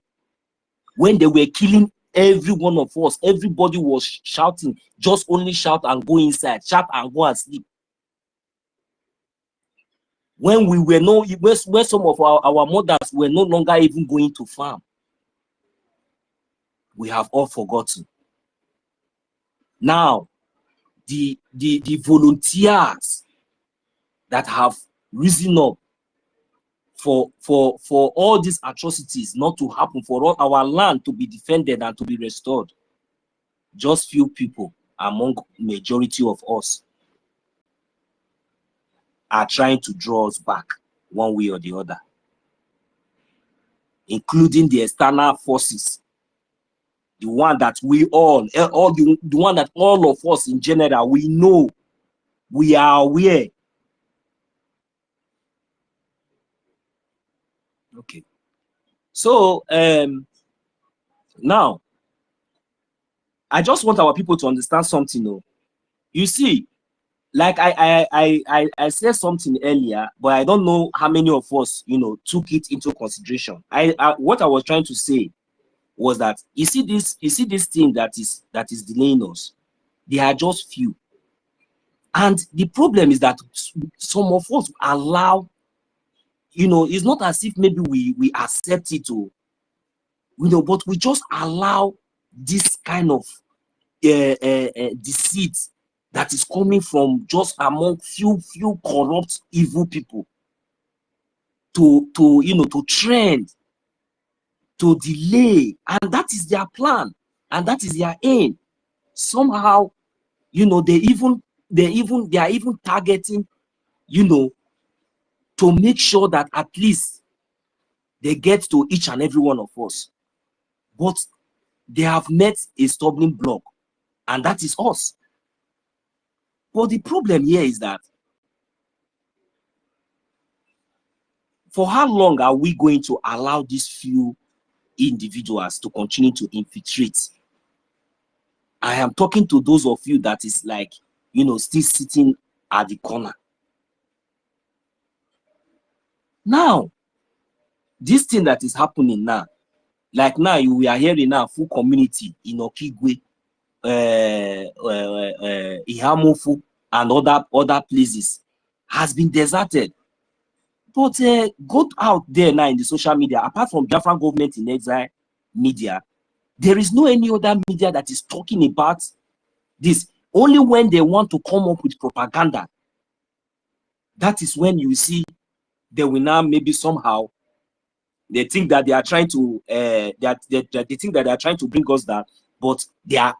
When they were killing every one of us, everybody was shouting, just only shout and go inside, shout and go and sleep. When we were where some of our mothers were no longer even going to farm. We have all forgotten. Now, the volunteers that have risen up for all these atrocities not to happen, for all our land to be defended and to be restored. Just few people among majority of us are trying to draw us back one way or the other, including the external forces, the one that we the one that all of us in general, we know, we are aware. Okay. So now I just want our people to understand something though. You see, like I said something earlier, but I don't know how many of us, you know, took it into consideration. What I was trying to say was that you see this thing that is delaying us. They are just few, and the problem is that some of us allow, you know, it's not as if maybe we accept it, or you know, but we just allow this kind of deceit that is coming from just among few corrupt, evil people to you know, to trend, to delay, and that is their plan, and that is their aim. Somehow, you know, they are even targeting, you know, to make sure that at least they get to each and every one of us. But they have met a stumbling block, and that is us. But the problem here is that for how long are we going to allow these few individuals to continue to infiltrate? I am talking to those of you that is like, you know, still sitting at the corner. Now, this thing that is happening now, like now we are hearing now full community in Okigwe, Ihamofu, and other places has been deserted. But go out there now in the social media, apart from Biafran government in exile media, there is no any other media that is talking about this. Only when they want to come up with propaganda, that is when you see they will now maybe somehow they think that they are trying to they think that they are trying to bring us down, but they are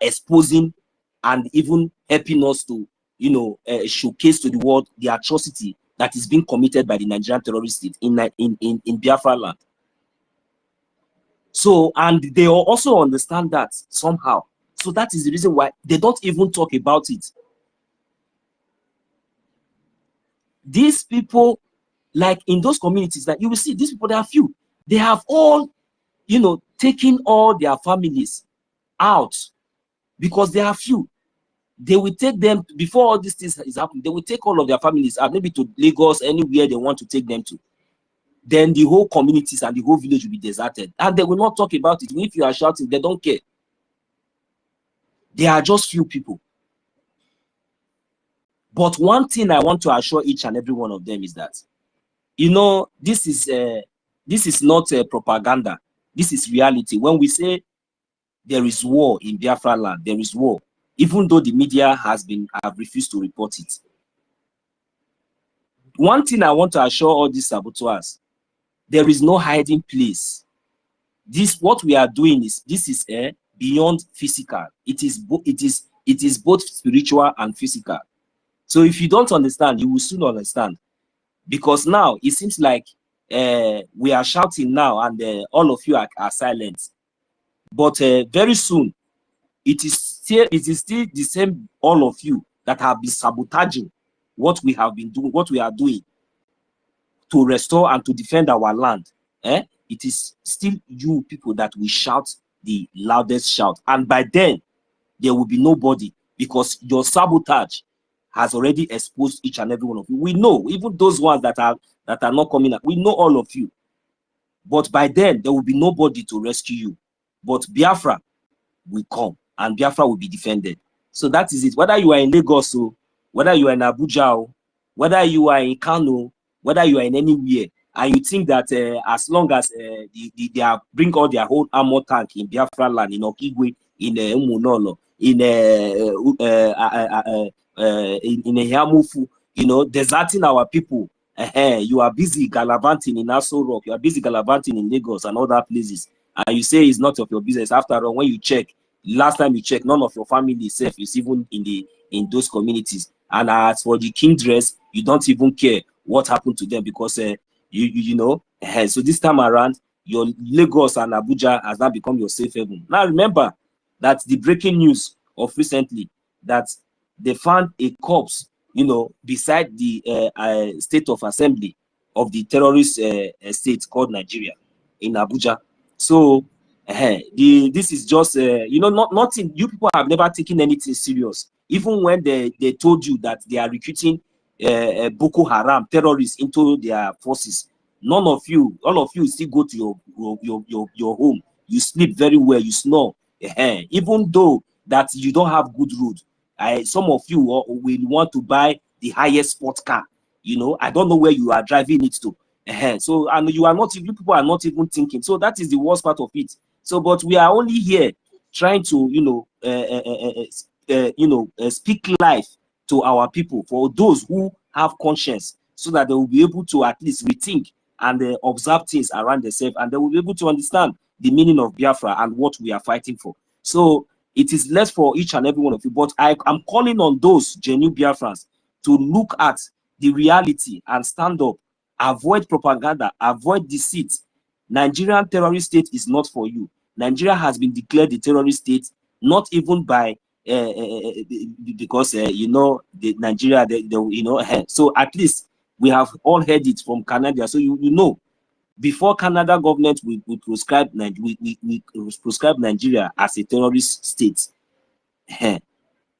exposing and even helping us to, you know, showcase to the world the atrocity that is being committed by the Nigerian terrorist state in Biafra land. So, and they also understand that somehow. So that is the reason why they don't even talk about it. These people, like in those communities that you will see, these people, they are few. They have all, you know, taken all their families out because they are few. They will take them, before all these things is happening, they will take all of their families out, maybe to Lagos, anywhere they want to take them to. Then the whole communities and the whole village will be deserted. And they will not talk about it. If you are shouting, they don't care. They are just few people. But one thing I want to assure each and every one of them is that, you know, this is not propaganda. This is reality. When we say there is war in Biafra land, there is war, even though the media have refused to report it. One thing I want to assure all these saboteurs, there is no hiding place. What we are doing is beyond physical. It is both spiritual and physical. So if you don't understand, you will soon understand. Because now it seems like we are shouting now, and all of you are silent. But very soon, it is still the same, all of you that have been sabotaging what we have been doing, what we are doing to restore and to defend our land. It is still you people that will shout the loudest shout. And by then, there will be nobody, because your sabotage has already exposed each and every one of you. We know, even those ones that are not coming up, we know all of you. But by then, there will be nobody to rescue you. But Biafra will come, and Biafra will be defended. So that is it. Whether you are in Lagos, whether you are in Abuja, whether you are in Kanu, whether you are in anywhere, and you think that as long as they are bring all their whole armor tank in Biafra land, in Okigwe, in Umunolo, in Hiamufu, you know, deserting our people You are busy gallivanting in Aso Rock, you are busy gallivanting in Lagos and other places, and you say it's not of your business. After all, when you check, last time you checked, none of your family self is even in those communities. And as for the king dress, you don't even care what happened to them, because you know. So this time around, your Lagos and Abuja has now become your safe haven. Now remember that the breaking news of recently, that they found a corpse, you know, beside the state of assembly of the terrorist state called Nigeria in Abuja. So this is just you know, nothing. You people have never taken anything serious, even when they told you that they are recruiting Boko Haram terrorists into their forces. None of you, all of you, still go to your home. You sleep very well, you snore, even though that you don't have good road. Some of you will want to buy the highest sport car. You know, I don't know where you are driving it to. So, and you are not, you people are not even thinking. So that is the worst part of it. So, but we are only here trying to, you know, speak life to our people, for those who have conscience, so that they will be able to at least rethink and observe things around themselves, and they will be able to understand the meaning of Biafra and what we are fighting for. So it is less for each and every one of you, but I am calling on those genuine Biafrans to look at the reality and stand up, avoid propaganda, avoid deceit. Nigerian terrorist state is not for you. Nigeria has been declared a terrorist state, not even by because you know, the Nigeria, you know, so at least we have all heard it from Canada. So you know, before Canada government we prescribe prescribe Nigeria as a terrorist state.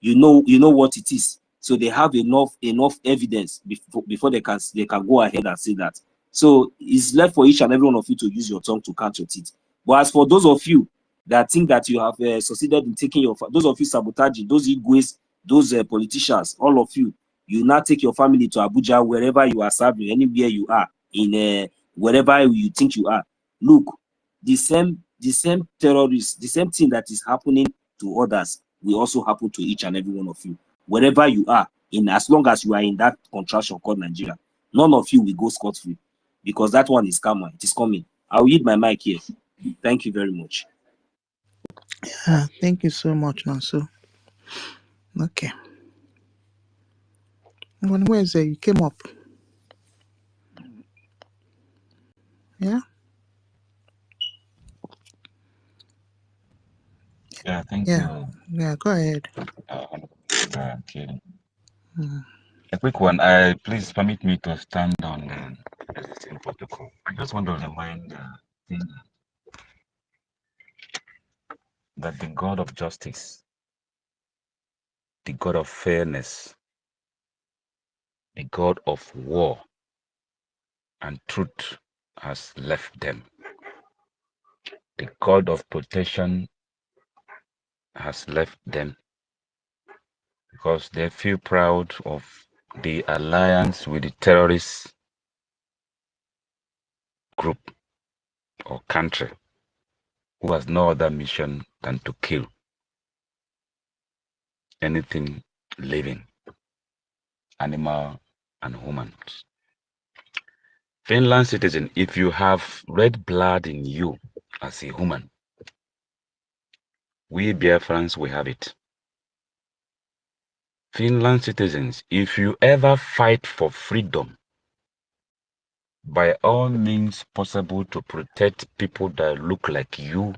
You know what it is. So they have enough evidence before they can go ahead and say that. So it's left for each and every one of you to use your tongue to count your teeth. But as for those of you that think that you have succeeded in taking your, those of you sabotaging, those egoists, those politicians, all of you, you now take your family to Abuja, wherever you are serving, anywhere you are, in wherever you think you are. Look, the same terrorists, the same thing that is happening to others will also happen to each and every one of you, wherever you are, in as long as you are in that contraction called Nigeria. None of you will go scot-free, because that one is coming. It is coming. I'll yield my mic here. Thank you very much. Thank you so much, Nanso. Okay. Where is it? You came up. Yeah. Yeah, thank Yeah. you. Yeah. Go ahead. Okay. A quick one. Please permit me to stand on the existing protocol. I just want to remind that the God of justice, the God of fairness, the God of war and truth has left them. The God of protection has left them, because they feel proud of the alliance with the terrorist group or country who has no other mission than to kill anything living, animal and humans. Finland citizen, if you have red blood in you as a human, we Biafrans, we have it. Finland citizens, if you ever fight for freedom, by all means possible, to protect people that look like you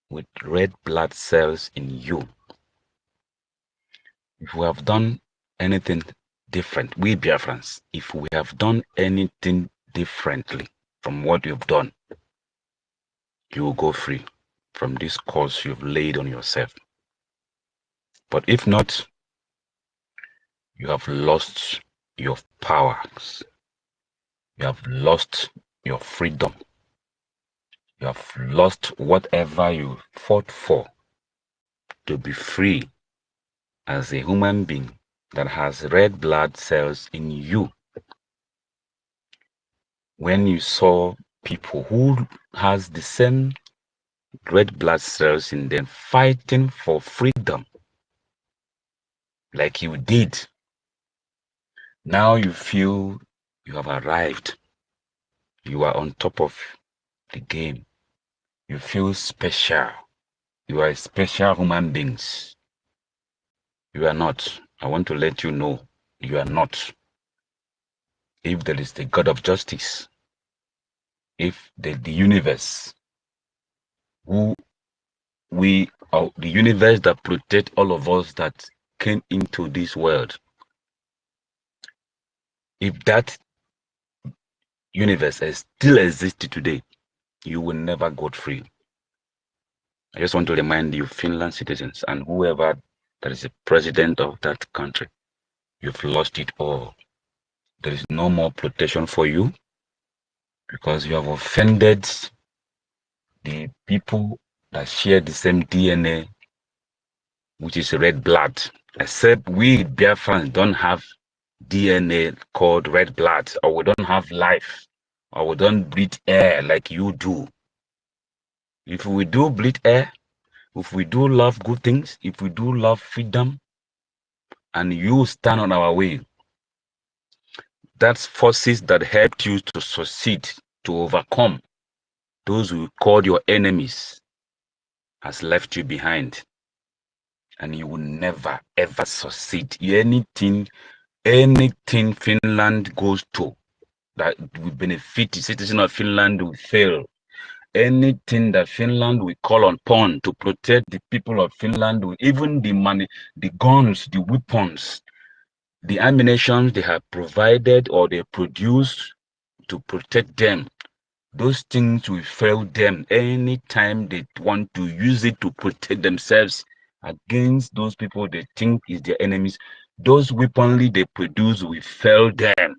with red blood cells in you, if we have done anything different, we Biafrans, if we have done anything differently from what you've done, you will go free from this curse you've laid on yourself. But if not, you have lost your powers. You have lost your freedom. You have lost whatever you fought for, to be free as a human being that has red blood cells in you. When you saw people who has the same red blood cells in them fighting for freedom, like you did Now you feel you have arrived. You are on top of the game. You feel special. You are special human beings. You are not. I want to let you know you are not. If there is the God of justice, if the universe, who we are, the universe that protect all of us that came into this world, if that universe still exists today, you will never go free. I just want to remind you, Finland citizens, and whoever that is the president of that country, you've lost it all. There is no more protection for you because you have offended the people that share the same DNA, which is red blood. Except we Biafrans don't have DNA called red blood, or we don't have life, or we don't breathe air like you do. If we do breathe air, if we do love good things, if we do love freedom, and you stand on our way, that's forces that helped you to succeed, to overcome those who called your enemies, has left you behind. And you will never ever succeed. Anything Finland goes to that will benefit the citizen of Finland will fail. Anything that Finland will call upon to protect the people of Finland, even the money, the guns, the weapons, the ammunition they have provided or they produce to protect them, those things will fail them anytime they want to use it to protect themselves against those people they think is their enemies. Those weaponry they produce will fail them.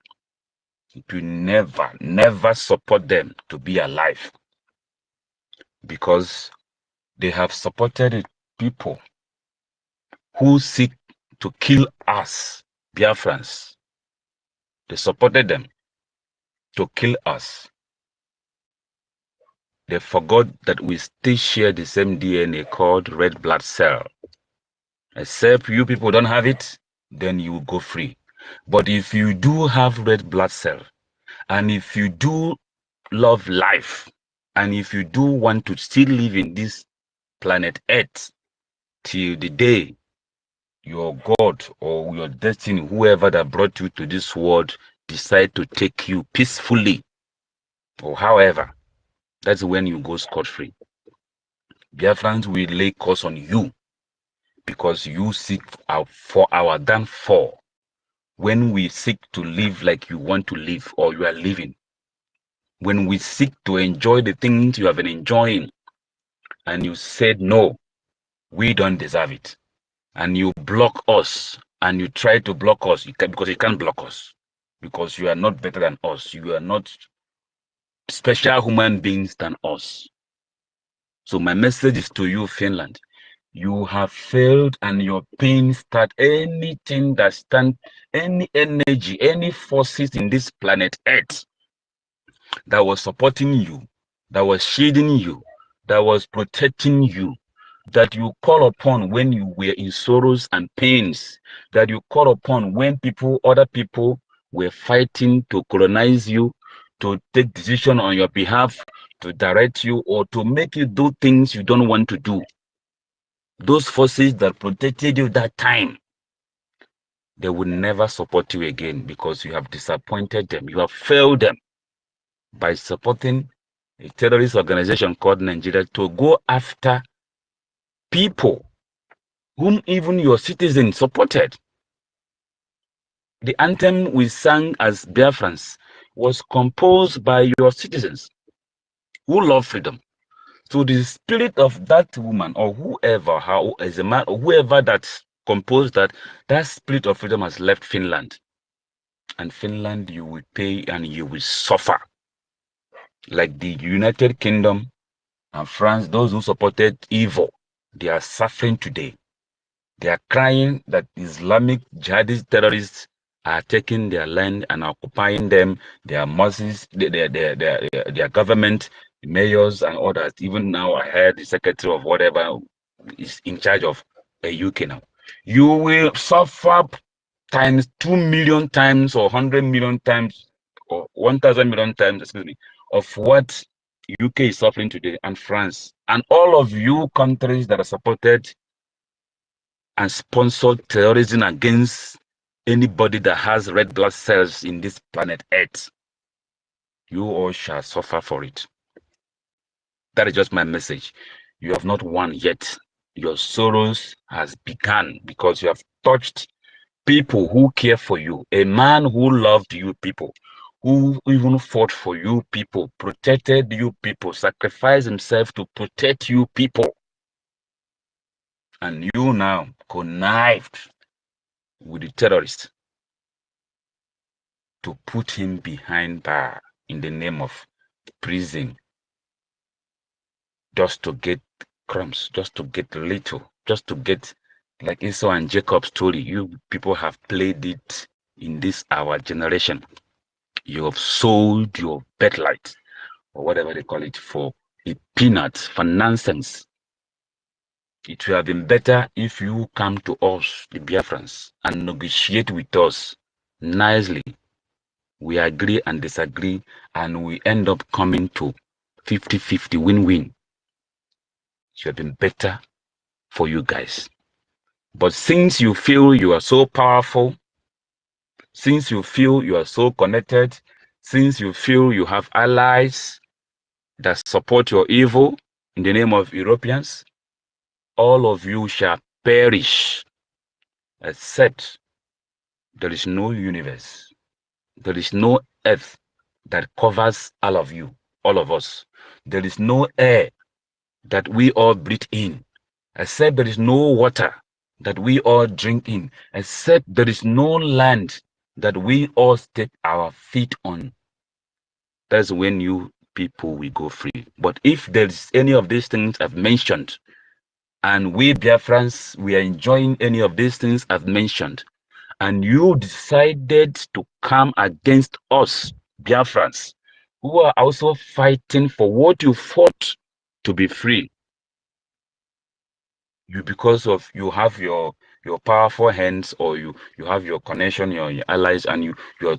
It will never support them to be alive, because they have supported people who seek to kill us, Biafrans. They supported them to kill us. They forgot that we still share the same DNA called red blood cell. Except you people don't have it, then you will go free. But if you do have red blood cell, and if you do love life, and if you do want to still live in this planet Earth till the day your God or your destiny, whoever that brought you to this world, decide to take you peacefully, or however, that's when you go scot-free. Biafrans will lay curse on you because you seek out for our downfall. When we seek to live like you want to live or you are living, when we seek to enjoy the things you have been enjoying, and you said no, we don't deserve it, and you block us, and you try to block us, because you can't block us, because you are not better than us, you are not special human beings than us. So my message is to you, Finland. You have failed, and your pain start anything that stand, any energy, any forces in this planet Earth that was supporting you, that was shielding you, that was protecting you, that you call upon when you were in sorrows and pains, that you call upon when other people were fighting to colonize you, to take decision on your behalf, to direct you, or to make you do things you don't want to do. Those forces that protected you that time, they will never support you again, because you have disappointed them. You have failed them by supporting a terrorist organization called Nigeria to go after people whom even your citizens supported. The anthem we sang as Biafrans was composed by your citizens who love freedom. So the spirit of that woman, or whoever, how as a man, or whoever that composed that spirit of freedom has left Finland. And Finland, you will pay and you will suffer. Like the United Kingdom and France, those who supported evil, they are suffering today. They are crying that Islamic jihadist terrorists are taking their land and occupying them. Their mosques, their government, mayors and others. Even now, I heard the secretary of whatever is in charge of a UK now. You will suffer times 2 million times or 100 million times or 1,000 million times, excuse me, of what UK is suffering today and France and all of you countries that are supported and sponsored terrorism against anybody that has red blood cells in this planet Earth. You all shall suffer for it. That is just my message. You have not won yet. Your sorrows has begun because you have touched people who care for you, a man who loved you people, who even fought for you people, protected you people, sacrificed himself to protect you people. And you now connived with the terrorist to put him behind bar in the name of prison, just to get crumbs, just to get little, just to get like Esau and Jacob's story. You people have played it in this our generation. You have sold your birthright or whatever they call it for a peanut, for nonsense. It would have been better if you come to us, the Biafrans, and negotiate with us nicely. We agree and disagree, and we end up coming to 50-50 win-win. It would have been better for you guys. But since you feel you are so powerful, since you feel you are so connected, since you feel you have allies that support your evil in the name of Europeans, all of you shall perish, except there is no universe, there is no earth that covers all of you, all of us. There is no air that we all breathe in, except there is no water that we all drink in, except there is no land that we all step our feet on. That's when you people will go free. But if there's any of these things I've mentioned, and we Biafrans, we are enjoying any of these things I've mentioned, and you decided to come against us, Biafrans, who are also fighting for what you fought to be free, you because of you have your powerful hands, or you have your connection, your allies, and you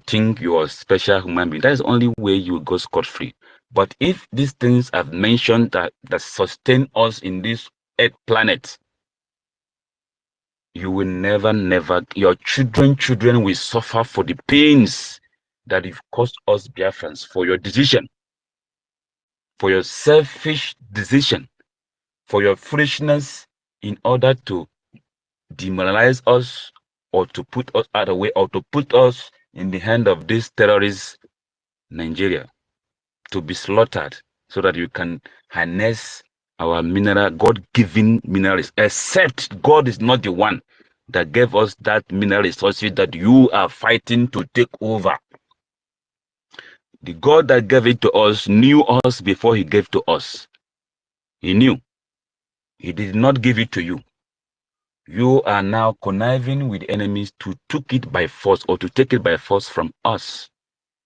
think you are a special human being. That is the only way you go scot-free. But if these things I've mentioned that sustain us in this earth planet, you will never, your children will suffer for the pains that you've caused us Biafrans, for your decision, for your selfish decision, for your foolishness in order to demoralize us, or to put us out of the way, or to put us in the hand of this terrorist Nigeria, to be slaughtered so that you can harness our mineral, God-given minerals, except God is not the one that gave us that mineral resources that you are fighting to take over. The God that gave it to us knew us before he gave to us. He knew. He did not give it to you. You are now conniving with enemies to take it by force, or to take it by force from us,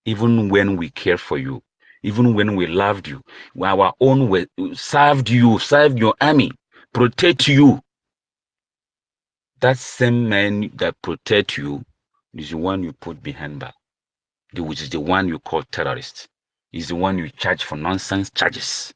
even when we care for you, even when we loved you, our own way, served you, served your army, protect you. That same man that protect you is the one you put behind bar, which is the one you call terrorist, is the one you charge for nonsense charges.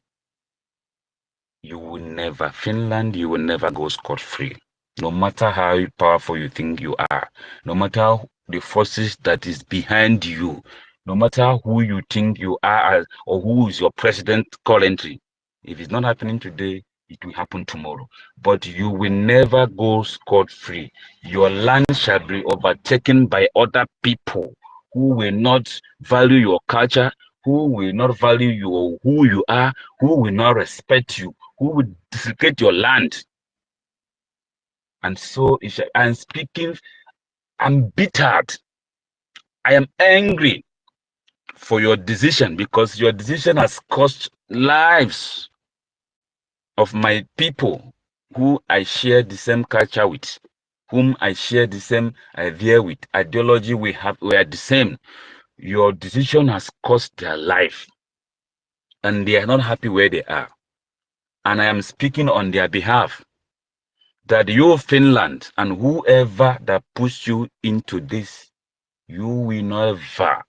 You will never, Finland, you will never go scot-free. No matter how powerful you think you are, no matter the forces that is behind you, no matter who you think you are, or who is your president currently, if it's not happening today, it will happen tomorrow. But you will never go scot-free. Your land shall be overtaken by other people who will not value your culture, who will not value who you are, who will not respect you, who will desecrate your land. And so I'm speaking, I'm bittered. I am angry for your decision, because your decision has cost lives of my people who I share the same culture with, whom I share the same idea with, ideology we are the same. Your decision has cost their life, and they are not happy where they are. And I am speaking on their behalf. that you, Finland, and whoever that puts you into this, you will never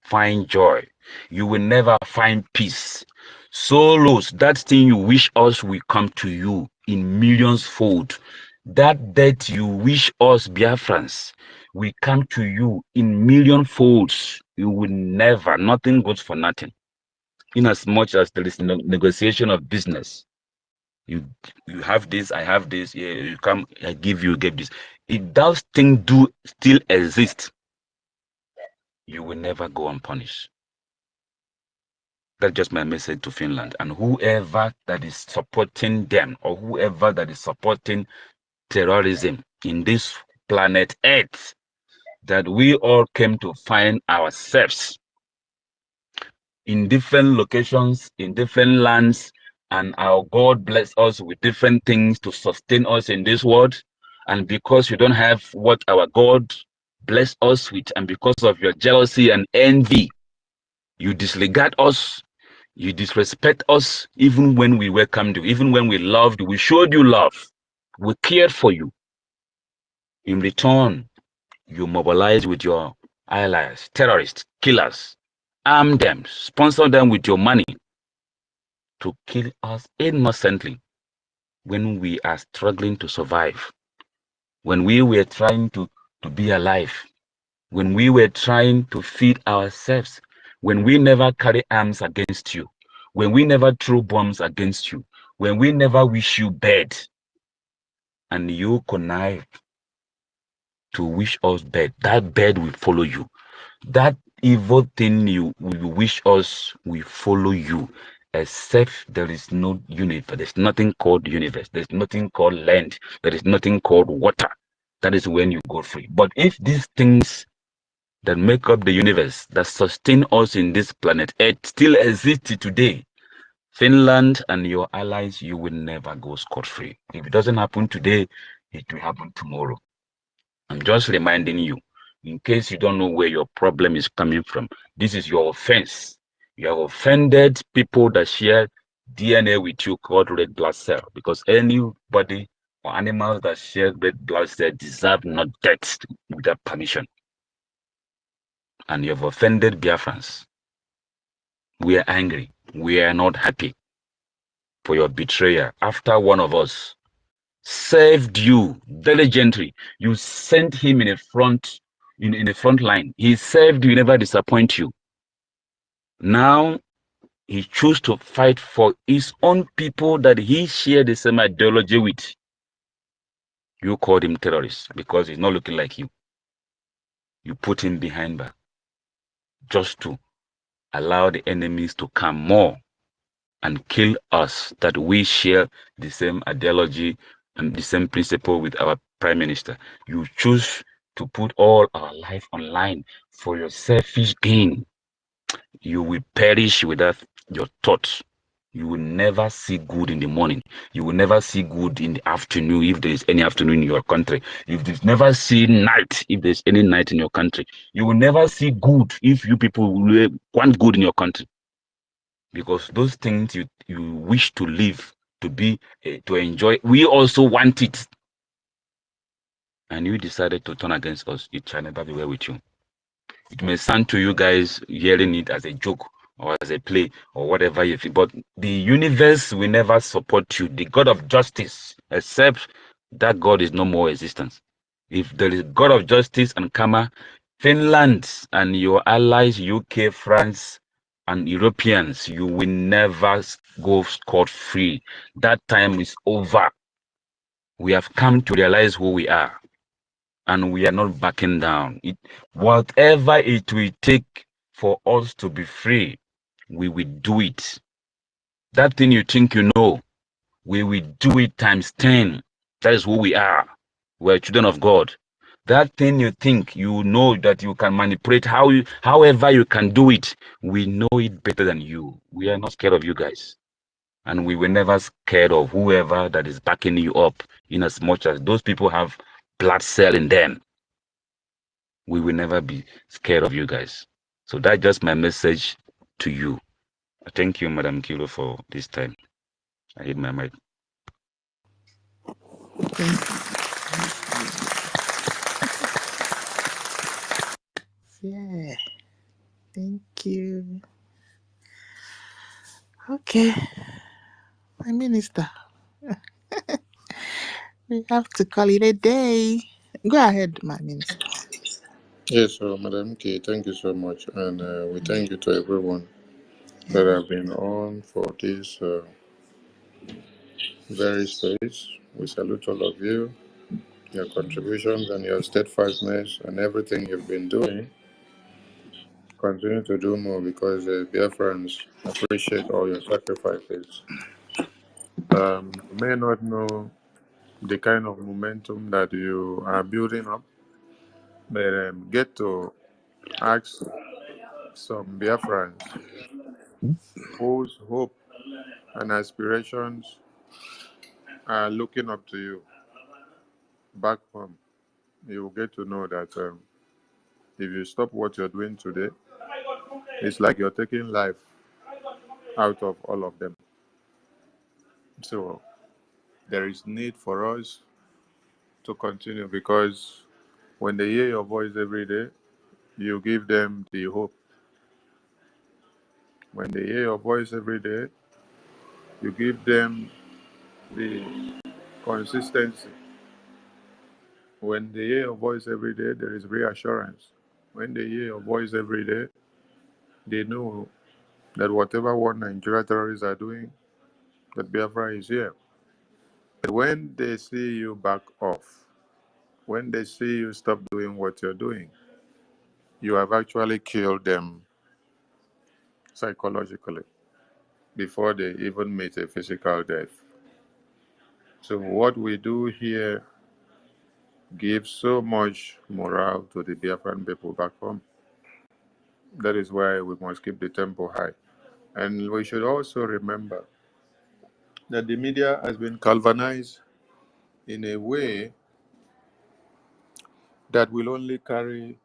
find joy. You will never find peace. Sorrows, that thing you wish us will come to you in millions fold. That death you wish us, Biafrans, will come to you in million folds. You will never, nothing goes for nothing. In as much as there is negotiation of business, you have this, I have this, yeah, you come, I give you, get this. If those things do still exist, you will never go unpunished. That's just my message to Finland and whoever that is supporting them or whoever that is supporting terrorism in this planet Earth, that we all came to find ourselves in different locations, in different lands, and our God bless us with different things to sustain us in this world. And because you don't have what our God bless us with, and because of your jealousy and envy, you disregard us, you disrespect us, even when we welcomed you, even when we loved you, we showed you love, we cared for you. In return, you mobilize with your allies, terrorists, killers, arm them, sponsor them with your money to kill us innocently when we are struggling to survive, when we were trying to be alive, when we were trying to feed ourselves, when we never carry arms against you, when we never throw bombs against you, when we never wish you bad, and you connive to wish us bad, that bad will follow you. That evil thing you wish us will follow you, except there is no universe. There's nothing called universe. There's nothing called land. There is nothing called water. That is when you go free. But if these things that make up the universe, that sustain us in this planet Earth, still exist today, Finland and your allies, you will never go scot-free. If it doesn't happen today, it will happen tomorrow. I'm just reminding you, in case you don't know where your problem is coming from, this is your offense. You have offended people that share DNA with you called red blood cell, because anybody or animals that share red blood cell deserve not death without permission. And you have offended Biafrans. We are angry. We are not happy for your betrayal. After one of us saved you diligently, you sent him in the front line. He saved you, never disappoint you. Now he chose to fight for his own people that he shared the same ideology with. You called him terrorist because he's not looking like you. You put him behind bar just to allow the enemies to come more and kill us, that we share the same ideology and the same principle with our prime minister. You choose to put all our life online for your selfish gain. You will perish without your thoughts. You will never see good in the morning. You will never see good in the afternoon, if there is any afternoon in your country. You will never see night, if there's any night in your country. You will never see good if you people want good in your country. Because those things you wish to live, to be, to enjoy, we also want it. And you decided to turn against us. It shall never be well with you. It may sound to you guys hearing it as a joke or as a play or whatever you think, but the universe will never support you. The God of justice, except that God is no more existence. If there is God of justice and karma, Finland and your allies, UK, France, and Europeans, you will never go scot-free. That time is over. We have come to realize who we are, and we are not backing down. Whatever it will take for us to be free, we will do it. That thing you think you know, we will do it times 10. That is who we are. We're children of God. That thing you think you know that you can manipulate, however you can do it, we know it better than you. We are not scared of you guys. And we were never scared of whoever that is backing you up, in as much as those people have blood cell in them. We will never be scared of you guys. So that's just my message to you. Thank you, Madam Kilo, for this time. I hit my mic. Yeah. Thank you. Okay, my minister. We have to call it a day. Go ahead, my minister. Yes, so Madam K, thank you so much. And we thank you to everyone that have been on for this very space. We salute all of you, your contributions and your steadfastness and everything you've been doing. Continue to do more because the Biafrans appreciate all your sacrifices. You may not know the kind of momentum that you are building up, but get to ask some Biafrans whose hope and aspirations are looking up to you back home. You will get to know that if you stop what you're doing today, it's like you're taking life out of all of them. So there is need for us to continue because when they hear your voice every day, you give them the hope. When they hear your voice every day, you give them the consistency. When they hear your voice every day, there is reassurance. When they hear your voice every day, they know that whatever what Nigeria terrorists are doing, that Biafra is here. But when they see you back off, when they see you stop doing what you're doing, you have actually killed them psychologically before they even meet a physical death. So what we do here gives so much morale to the Biafran people back home. That is why we must keep the tempo high. And we should also remember that the media has been galvanized in a way that will only carry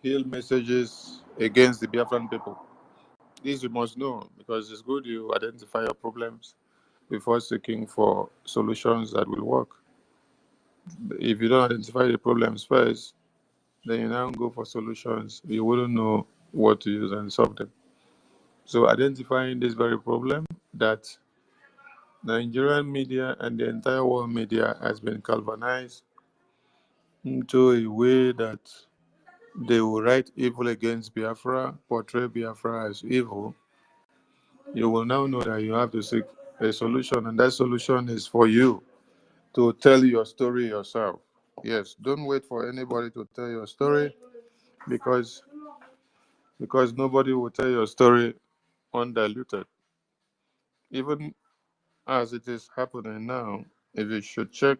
ill messages against the Biafran people. This you must know because it's good you identify your problems before seeking for solutions that will work. If you don't identify the problems first, then you now go for solutions. You wouldn't know what to use and solve them. So identifying this very problem that Nigerian media and the entire world media has been galvanized into a way that they will write evil against Biafra, portray Biafra as evil. You will now know that you have to seek a solution, and that solution is for you to tell your story yourself. Yes, don't wait for anybody to tell your story because nobody will tell your story undiluted. Even as it is happening now, if you should check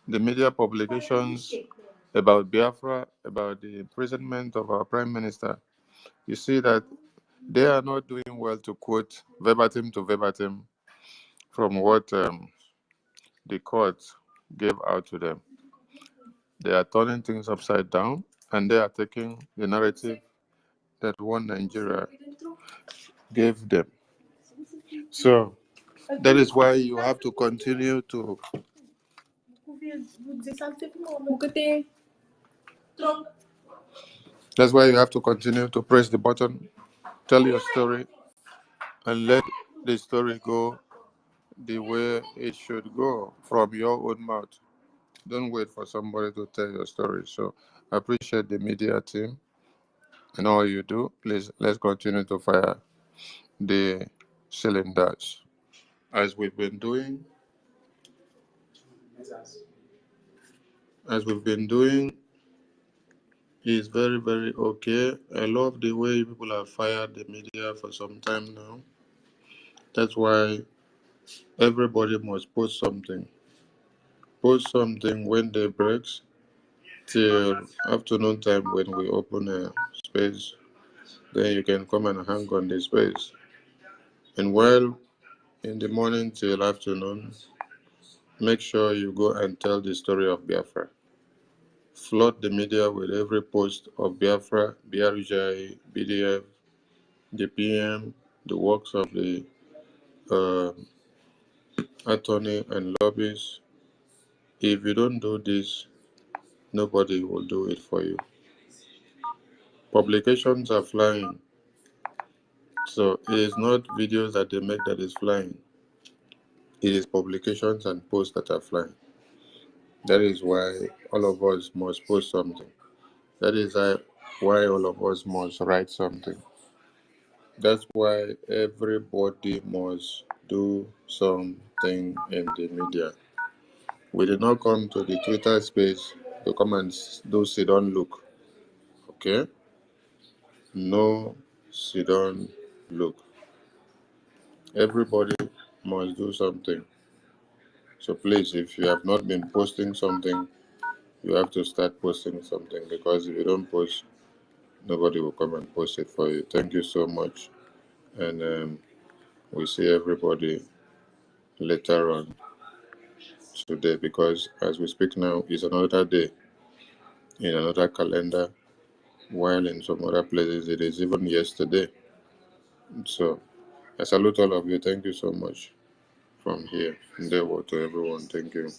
the media publications about Biafra, about the imprisonment of our Prime Minister, you see that they are not doing well to quote verbatim to verbatim from what the court gave out to them. They are turning things upside down and they are taking the narrative that one Nigeria gave them. So that is why you have to continue to press the button, tell your story, and let the story go the way it should go from your own mouth. Don't wait for somebody to tell your story. So I appreciate the media team and all you do. Please, let's continue to fire the cylinders as we've been doing. As we've been doing is very, very okay. I love the way people have fired the media for some time now. That's why everybody must post something. Post something when day breaks till afternoon time when we open a space. Then you can come and hang on the space. And while in the morning till afternoon, make sure you go and tell the story of Biafra. Flood the media with every post of Biafra, BRGI, BDF, the PM, the works of the attorney and lobbyists, If you don't do this, nobody will do it for you. Publications are flying. So it is not videos that they make that is flying. It is publications and posts that are flying. That is why all of us must post something. That is why all of us must write something. That's why everybody must do something in the media. We did not come to the Twitter space to come and do sit down look. Okay? No sit down look. Everybody must do something. So please, if you have not been posting something, you have to start posting something, because if you don't post, nobody will come and post it for you. Thank you so much. And we see everybody later on today, because as we speak now is another day in another calendar, while in some other places it is even yesterday. So I salute all of you. Thank you so much from here. Endeavor to everyone. Thank you.